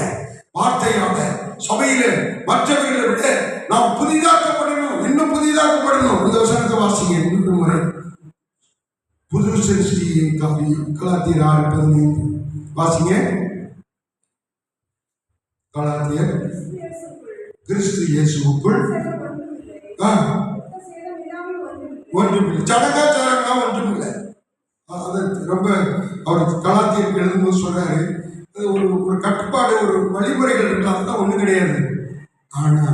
வார்த்தையால, சபையில மற்றவர்களை விட நாம் புதிதாக்கப்படணும். இன்னும் புதிதாக்கப்படணும். இந்த வசனத்தை வாசிங்க இன்னொரு முறை. புது சிருஷ்டியை காரியம். கலாத்தியர் 6:15 வாசிங்க. கலாத்தியர் கிறிஸ்து இயேசுவுக்குள் ஒன்றுமில்லை. சடங்காச்சாரம்லாம் ஒன்றுமில்லை. அது ரொம்ப அவர் கலாத்தியருக்கு எழுதும்போது சொல்றாரு, அது ஒரு கட்டுப்பாடு, ஒரு வழிமுறைகள் இருக்கலாம், தான் ஒன்றும் கிடையாது. ஆனா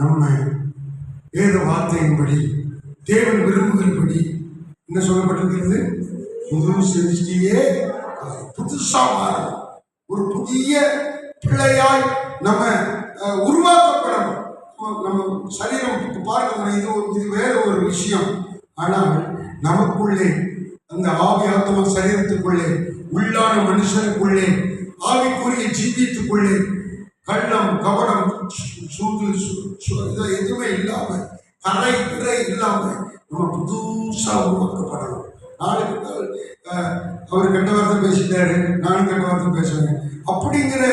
நம்ம வேத வார்த்தையின்படி, தேவன் விரும்புகிறபடி என்ன சொல்லப்பட்டிருக்கிறது? புது சிருஷ்டியே புதுசா மாறும். ஒரு புதிய பிள்ளையாய் நம்ம உருவாக்கப்படணும். நம்ம சரீரம் பார்க்கணும், இது வேற ஒரு விஷயம். ஆனால் நமக்குள்ளே அந்த ஆவி ஆத்மா சரீரத்துக்குள்ளே, உள்ளான மனுஷனுக்குள்ளே, ஆவிக்குரிய ஜீவியத்துக்குள்ளே கள்ளம், கபடம், சூது, இதை எதுவுமே இல்லாம, கரை பிறை இல்லாம நம்ம புதுசா உருவாக்கப்படணும். நாளைக்கு அவர் கெட்ட வார்த்தை பேசிட்டாரு, நானும் கெட்ட வார்த்தை பேசுவேன் அப்படிங்கிற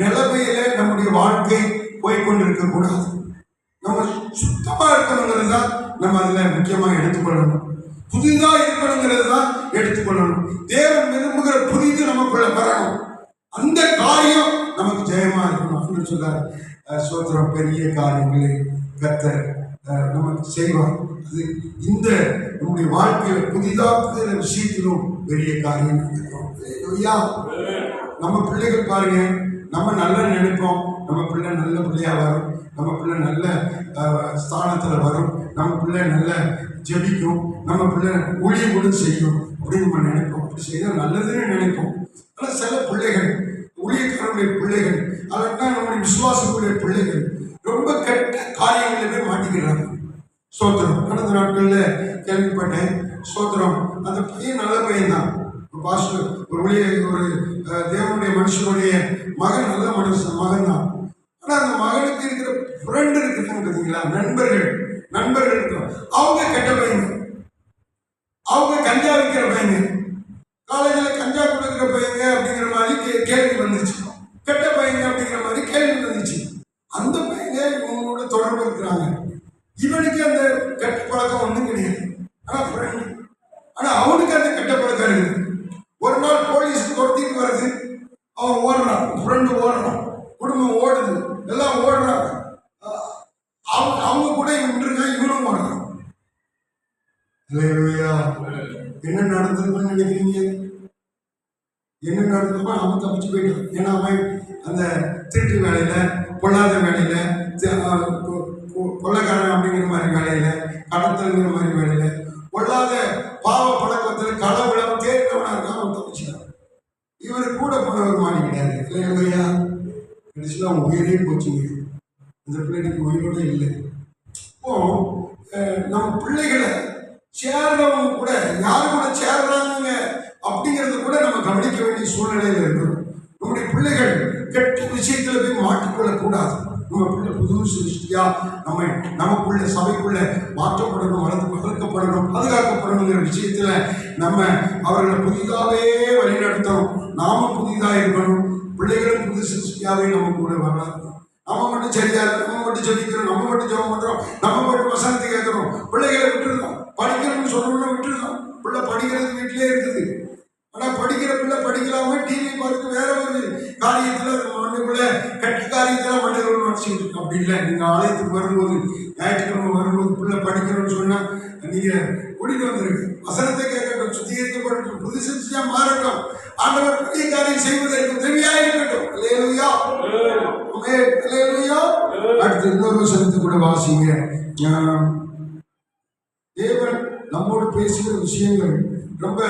நிலைமையில நம்முடைய வாழ்க்கை போய்கொண்டிருக்க கூடாது. நம்ம சுத்தமா இருக்கணுங்கிறது தான் நம்ம அதுல முக்கியமா எடுத்துக்கொள்ளணும். புதிதா இருக்கணுங்கிறது தான் எடுத்துக்கொள்ளணும். தேவன் விரும்புகிற புதிது நமக்குள்ள வரணும். அந்த காரியம் நமக்கு ஜெயமா இருக்கணும் அப்படின்னு சொல்றாரு. சோத்திரம், பெரிய காரியங்களை கர்த்தர் நமக்கு செய்வார். அது இந்த நம்முடைய வாழ்க்கையில புதிதாக்குகிற விஷயத்திலும் பெரிய காரியம் நடக்கும். நம்ம பிள்ளைகள் பாருங்க, நம்ம நல்லா நினைப்போம், நம்ம பிள்ளை நல்ல பிள்ளையா வரும், நம்ம பிள்ளை நல்ல ஸ்தானத்துல வரும், நம்ம பிள்ளை நல்ல ஜெபிக்கும், நம்ம பிள்ளை ஊழியம் கூட செய்யும் அப்படின்னு நம்ம நினைப்போம். அப்படி செய்தால் நல்லதுன்னு நினைப்போம். ஆனால் சில பிள்ளைகள், ஊழியக்காரனுடைய பிள்ளைகள், அல்லட்டா நம்முடைய விசுவாசங்களுடைய பிள்ளைகள் ரொம்ப கெட்ட காரியங்களிலே மாட்டிக்கிறாங்க. சோத்திரம், கடந்த நாட்கள்ல கேள்விப்பட்டேன். சோத்திரம், அந்த பையன் நல்ல பையன் தான், பாஸ்டர், ஒரு தேவனுடைய மனுஷனுடைய மகன், நல்ல மகன் தான். ஆனா அந்த மகனுக்கு இருக்கிற ஃப்ரெண்ட் இருக்கிறாங்க பார்த்தீங்களா, நண்பர்கள் இருக்கிறோம், அவங்க கெட்ட பையங்க, அவங்க கஞ்சா விற்கிற பையங்க, காலேஜில் கஞ்சா கொடுக்குற பையங்க அப்படிங்கிற மாதிரி கேள்வி வந்துச்சு. கெட்ட பையங்க அப்படிங்கிற மாதிரி கேள்வி வந்துச்சு. அந்த பையங்க இவங்களோட தொடர்பு இருக்கிறாங்க. இவனுக்கு அந்த கெட்ட பழக்கம் ஒன்றும் கிடையாது, ஆனால் ஃப்ரெண்டு. ஆனால் அவனுக்கு அந்த கெட்ட பழக்கம் இருக்குது. ஒரு நாள் போலீஸ் துரத்திட்டு வருது, அவன் ஓடுறான், ஃப்ரெண்டு ஓடுறான், குடும்பம் ஓடுது, எல்லாம் ஓடுறாங்க. அவங்க கூட இவன் இவனும் ஓடுறான். என்ன நடந்திருக்குன்னு நினைக்கிறீங்க? என்ன நடந்திருக்கோ அவன் தப்பிச்சு போயிட்டான். ஏன்னா அவன் அந்த திருட்டு வேலையில, பொல்லாத வேலையில, கொள்ளைக்காரன் அப்படிங்கிற மாதிரி வேலையில, கடத்தல்ங்கிற மாதிரி வேலையில, பொல்லாத பாவ பழக்கத்தில் களவிடம் தேர்ந்தவனா இருக்கான், அவன் தப்பிச்சுட்டான். இவரு கூட போனவர் மாறி கிடையாது. இல்லையா? கடைசியில் அவன் உயிரே போச்சுங்க. அந்த பிள்ளைக்கு உயிரோட இல்லை. இப்போ நம்ம பிள்ளைகளை சேர்றவங்க கூட யாரு கூட சேர்றாங்க அப்படிங்கிறத கூட நம்ம கவனிக்க வேண்டிய சூழ்நிலையில் இருக்கணும். நம்முடைய பிள்ளைகள் கெட்ட விஷயத்துல போய் மாட்டிக்கொள்ளக்கூடாது. நம்ம பிள்ளை புது சிருஷ்டியா நமக்குள்ள சபைக்குள்ள மாற்றப்படணும், வளர்க்கப்படணும், பாதுகாக்கப்படணுங்கிற விஷயத்துல நம்ம அவர்களை புதிதாவே வழிநடத்தணும். நாம புதிதா இருக்கணும், பிள்ளைகளும் புது சிருஷ்டியாவே நம்ம கூட வராது. நம்ம மட்டும் சரியா இருக்கு, நம்ம மட்டும் ஜெபிக்கிறோம், நம்ம மட்டும் ஜெபம் பண்றோம், நம்ம மட்டும் வசனத்தை கேட்கிறோம், பிள்ளைகளை விட்டுருந்தோம். படிக்கணும்னு சொல்லணும்னா விட்டுருந்தோம். பிள்ளை படிக்கிறது வீட்டிலே இருக்குது. ஆனா படிக்கிற பிள்ளை படிக்கலாம டிவி பார்த்து வேற ஒரு காரியத்துல மண்ணுக்குள்ள கெட்ட காரியத்துல மண்ணுக்குள்ள நினைச்சுட்டு இருக்கு. அப்படி இல்லை. நீங்க ஆலயத்துக்கு வரும்போது, ஞாயிற்றுக்கிழமை வரும்போது பிள்ளை படிக்கணும்னு சொன்னா நீங்க கூட்டிட்டு வந்துருக்கு. வசனத்தை கேட்கட்டும், சுத்திகரிக்கப்படட்டும், புது சிருஷ்டியா மாறட்டும், ஆண்டவர் பெரிய காரியம் செய்வதற்கு உதவியா இருக்கட்டும். அல்லேலூயா, ஆமென், அல்லேலூயா. அடுத்து இன்னொரு வசனத்தை கூட வாசிங்க. தேவன் நம்மோடு பேசுகிற விஷயங்கள் ரொம்ப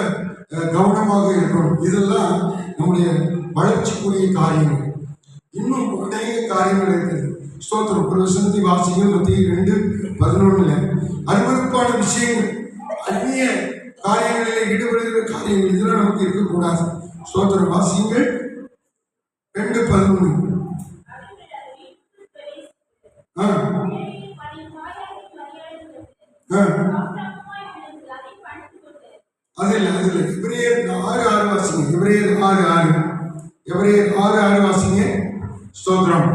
கவனமாக இருக்கணும். இதெல்லாம் நம்முடைய வளர்ச்சிக்குரிய காரியங்கள். இன்னும் அநேக காரியங்கள் இருக்குது. ஸ்தோத்திரம். ஒரு வசனத்தை வாசிங்க. மத்திய 2:11 அருவருப்பான விஷயங்கள், அந்நிய காரியங்களில் ஈடுபடுகிற காரியங்கள், இதெல்லாம் நமக்கு இருக்கக்கூடாது. ஸ்தோத்திரம். வாசிங்கள். 2:11. அதில் எபிரேயர் 6:6 வாசிங்க. எபிரேயர் 6:6 வாசிங்க. ஸ்தோத்திரம்.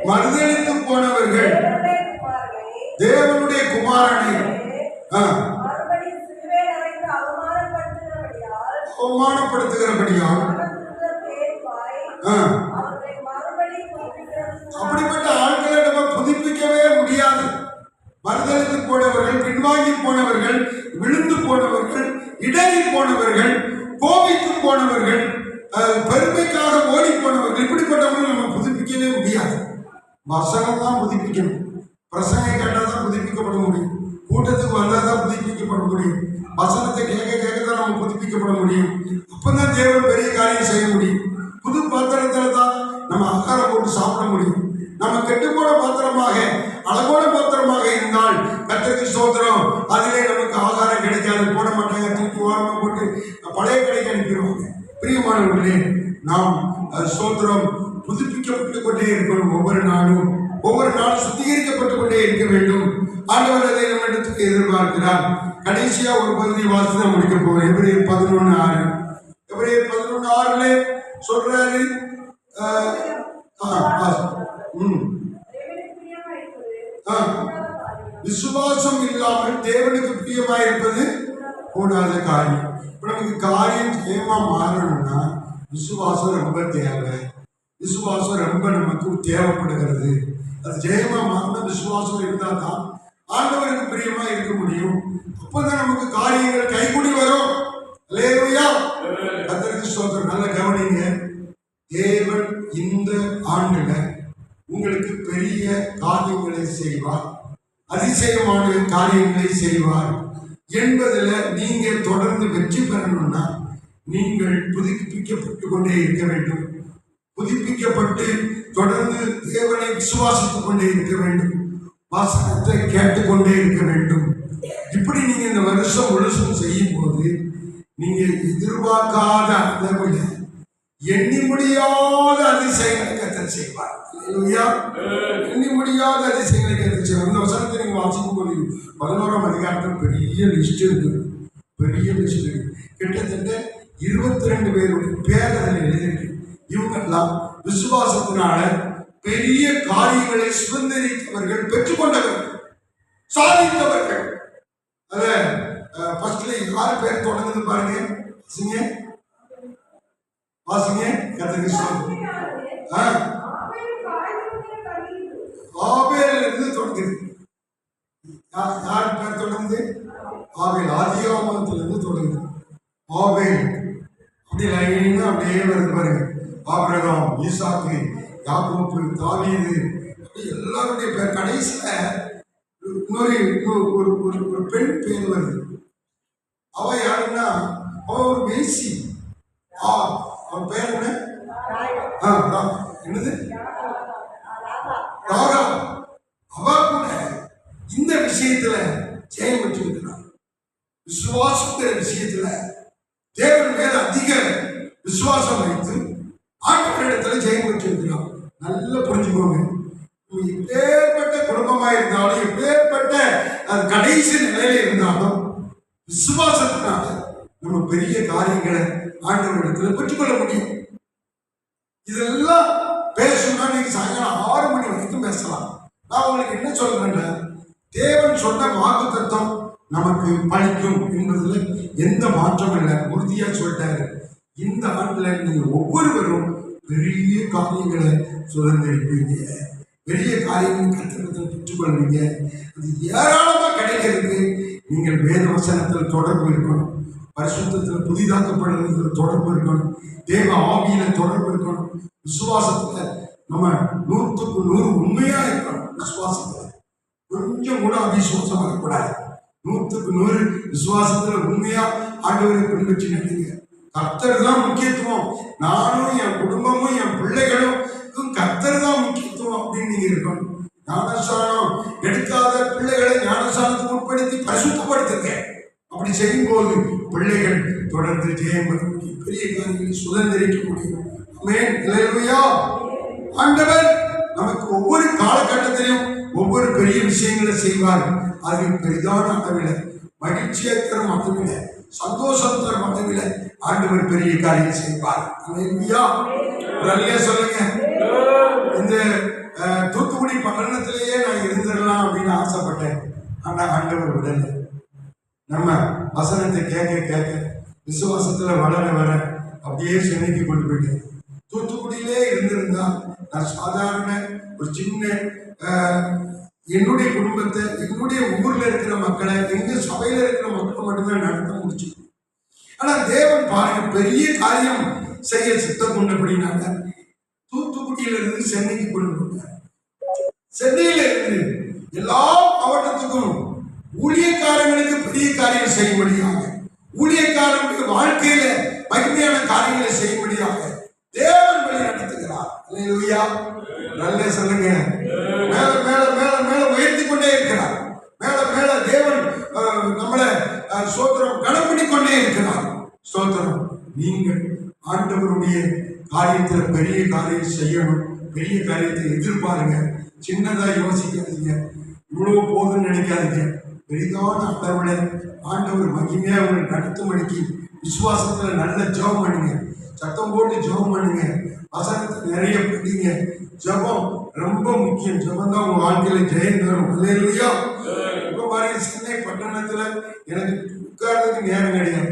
மறுதலித்து போனவர்கள் தேவனுடைய குமாரனை அவமானப்படுத்துகிறபடியால் அப்படிப்பட்ட ஆட்களை நம்ம புதுப்பிக்கவே முடியாது. மறுதலித்து போனவர்கள், பின்வாங்கி போனவர்கள், விழுந்து போனவர்கள், இடறி போனவர்கள், கோபித்து போனவர்கள், பெருமைக்காக ஓடி போனவர்கள், இப்படிப்பட்டவர்கள் நம்ம புதுப்பிக்கவே முடியாது. வசனம் தான் புதுப்பிக்கணும். பிரசங்கம் கேட்டால் தான் புதுப்பிக்கப்பட முடியும். கூட்டத்துக்கு வந்தால் தான் புதுப்பிக்கப்பட முடியும். வசனத்தை கேட்க தான் நம்ம புதுப்பிக்கப்பட முடியும். அப்பதான் தேவன் பெரிய காரியம் செய்ய முடியும். புது பாத்திரத்துல தான் நம்ம ஆகாரம் போட்டு சாப்பிட முடியும். நம்ம கெட்டுப்போன பாத்திரமாக, அழகோட பாத்திரமாக இருந்தால் கர்த்தருக்கு ஸ்தோத்திரம், அதிலே நமக்கு நாம் ஸ்தோத்திரம் புதுப்பிக்கப்பட்டு கொண்டே இருக்கணும். ஒவ்வொரு நாளும் சுத்திகரிக்கப்பட்டு கொண்டே இருக்க வேண்டும். ஆண்டவர் அதை நம்மிடத்துக்கு எதிர்பார்க்கிறார். கடைசியா ஒரு பகுதி வாசி தான் முடிக்க போகிறோம். எபிரேயர் 11:6. எபிரேயர் 11:6 சொல்றாரு. விசுவாசம் இல்லாமல் தேவனுக்கு பிரியமாயிருப்பது கூடாத காரியம். இப்ப நமக்கு காரியம் ஜெயமா மாறணும்னா விசுவாசம் ரொம்ப தேவை. விசுவாசம் ரொம்ப நமக்கு தேவைப்படுகிறது. அது ஜெயமா மாறணும். விசுவாசம் இருந்தால் தான் ஆண்டவருக்கு பிரியமா இருக்க முடியும். அப்பதான் நமக்கு காரியங்கள் கைகூடி வரும். அல்லேலூயா. கர்த்தருக்கு ஸ்தோத்திரம். நல்ல கவனிங்க. தேவன் இந்த ஆண்டுல உங்களுக்கு பெரிய காரியங்களை செய்வார், அதிசயமான காரியங்களை செய்வார் என்பதுல நீங்க தொடர்ந்து வெற்றி பெறணும்னா நீங்கள் புதுப்பிக்கப்பட்டு கொண்டே இருக்க வேண்டும். புதுப்பிக்கப்பட்டு தொடர்ந்து தேவனை விசுவாசித்துக் கொண்டே இருக்க வேண்டும். வசனத்தை கேட்டுக்கொண்டே இருக்க வேண்டும். இப்படி நீங்க இந்த வருஷம் முழுசும் செய்யும் போது நீங்க எதிர்பார்க்காத அளவில் எண்ணி முடியாத அதிசயங்களை கர்த்தர் செய்வார். எண்ணி முடியாத அதிசயங்களை கர்த்தர் செய்வார். இந்த வசனத்தை நீங்க வாசிக்கும் போது 11ஆம் அதிகாரத்தில் பெரிய லிஸ்ட் இருக்கு. பெரிய லிஸ்ட் இருக்கு. கிட்டத்தட்ட 22 பேருடைய பேர் அதில் எழுதியிருக்கு. இவங்கெல்லாம் விசுவாசத்தினால பெரிய காரியங்களை சுதந்திரித்தவர்கள், பெற்றுக்கொண்டவர்கள், சாதித்தவர்கள். அத ஃபர்ஸ்ட்ல யார் பேர் தொடங்குது பாருங்க. வாசிங்க. கர்த்தருக்கு ஸ்தோத்திரம். ஆபேல் இருந்து தொடங்குது. யார் பேர் தொடங்குது? ஆபேல். ஆதியாகமத்திலிருந்து தொடங்குது. ஆபேல் அப்படி லைனா அப்படியே வருது பாருங்க. ஆபிரகாம், ஈசாக்கு, யாக்கோபு, தாவீது, எல்லாருடைய பேர். கடைசியில ஒரு பெண் பேர் வருது. அவ யாருன்னா அவ ஒரு மேசி. அவன் பேர் என்ன? என்னது? ராகா. அவ கூட இந்த விஷயத்துல ஜெயம் பெற்றிருக்கிறார். விசுவாசங்கிற விஷயத்துல தேவன் மேல அதிக விசுவாசம் வைத்து ஆண்டவரிடத்துல ஜெயம் பெற்றிருக்கிறார். நல்லா புரிஞ்சுக்கோங்க. எப்பேற்பட்ட குடும்பமா இருந்தாலும், எப்பேற்பட்ட கடைசி நிலையில இருந்தாலும், விசுவாசத்தினால நம்ம பெரிய காரியங்களை ஆண்டவரிடத்துல பெற்றுக்கொள்ள முடியும். இதெல்லாம் பேசணும்னா நீங்க சாயங்காலம் 6 மணி வரைக்கும் பேசலாம். நான் உங்களுக்கு என்ன சொல்றேன்னா, தேவன் சொன்ன வாக்குத்தத்தம் நமக்கு பலிக்கும் என்பதுல எந்த மாற்றமும் இல்லை. உறுதியா சொல்லிட்டாரு. இந்த ஆண்டுல நீங்க ஒவ்வொருவரும் பெரிய காரியங்களை சுதந்திரிப்பீங்க. பெரிய காரியங்கள் கற்றுக்கிறத பெற்றுக்கொள்வீங்க. அது ஏராளமா கிடைக்கிறதுக்கு நீங்கள் வேத வசனத்தில் தொடர்பு இருக்கணும். பரிசுத்தத்தில் புதிதாக்கப்படுறதுல தொடர்பு இருக்கணும். தேவ ஆவியில தொடர்பு இருக்கணும். விசுவாசத்துல நம்ம 100க்கு 100 உண்மையா இருக்கணும். விசுவாசத்துல கொஞ்சம் கூட அவிசுவாசம் வரக்கூடாது. 100க்கு 100 விசுவாசத்துல உண்மையா ஆண்டவரை பின்பற்றி நடங்க. கர்த்தர் தான் முக்கியத்துவம். நானும் என் குடும்பமும் என் பிள்ளைகளும் கர்த்தர் தான் முக்கியத்துவம் அப்படின்னு நீங்க இருக்கணும். ஞானஸ்தானம் எடுக்காத பிள்ளைகளை ஞானஸ்தானத்துக்கு உட்படுத்தி பரிசுத்தப்படுத்துங்க. அப்படி செய்யும் போது பிள்ளைகள் தொடர்ந்து ஜெயம் பெற முடியும். பெரிய காரியங்களை சுதந்திரிக்க முடியும். ஆமென். அல்லேலூயா. ஆண்டவர் நமக்கு ஒவ்வொரு காலகட்டத்திலும் ஒவ்வொரு பெரிய விஷயங்களை செய்வார். அது பெரிதான அளவில், மகிழ்ச்சியை தரும் அளவில், சந்தோஷம் தரும் அளவில் ஆண்டவர் பெரிய காரியம் செய்வார். அல்லேலூயா. சொல்லுங்க. இந்த தூத்துக்குடி பட்டணத்திலேயே நான் இருந்துடலாம் அப்படின்னு ஆசைப்பட்டேன். ஆனா ஆண்டவர் விடலை. நம்ம வசனத்தை கேட்க கேட்க விசுவாசத்துல வளர வர அப்படியே சென்னைக்கு கொண்டு போயிட்டேன். தூத்துக்குடியிலே இருந்திருந்தா நான் சாதாரண ஒரு சின்ன என்னுடைய குடும்பத்தை, என்னுடைய ஊர்ல இருக்கிற மக்களை, எங்க சபையில இருக்கிற மக்களை மட்டும்தான் நடத்த முடிச்சு. ஆனா தேவன் பாருங்க, பெரிய காரியம் செய்ய சித்தம் கொண்டபடினால தூத்துக்குடியில இருந்து சென்னைக்கு கொண்டு போட்டார். சென்னையில இருந்து எல்லா மாவட்டத்துக்கும் ஊழியக்காரங்களுக்கு பெரிய காரியம் செய்யும்படியாக, ஊழியக்காரனுடைய வாழ்க்கையில மகிமையான காரியங்களை செய்யும்படியாக தேவன் வழி நடத்துகிறார். அல்லேலூயா. நல்ல சொல்லுங்க. மேல மேல மேல மேல உயர்த்தி கொண்டே இருக்கிறார். மேல மேல தேவன் நம்மளை ஸ்தோத்திரம் கனப்படி கொண்டே இருக்கிறார். ஸ்தோத்திரம். நீங்கள் ஆண்டவருடைய காரியத்துல பெரிய காரியம் செய்யணும், பெரிய காரியத்தை எதிர்பாருங்க. சின்னதா யோசிக்காதீங்க, இவ்வளவு போதும்னு நினைக்காதீங்க. பெரிதான அளவுல ஆண்டவர் மகிமையா உங்களுக்கு நடத்தும்படிக்கு விசுவாசத்துல நல்ல ஜெபம் பண்ணுங்க, சத்தம் போட்டு ஜெபம் பண்ணுங்க, வசனத்தை நிறைய படிங்க. ஜெபம் ரொம்ப முக்கியம். ஜெபம் தான் உங்க வாழ்க்கையில ஜெயம் தரும். அல்லேலூயா. இப்ப பாருங்க, சென்னை பட்டணத்துல எனக்கு உட்கார்றதுக்கு நேரம் கிடையாது.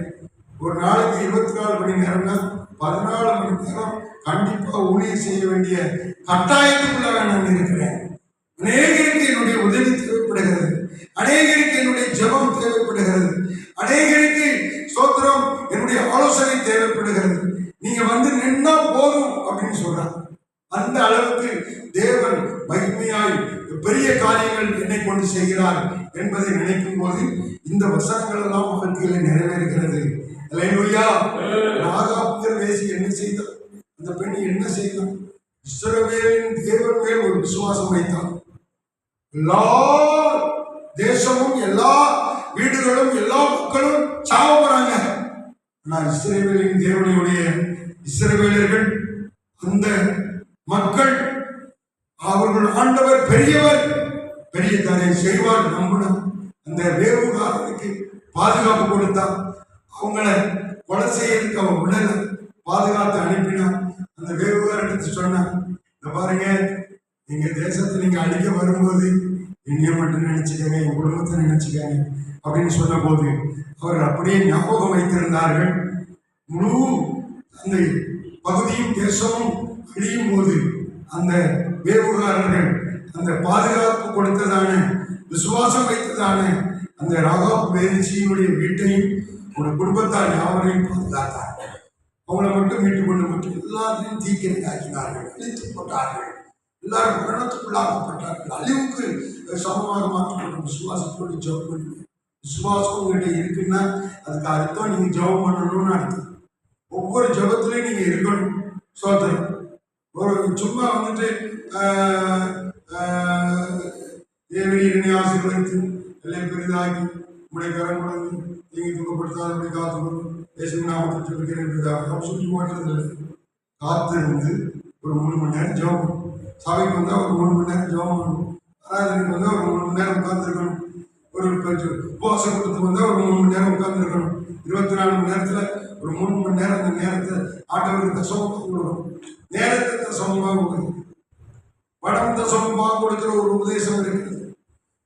ஒரு நாளைக்கு 24 மணி நேரம்னா 14 மணி நேரம் கண்டிப்பா ஊழியம் செய்ய வேண்டிய கட்டாயத்துக்குள்ளாக நான் இருக்கிறேன். அநேகருக்கு என்னுடைய உதவி தேவைப்படுகிறது, அநேகருக்கு என்னுடைய ஜெபம் தேவைப்படுகிறது, அநேகருக்கு ஸ்தோத்திரம் என்னுடைய ஆலோசனை தேவைப்படுகிறது. நீங்க வந்து நின்னா போதும் அப்படின்னு சொல்றாங்க. அந்த அளவுக்கு தேவன் மகிமையாய் பெரிய காரியங்கள் என்னை கொண்டு செய்கிறார் என்பதை நினைக்கும் போது இந்த வசனங்கள் எல்லாம் வாழ்க்கையில நிறைவேறுகிறது. அல்லேலூயா. ராகாபுத்திர வேசி என்ன செய்தார்? அந்த பெண் என்ன செய்தார்? இஸ்ரவேலின் தேவன் மேல் ஒரு விசுவாசம் வைத்தார். எல்லா தேசமும், எல்லா வீடுகளும், எல்லா மக்களும் சாவ போறாங்க. ஆனால் இஸ்ரவேலின் தேவனுடைய இஸ்ரவேலர்கள், அந்த மக்கள், அவர்கள் ஆண்டவர் பெரியவர், பெரிய காரியம் செய்வார் நம்பினார். அந்த வேவுகாரனுக்கு பாதுகாப்பு கொடுத்தார். அவங்கள கொலை செய்யறதுக்கு அவன் விடல, பாதுகாத்து அனுப்பினார். அந்த வேவுகாரனுக்கு சொன்னார், பாருங்க, எங்க தேசத்தை நீங்க அழிக்க வரும்போது என்னைய மட்டும் நினைச்சுக்கங்க, என் குடும்பத்தை நினைச்சுக்கங்க அப்படின்னு சொன்ன போது அவர்கள் அப்படியே ஞாபகம் வைத்திருந்தார்கள். முழு அந்த பகுதியும் தேசமும் அழியும் போது அந்த வேவுகாரர்கள் அந்த பாதுகாப்பு கொடுத்ததான, விசுவாசம் வைத்ததான அந்த ராகாப் வேதிச்சியினுடைய வீட்டையும் ஒரு குடும்பத்தார் யாவரையும் பாதுகாத்தார். அவங்களை மட்டும் மீட்டுக் கொண்டு மட்டும் எல்லாத்தையும் தீக்கிரையாக்கினார்கள், அழித்து போட்டார்கள். எல்லாரும் மரணத்துக்குள்ளாக்கப்பட்டார்கள், அழிவுக்கு சமமாக மாற்றப்பட்ட விசுவாசத்தோடு ஜெபம் பண்ணுங்க. விசுவாசம் உங்கள்கிட்ட இருக்குன்னா அதுக்கு அர்த்தம் நீங்க ஜெபம் பண்ணணும்னு அர்த்தம். ஒவ்வொரு ஜெபத்திலையும் நீங்க இருக்கணும். சோதரம் ஒரு சும்மா வந்துட்டு தேவனை ஆசீர்வதித்து எல்லாம் பெரிதாக்கி உடைய கரம் கொடுத்து நீங்க துக்கப்படுத்தாத காத்துக்கணும், தேசம் நாமத்தை இருக்கிறேன் சுற்றி போட்டது இல்லை. காத்திருந்து ஒரு 3 மணி நேரம் ஜெபம், சபைக்கு வந்தால் ஒரு 3 மணி நேரம் ஜெபம் பண்ணணும், ஆராதனைக்கு வந்தால் ஒரு 3 மணி நேரம் உட்கார்ந்துருக்கணும், ஒரு உபவாசம் கொடுத்து வந்தால் ஒரு 3 மணி நேரம் உட்கார்ந்துருக்கணும். 24 மணி நேரத்தில் ஒரு 3 மணி நேரம் அந்த நேரத்தை ஆண்டவருக்கு தசமமாக கொடுக்கணும். நேரத்தை தசமமாக கொடுக்கணும். படம் தசமமாக கொடுக்கிற ஒரு உபதேசம் இருக்கிறது.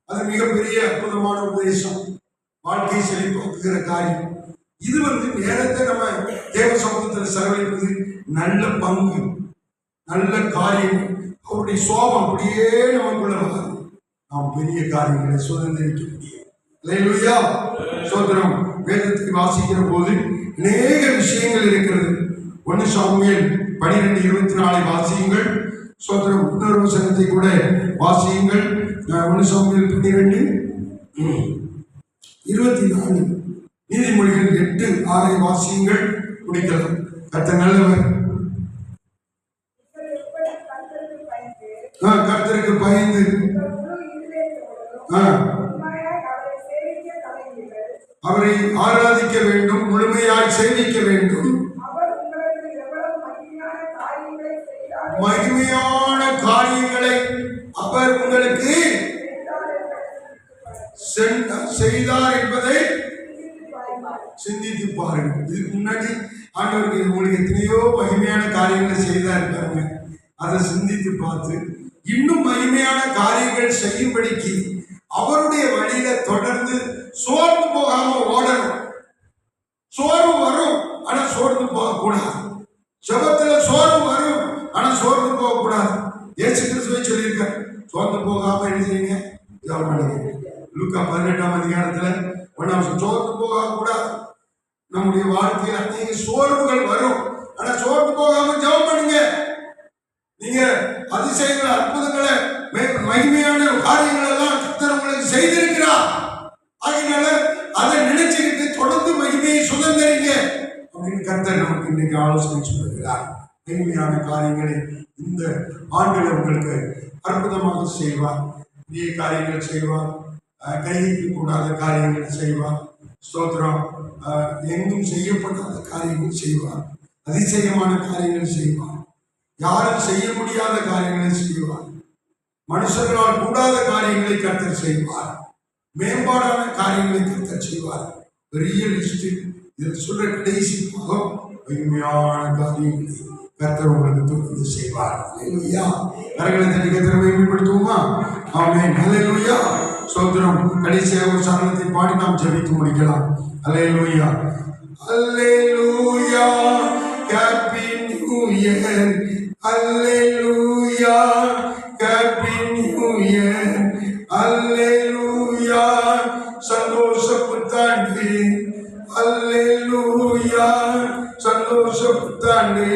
அது மிகப்பெரிய அற்புதமான உபதேசம், வாழ்க்கை செழிப்பாக்குகிற காரியம். இது நேரத்தை நம்ம தேவ சமூகத்தில் செலவழிப்பது நல்ல பங்கு, நல்ல காரியம். அவருடைய சோபம் அப்படியே நமக்குள்ள வரும். நாம் பெரிய காரியங்களை சுதந்திரிக்க முடியும். அல்லேலூயா. சோதரம் வேதத்தை வாசிக்கிற போது அநேக விஷயங்கள் இருக்கிறது. 1 சாமுவேல் 12:24 வாசியுங்கள். சோதரம் இன்னொரு வசனத்தை கூட வாசியுங்கள். 1 சாமுவேல் 12:24, நீதிமொழிகள் 8:6 வாசியுங்கள். முடிக்கலாம். கர்த்தர் நல்லவர். கர்த்தருக்கு பயந்து அவரை ஆராதிக்க வேண்டும், முழுமையாய் சேவிக்க வேண்டும். மகிமையான காரியங்களை அவர் உங்களுக்கு செய்தார் என்பதை சிந்தித்து பாருங்கள். இதுக்கு முன்னாடி ஆண்டவருக்கு உங்களுக்கு எத்தனையோ மகிமையான காரியங்களை செய்தா இருக்காங்க. அதை சிந்தித்து பார்த்து இன்னும் மகிமையான காரியங்கள் செய்யும்படிக்கு அவருடைய வழியில தொடர்ந்து சோர்ந்து போகாம ஓடணும். சோர்வு வரும், ஆனா சோர்ந்து போக கூடாது. ஜெபத்துல சோர்வு வரும், ஆனா சோர்ந்து போக கூடாது. இயேசு கிறிஸ்துவை சொல்லியிருக்கார், சோர்ந்து போகாம என்ன செய்யுங்க, ஜெபம் பண்ணுங்க. லூக்கா 18ஆம் அதிகாரத்துல 1 சோர்ந்து போக கூடாது. நம்முடைய வாழ்க்கையில் அநேக சோர்வுகள் வரும், ஆனா சோர்ந்து போகாம ஜெபம் பண்ணுங்க. நீங்க அதிசயங்கள், அற்புதங்களை, மகிமையான காரியங்கள் எல்லாம் கர்த்தர் உங்களுக்கு செய்திருக்கிறார். அதனால அதை நினைச்சுக்கிட்டு தொடர்ந்து மகிமையை சுதந்திரிங்க அப்படின்னு கர்த்தர் நமக்கு இன்னைக்கு ஆலோசனை சொல்லுகிறார். மகிமையான காரியங்களை இந்த ஆண்டுல உங்களுக்கு அற்புதமாக செய்வார். பெரிய காரியங்கள் செய்வார், கைக்கு கூடாத காரியங்கள் செய்வார். ஸ்தோத்திரம், எங்கும் செய்யப்படாத காரியங்கள் செய்வார். அதிசயமான காரியங்களை செய்வார். யாரும் செய்ய முடியாத காரியங்களை செய்வார். மனுஷர்களால் கூடாத காரியங்களை கர்த்தர் செய்வார். மேம்பாடான காரியங்களை கர்த்தர் செய்வார். பெரிய லிஸ்ட். இதில் சொல்ற கடைசி பாகம் மகிமையான காரியங்களை கர்த்தர் உங்களுக்கு தொடர்ந்து செய்வார். ஹல்லேலூயா. கரங்களை தட்டி கர்த்தரை மகிமைப்படுத்துவோமா? ஆமென். ஹல்லேலூயா. ஸ்தோத்திரம். கடைசியாக ஒரு சரணத்தை பாடி நாம் ஜெபித்து முடிக்கலாம். Hallelujah. Hallelujah. Happy new year. Hallelujah. Happy new year. Hallelujah. சந்தோஷ புத்தாண்டு. ஹல்லேலூயா. சந்தோஷ புத்தாண்டு.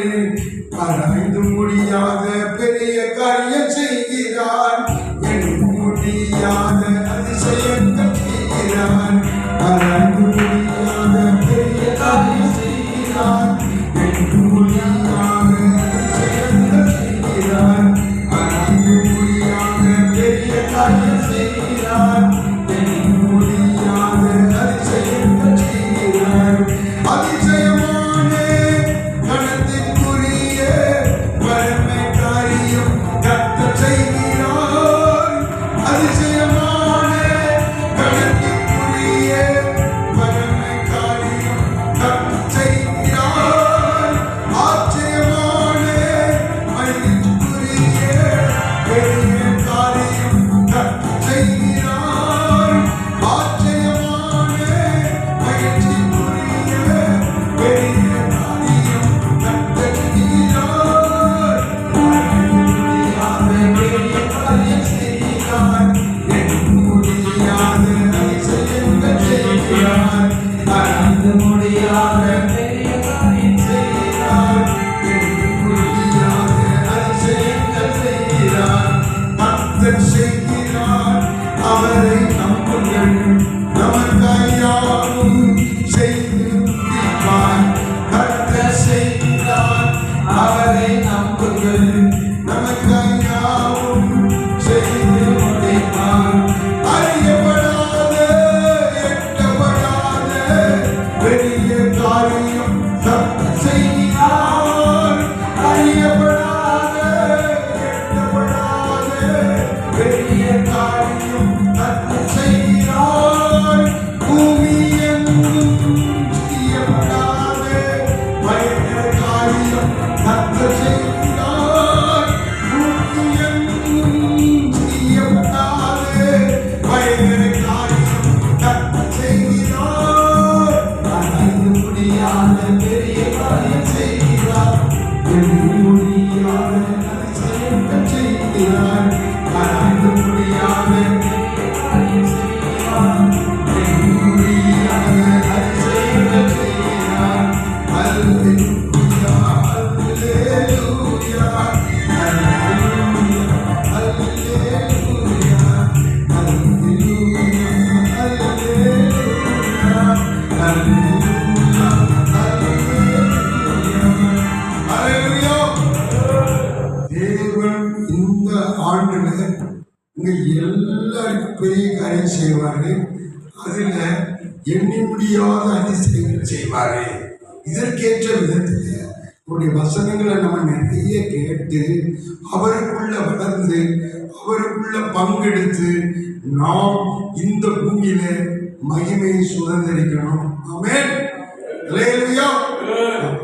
ஆராய்ந்து முடியாத பெரிய காரியம் செய்கிறார். எண்ண முடியாத அதிசயங்கள் செய்கிறார். ஆராய்ந்து முடியாத பெரிய காரியம் செய்கிறார். எண்ண முடியாத அதிசயங்கள் செய்கிறார். ஆராய்ந்து முடியாத பெரிய காரியம் செய்கிறார். எண்ண முடியாத அதிசயங்கள் செய்கிறார். அதிசயமான கணத்திற்குரிய வறுமை காரியம் கர்த்தர் செய்கிறார். அதிசயமான கணத்திற்குரிய வறுமை காரியம் கர்த்தர் செய்கிறார். ஆச்சரியமான மகிழ்ச்சிக்குரிய பெரிய காரியம் கர்த்தர் செய்கிறார். ஆச்சரியமான மகிழ்ச்சிக்குரிய பெரிய காரியம் கர்த்தர் செய்கிறார். முடியாத பெரிய காரியம் செய்கிறார். எண்ண முடியாத அதிசயங்கள் செய்கிறார். அறிந்து முடியாத பெரிய காரியம் செய்கிறார். எண்ண முடியாத அதிசயங்கள் செய்கிறார். கர்த்தர் செய்கிறார். அவரை நம்புங்கள். நமக்காயாவும் செய்து முடிப்பார். கர்த்தர் செய்கிறார். அவரை நம்புங்கள். நமக்காயாவும் செய்து முடிப்பார். அறியப்படாத எட்டப்படாத பெரிய காரியம் கர்த்தர் செய்கிறார். அறியப்படாத எட்டப்படாத பெரிய காரியம் கர்த்தர் செய்கிறார். பூமி எங்கும் செய்யப்படாத பயங்கர காரியம் கர்த்தர் செய்கிறார். பூமி எங்கும் செய்யப்படாத பயங்கர காரியம் கர்த்தர் செய்கிறார். அறிந்து முடியாத பெரிய காரியம் செய்கிறார். எண்ண முடியாத அதிசயங்கள் செய்கிறார். அறிந்து முடியாத பெரிய காரியம் செய்கிறார். எண்ண முடியாத அதிசயங்கள் செய்கிறார். ஹல்லேலூயா. ஹல்லேலூயா. ஹல்லேலூயா. ஹல்லேலூயா. ஹல்லேலூயா. ஹல்லேலூயா. ஹல்லேலூயா. ஹல்லேலூயா. தேவன் இந்த ஆண்டுல உங்க எல்லாருக்கும் பெரிய காரியம் செய்வாரு. அதுல எண்ணி முடியாத அதிசயங்கள் செய்வாரு. இதற்கேற்ற விதத்துல அவருடைய வசனங்களை நம்ம நிறைய கேட்டு அவருக்குள்ள வளர்ந்து அவருக்குள்ள பங்கெடுத்து நாம் இந்த பூமியில மகிமையை சுதந்திரிக்கணும். ஆமென். ஹல்லேலூயா.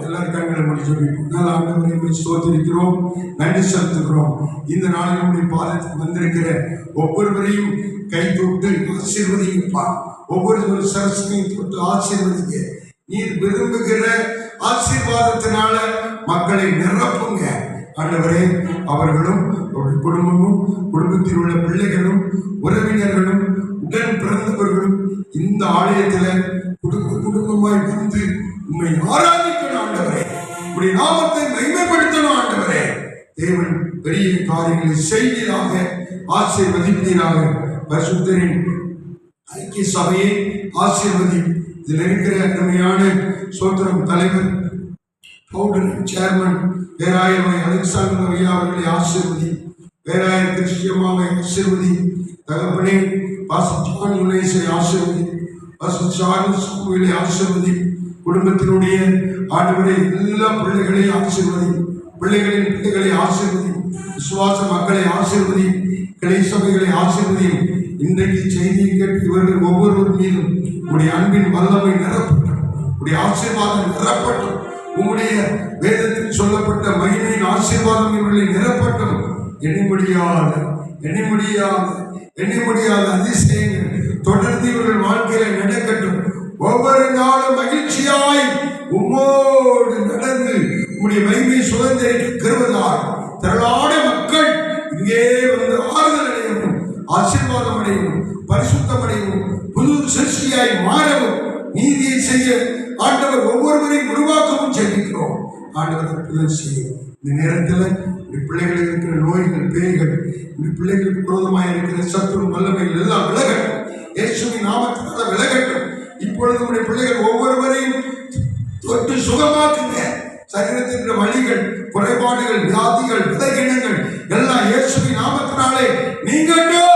எல்லாரும் கண்களை மூடி ஜெபிப்போம். நல்ல ஆண்டவரை ஸ்தோத்திரிக்கிறோம். நன்றி செலுத்துகிறோம். இந்த நாளில் நம்முடைய பாதத்துக்கு வந்திருக்கிற ஒவ்வொருவரையும் கை தொட்டு ஆசீர்வதிப்பா. ஒவ்வொரு சரஸ்கையும் தொட்டு ஆசீர்வதிங்க. நீர் விரும்புகிற ஆசீர்வாதத்தினால மக்களை நிரப்புங்க ஆண்டவரே. அவர்களும் அவருடைய குடும்பமும் குடும்பத்தில் உள்ள பிள்ளைகளும் உறவினர்களும் உடன் பிறந்தவர்களும் இந்த ஆலயத்துல குடும்பமாய் வந்து உண்மை ஆராதிக்கணும் ஆண்டவரே. உடைய நாமத்தை மகிமைப்படுத்தணும் ஆண்டவரே. தேவன் பெரிய காரியங்களை செய்வீராக, ஆசீர்வதிப்பீராக. பரிசுத்தரின் ஐக்கிய சபையை ஆசீர்வதி. இதில் இருக்கிற அருமையான சோத்திரம் தலைவர் பவுடர் சேர்மன் பேராயர் அலெக்சாண்டர் ஐயா அவர்களை ஆசீர்வதி. பேராயர் கிறிஸ்டியம்மாவை ஆசீர்வதி. தகப்பனே பாஸ்டர் ஜான் யுனேஸை ஆசீர்வதி. பாஸ்டர் சார்லஸ் கோவிலை ஆசீர்வதி. குடும்பத்தினுடைய ஆண்டவரே எல்லா பிள்ளைகளையும் ஆசீர்வதி, பிள்ளைகளின் பிள்ளைகளை ஆசீர்வதி, விசுவாச மக்களை ஆசீர்வதி, கிளை சபைகளை ஆசீர்வதி. இன்றைக்கு செய்தியை கேட்டு இவர்கள் ஒவ்வொருவர் மீதும் உங்களுடைய அன்பின் வல்லமை நிரப்பட்டும், உங்களுடைய ஆசீர்வாதம் நிரப்பட்டும், உங்களுடைய வேதத்தில் சொல்லப்பட்ட மகிமையின் ஆசீர்வாதம் இவர்களை நிரப்பட்டும். எண்ணி முடியாத அதிசயங்கள் தொடர்ந்து இவர்கள் வாழ்க்கையில நடக்கட்டும். ஒவ்வொரு நாளும் மகிழ்ச்சியாய் உம்மோடு நடந்து உங்களுடைய மகிமை சுதந்திரிக்க கருவதால் திரளான மக்கள் இங்கே வந்து ஆறுதல் அடையவும், ஆசீர்வாதம் அடையவும், பரிசுத்தம் அடையவும், புது சிருஷ்டியாய் மாறவும், நீதியை செய்ய ஆண்டவர் ஒவ்வொருவரையும் உருவாக்கவும் ஜெபிக்கிறோம். ஆண்டவர் அற்புதம் செய்யும். இந்த நேரத்தில் பிள்ளைகள் இருக்கிற நோய்கள், பேய்கள், பிள்ளைகளுக்கு விரோதமாக இருக்கிற சத்துரு வல்லமைகள் எல்லாம் விலகட்டும். இயேசுவின் நாமத்தினால விலகட்டும். இப்பொழுது உடைய பிள்ளைகள் ஒவ்வொருவரையும் தொட்டு சுகமாக்குங்க. சரீரத்தின் வலிகள், குறைபாடுகள், வியாதிகள், விதைகிணங்கள் எல்லாம் இயேசுவின் நாமத்தினாலே நீங்கட்டும்.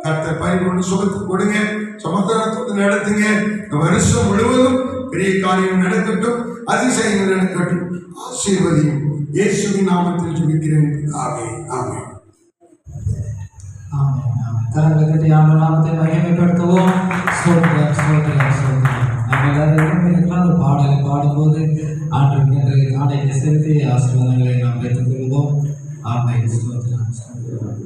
கர்த்தர் பரிபூர்ண சுகத்தை கொடுங்க, சமாதானத்தோடு நடத்துங்க. வருஷம் முழுவதும் பெரிய காரியம் நடக்கட்டும், அதிசயங்கள் நடக்கட்டும். ஆசீர்வதியும் இயேசுவின் நாமத்தில் ஜெபிக்கிறேன். ஆமென், ஆமென். கரங்களை கட்டி ஆண்டவர் நாமத்தை மகிமைப்படுத்துவோம். ஸ்தோத்திரம், ஸ்தோத்திரம், ஸ்தோத்திரம். நம்ம எல்லாரும் ஒரு பாடலை பாடும்போது ஆண்டவருக்கு ஆடையை செலுத்தி ஆசீர்வாதங்களை நாம் பெற்றுக்கொள்வோம். ஆமென். ஸ்தோத்திரம், ஸ்தோத்திரம்.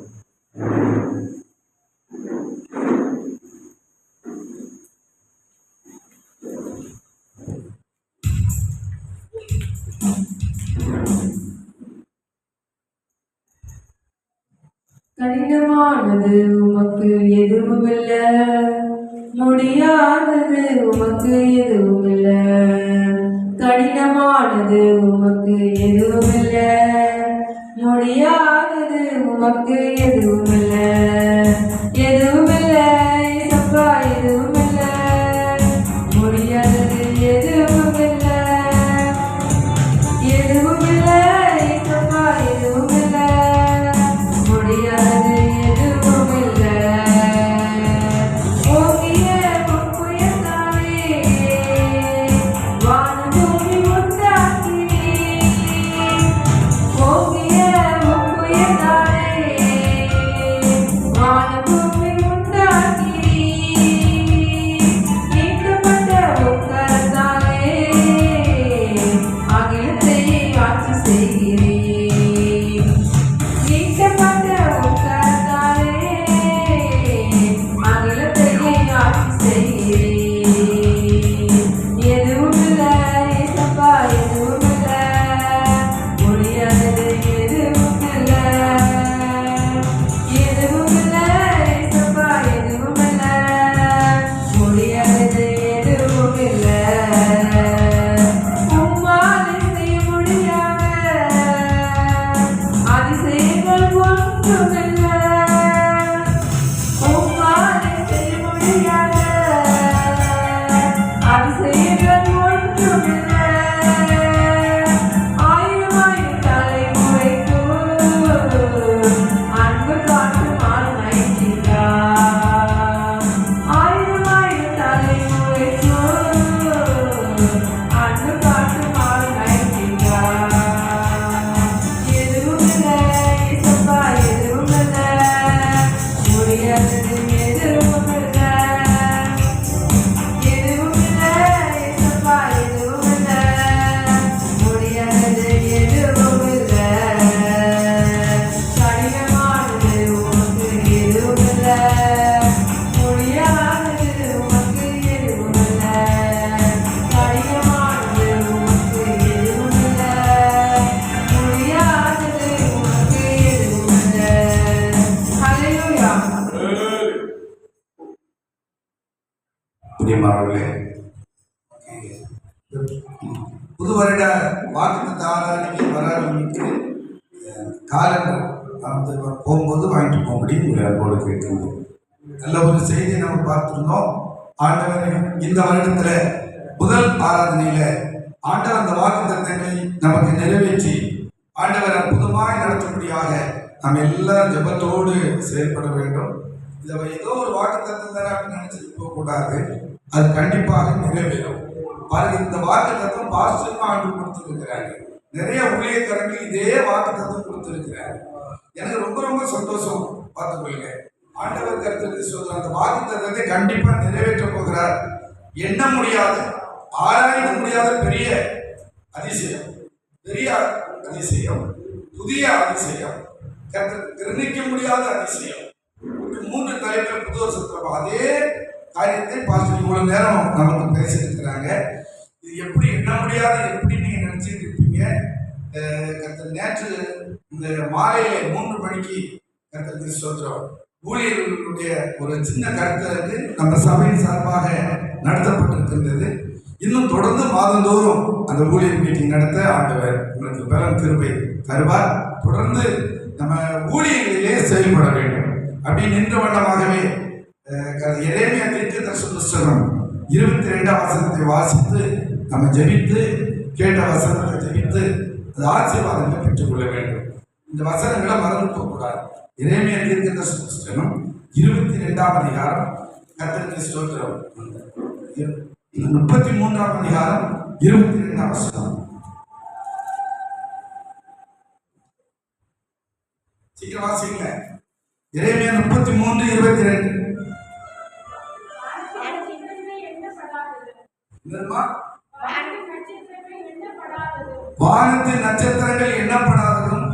கடினமானது உமக்கு எதுவுமில்ல, முடியாதது உமக்கு எதுவுமில்ல. கடினமானது உமக்கு எதுவுமில்ல, முடியாதது உமக்கு எதுவுமில்ல. எதுவுமில்ல ஏசப்பா, எதுவுமில்ல, முடியாதது எதுவுமில்ல. எதுவுமில்ல ஏசப்பா, எதுவுமில்ல, முடியாது எதுவுமில்ல. ஓங்கிய பொற்புயர்ந்தாலே வானபூமி உண்டாக்கி, ஓங்கிய பொற்புயர்ந்தாலே வானபூமி உண்டாக்கி, நீக்கப்பட்ட உக்கரத்தாலே அகிலத்தை ஆட்சி செய்கிறேன். நீக்கப்பட்ட உக்கரத்தாலே அகிலத்தையே ஆட்சி செய்கிறேன். எதுவுமில்ல ஏசப்பா, எதுவுமில்ல, முடியாதது எதுவுமில்ல. எதுவுமில்ல ஏசப்பா, எதுவுமில்ல, முடியாதது எதுவுமில்ல. உம்மாலே செய்ய முடியாத அதிசயங்கள் ஒன்றுமில்ல. உம்மாலே செய்ய முடியாத அதிசயங்கள் ஒன்றுமில்ல. ஆயிரம் தலைமுறைக்கும் அன்பு காட்டும் ஆழ்மையா. ஆயிரம் தலைமுறைக்கும் அன்பு காட்டும் ஆழ்மையா. எதுவுமில்ல ஏசப்பா, எதுவுமில்ல, முடியாதது எதுவுமில்ல. எதுவுமில்ல ஏசப்பா, எதுவுமில்ல, முடியாதது எதுவுமில்ல. கடினமானது உமக்கு எதுவுமில்ல, முடியாதது உமக்கு எதுவுமில்ல. கடினமானது உமக்கு எதுவுமில்ல, முடியாதது உமக்கு எதுவுமில்ல. ஹல்லேலூயா. பிரியமானவர்களே, புது வருட வாக்குத்தத்த ஆராதனைக்கு வர ஆரம்பித்து காலண்டர் அந்த போகும்போது வாங்கிட்டு போக முடியும் உங்களை அன்போடு கேட்குறோம். நல்ல ஒரு செய்தியை நம்ம பார்த்துருந்தோம். ஆண்டவர் இந்த வருடத்தில் முதல் ஆராதனையில் ஆண்டவர் அந்த வாக்குத்தத்தங்களை நமக்கு நிறைவேற்றி ஆண்டவர் அற்புதமாய் நடத்தும்படியாக நாம் எல்லாரும் ஜெபத்தோடு செயல்பட வேண்டும். இதை ஏதோ ஒரு வாக்குத்தத்தம் தானே அப்படின்னு நினைச்சிட்டு போகக்கூடாது. அது கண்டிப்பாக நிறைவேறும். பாருங்க, இந்த வாக்கு தத்துவம் பாஸ்டருக்கும் ஆண்டு கொடுத்துருக்கிறாங்க. நிறைய ஊழியக்காரங்களுக்கு இதே வாக்கு தத்துவம் கொடுத்துருக்கிறாங்க. எனக்கு ரொம்ப ரொம்ப சந்தோஷம். பார்த்துக்கொள்ளுங்க, ஆண்டவர் கருத்து சொல்ற அந்த வாக்கு தத்துவத்தை கண்டிப்பா நிறைவேற்ற போகிறார். எண்ண முடியாத, ஆராய முடியாத பெரிய அதிசயம், பெரிய அதிசயம், புதிய அதிசயம், கிரணிக்க முடியாத அதிசயம். 3 தலைவர் புது வருஷத்துல அதே காரியத்தை பாஸ்டர் இவ்வளவு நேரம் நமக்கு பேசியிருக்கிறாங்க. இது எப்படி எண்ண முடியாது, எப்படி நீங்க நினைச்சிட்டு இருப்பீங்க. நேற்று இந்த மாலையில 3 மணிக்கு கர்த்தருக்கு ஸ்தோத்திரம் ஊழியர்களுடைய ஒரு சின்ன கருத்து நம்ம சபையின் சார்பாக நடத்தப்பட்டிருக்கின்றது. இன்னும் தொடர்ந்து மாதந்தோறும் அந்த ஊழியர் மீட்டிங் நடத்த ஆண்டவர் உங்களுக்கு பலம் கிருபை தருவார். தொடர்ந்து நம்ம ஊழியர்களிலே செயல்பட வேண்டும். அப்படி நின்ற வண்ணமாகவே எரேமியா தீர்க்கதரிசன புஸ்தகம் 22ஆம் வசனத்தை வாசித்து நம்ம ஜெபித்து, கேட்ட வசனத்தை ஜெபித்து அது ஆசீர்வாதங்களை பெற்றுக்கொள்ள வேண்டும். இந்த வசனங்களை மறந்து போகக்கூடாது. எரேமியா தீர்க்கதரிசன புஸ்தகம் 22ஆம் அதிகாரம், கர்த்தருக்கு ஸ்தோத்திரம், 33ஆம் அதிகாரம் 22ஆம் வசனம். சீக்கிரம் வாசிங்க. எரேமியா 33:22. வானத்தின் நட்சத்திரங்கள் எண்ணப்படாததும்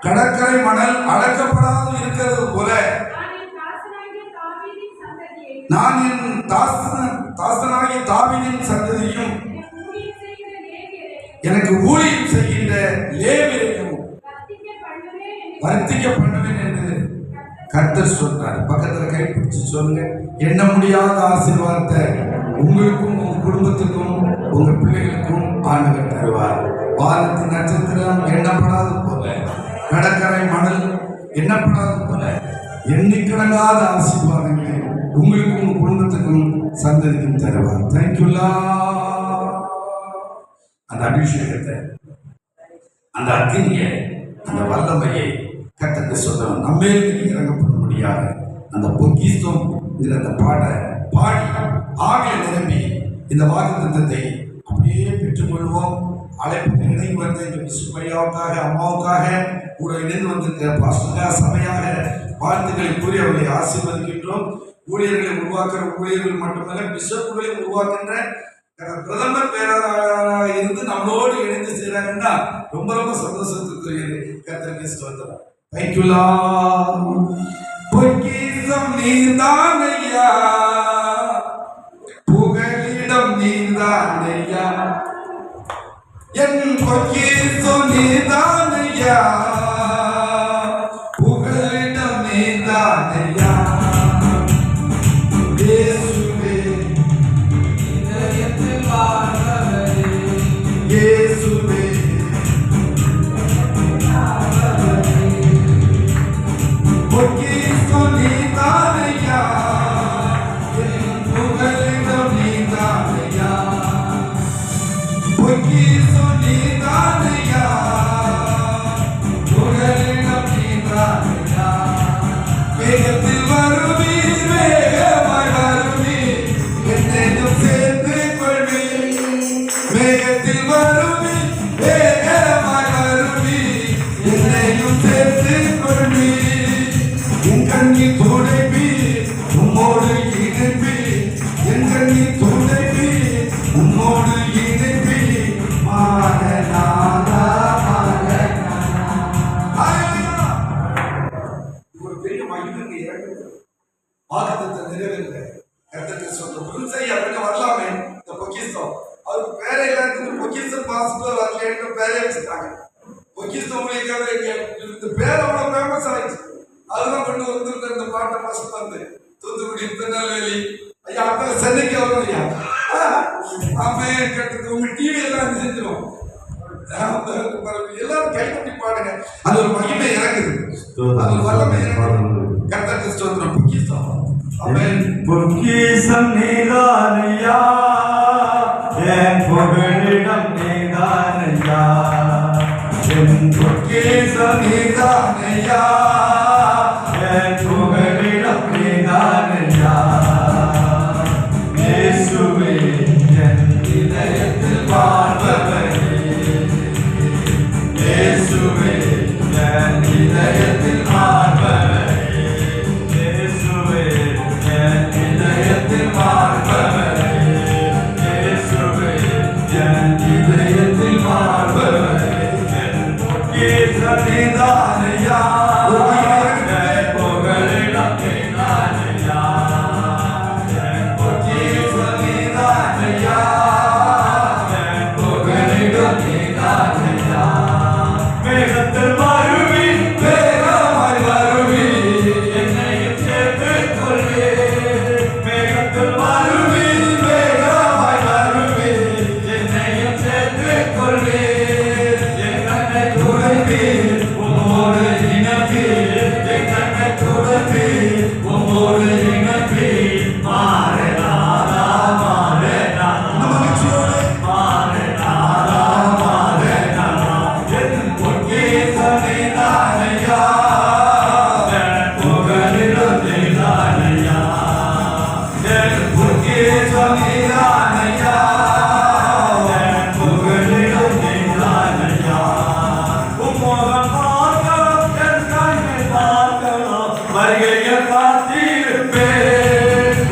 கடற்கரை மணல் அளக்கப்படாது இருக்கிறது போல நான் என் தாசனாகிய தாவீதின் சந்ததியும் எனக்கு ஊழியம் செய்கின்ற லேவியரையும் வர்த்திக்க பண்ணுவேன் என்று கர்த்தர் சொல்றார். பக்கத்துல கைப்பிடிச்சு சொல்லுங்க, எண்ண முடியாத ஆசீர்வாதத்தை உங்களுக்கும் உங்க குடும்பத்துக்கும் உங்க பிள்ளைகளுக்கும் ஆண்டவர் தருவார். வானத்தின் நட்சத்திரம் எண்ணப்படாது போல, கடற்கரை மணல் எண்ணப்படாது போல, எண்ணிக்கடங்காத ஆசீர்வாதங்களை உங்களுக்கும் உங்க குடும்பத்துக்கும் சந்ததிக்கும் தருவார். தேங்க்யூலா. அந்த அபிஷேகத்தை, அந்த அக்னியை, அந்த வல்லமையை கர்த்தருக்கு சொல்றோம். நம்மே இறங்கப்பட முடியாது அந்த பொக்கிஷம் அந்த பாட்டை பாடி ஆவியை நிரம்பி இந்த வாக்குத்தத்தத்தை அப்படியே பெற்றுக்கொள்வோம். அழைப்பு இணைந்து வந்த இந்த விசுமையாவுக்காக, அம்மாவுக்காக கூட இணைந்து வந்திருக்கிற பாஸ்டருக்காக சபையாக வாழ்த்துக்களை கூறி அவர்களை ஆசீர்வதிக்கின்றோம். ஊழியர்களை உருவாக்குற ஊழியர்கள் மட்டுமல்ல, பிஷப்புகளை உருவாக்குகின்ற பிரதமர் பேராளராக இருந்து நம்மளோடு இணைந்து செய்யறாங்கன்னா ரொம்ப ரொம்ப சந்தோஷத்துக்குரியது. கர்த்தருக்கு ஸ்தோத்திரம். தேங்க்யூலா. பொக்கிஷம் நீர்தானையா, புகலிடம் நீர்தானையா, என் பொக்கிஷம் நீர்தானையா, புகலிடம் நீர்தானையா. இயேசுவே இதயத்தில் வாழ்பவரே, இயேசுவே பொக்கிஷம் நீர்தானையா, என் புகலிடம் நீர்தானையா, பொக்கிஷம் நீர்தானையா, புகலிடம் நீர்தானையா. வேகத்தில் வருவீர், வேகமாய் வருவீர், என்னையும் சேர்த்துக் கொள்வீர். வேகத்தில் வருவீர், வேகமாய் வருவீர், என்னையும் சேர்த்துக் கொள்வீர். என் கண்ணீர் துடைப்பீர், உம்மோடு இணைப்பீர், என் கண்ணீர் துடைப்பீர், உம்மோடு இணைப்பீர். மாறநாதா, மாறநாதா. ஒரு பெரிய மகிழ்ச்சி இறங்குது. வாக்குத்தத்தத்தை நிறைவேற்ற கர்த்தருக்கு சொல்ற புதுசை அப்படின்னு வரலாமே. இந்த பொக்கிஷம் அவருக்கு பேரே எல்லாத்துக்கும் பொக்கிஷம் பாஸ்டர் வரலன்னு பேரே வச்சுட்டாங்க. பொக்கிஷம் உங்களுக்கு இந்த பேர் அவ்வளவு ஃபேமஸ் ஆயிடுச்சு. அதுதான் கொண்டு வந்துருந்த இந்த பாட்டை ஃபர்ஸ்ட் வந்து தூத்துக்குடி, திருநெல்வேலி, ஐயா அப்ப சென்னைக்கு வரும் ஐயா. ஆமே கேட்டது உங்க டிவி எல்லாம் செஞ்சிடும். எல்லாரும் கைப்பற்றி பாடுங்க. அது ஒரு மகிமை இறக்குது, அது ஒரு வல்லமை இறக்குது. கர்த்தருக்கு ஸ்தோத்திரம். பொக்கிஷம், ஆமென். பொக்கிஷம் நீதானையா, என் புகலிடம் நீதானையா, என் பொக்கிஷம் நீதானையா, என் புகலிடம் நீதானையா. நீதானையா என் புகழிடம் நீதானையா உம்முகம் பார்க்கணும் என் கண்ணை பார்க்கணும் வருகையை காத்திருப்பேன்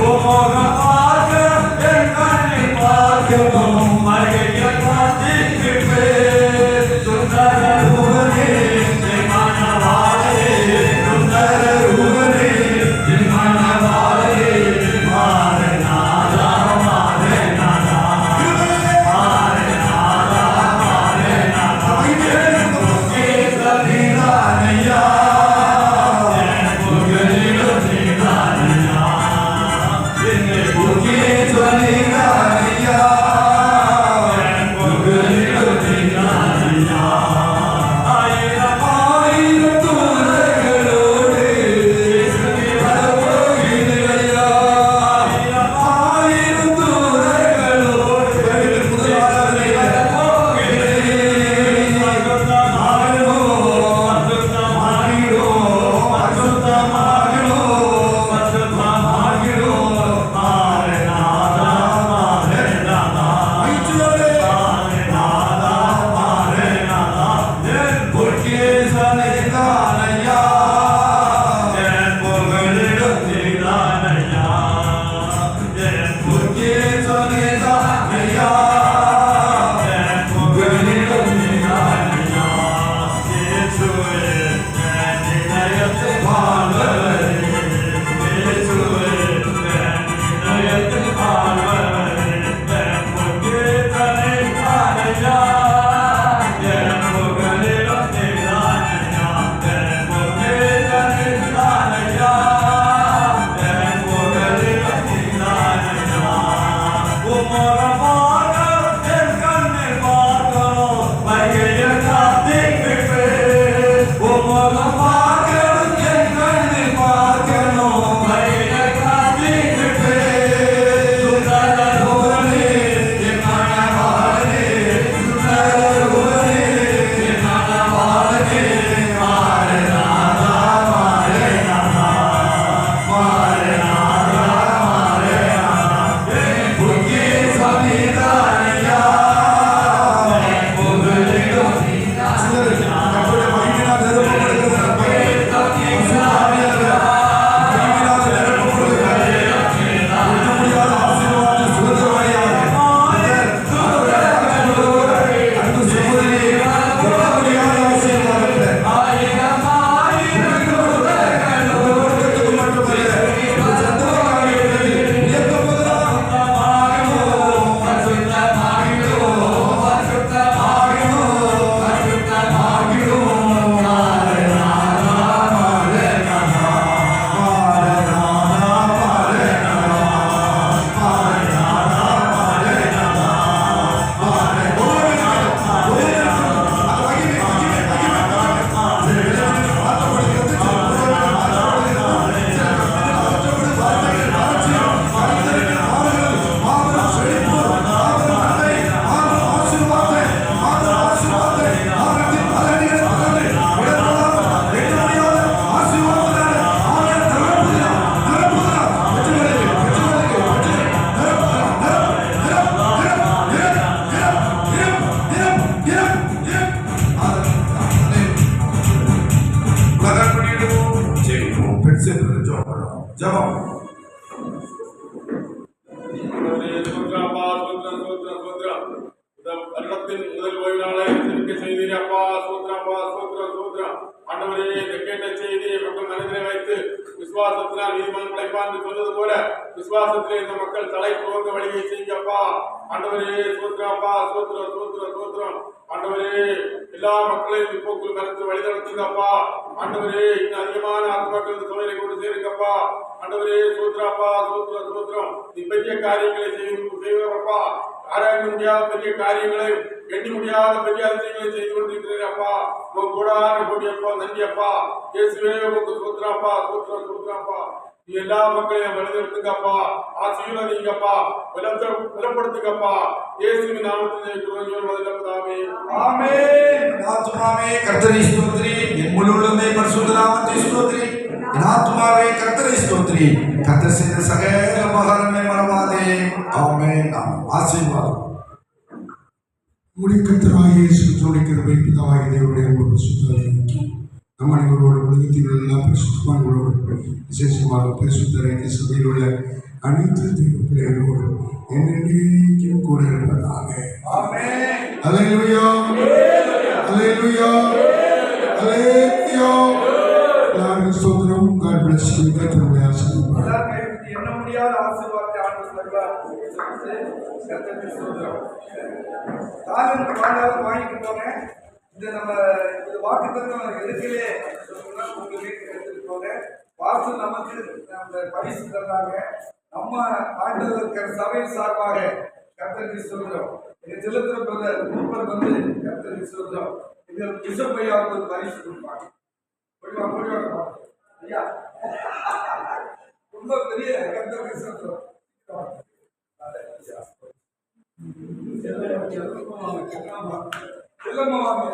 உம்முகம் பார்க்கணும் என் கண்ணை பார்க்கணும் வருகையை காத்திருப்பேன் சுந்தர ரூபனே மனவாளே சுந்தர ரூபனே மனவாளே மாறநாதா மாறநாதா மாறநாதா மாறநாதா நீதானையா என் புகழிடம் நீதானையா என்னை நீதானையா என் புகழிடம் நீதானையா ஆயிரம் ஆயிரம் தூதர்களோடு இயேசுவே வரப்போகிறதையா ஆயிரம் ஆயிரம் தூதர்களோடு முதலாளரை வரப்போகிறேன் அசுத்தமாகிறோம் அசுத்தமாகிறோம் அசுத்தமாகிறோம் அசுத்தமாகிறோம் மாறநாதா மாறநாதா மாறநாதா மாறநாதா என் பொற்கேசனை தானையா என் புகழிடம் நீதானையா என் பொற்கேசனை தானையா என் புகழிடம் நீதானையா இயேசுவே என் இதயத்தை வாழ்பவரே இயேசுவே என் இதயத்தை வாழ்பவரே என் பொற்கேசனை தானையா என் புகழிடம் நீதானையா என் பொற்கேசனை தானையா என் புகழிடம் நீதானையா உம்முகம் பார்க்கணும் என் கண்ணை பார்க்கணும் வருகையை காத்திருப்பேன் உம்முகம் பார்க்கணும் என் கண்ணை பார்க்கணும் வருகையை காத்திருப்பேன் சுந்தர ரூபனே என் மனவாளனே சுந்தர ரூபனே என் மனவாளனே மாறநாதா மாறநாதா மாறநாதா மாறநாதா என் பொற்கேசம் நீதானையா என் புகழிடம் நீதானையா கர்த்தருடைய மகிமையினால் முடியாத ஆசீர்வாதம் சுதந்திரவாளியாக அன்பு சகோதரியே முடியாத ஆசீர்வாதத்தை ஆயிரம் ஆயிரம் உலகத்துக்கு மட்டுமல்ல சந்தோஷமாக இயக்கப்போகிறார் ஜபம் வருடத்தின் முதல் ஓய்வு செய்தீரப்பா சூத்ரப்பா சூத்ரம் ஆண்டவரே இந்த கேட்ட செய்தியை மக்கள் மனதில் வைத்து விசுவாசத்தினால் நீதிமன்றம் கிடைப்பான்னு சொன்னது போல விசுவாசத்திலே இந்த மக்கள் தலை துவங்க வழியை செய்யப்பா ஆண்டவரே சூத்ரப்பா சூத்திரம் ஆண்டவரே எல்லா மக்களையும் இப்போக்குள் மரத்து வழி நடத்துங்கப்பா ஆண்டவரே இன்னும் அதிகமான ஆத்மாக்கள் இந்த சபையை கொண்டு சேருங்கப்பா ஆண்டவரே சூத்ரப்பா சூத்திரம் நீ பெரிய காரியங்களை செய்வப்பா ஆராய முடியாத பெரிய காரியங்களை எண்ணி முடியாத பெரிய அதிசயங்களை செய்து கொண்டிருக்கிறீரப்பா உங்க கூடான கூடியப்பா நன்றியப்பா இயேசுவே உங்களுக்கு சூத்திரப்பா சூத்திரப்பா நீ எல்லா மக்களையும் வழிநடத்துங்கப்பா ஆசீர்வதிங்கப்பா பலப்படுத்துங்கப்பா இயேசுவின் நாமத்தில் ஜெபிக்கிறோம் ஆமென். ஆத்துமாவே கர்த்தரை ஸ்தோத்திரி, என் முழு உள்ளமே பரிசுத்த நாமத்தை ஸ்தோத்திரி. என் ஆத்துமாவே கர்த்தரை ஸ்தோத்திரி, கர்த்தர் செய்த சகல உபகாரங்களை மறவாதே. ஆமென் ஆமென் ஆமென். ஆசீர்வாதம். முடிக்கத்தராக இயேசு ஜோடிக்கிறவை பிதாவாகிய தேவனுடைய அன்பு சுத்தம் நம் அனைவரோடு உலகத்தில் உள்ள எல்லா பரிசுத்தவான்களோடு விசேஷமாக பரிசுத்த ஐக்கிய சபையில் உள்ள அனைத்து தெய்வ பிள்ளைகளோடு என்னென்னைக்கும் கூட இருப்பதாக. அல்லேலூயா அல்லேலூயா அல்லேலூயா. எல்லாருக்கும் ஸ்தோத்திரம். God bless you. கர்த்தருடைய ஆசீர்வாதம். எண்ண முடியாத ஆசீர்வாதத்தை ஆண்டவர் தருவார். கர்த்தருக்கு ஸ்தோத்திரம். தாலந்து வாங்கிக்கிட்டோங்க. இந்த நம்ம இந்த வாக்குத்தத்தம் எதுக்கிலே உங்க வீட்டுக்கு எடுத்துட்டு போங்க. வாசு நமக்கு அந்த பரிசு தந்தாங்க. நம்ம ஆண்டவர் சபை சார்பாக கர்த்தருக்கு ஸ்தோத்திரம். எங்க செலுத்துற பிரதர் மூப்பர் வந்து கர்த்தருக்கு ஸ்தோத்திரம். இது பிஷப் ஐயா ஒரு பரிசு கொடுப்பாங்க. போடுவாங்க ஐயா, ரொம்ப பெரிய கர்த்தருக்கு ஸ்தோத்திரம். செல்லம்மா வாங்க.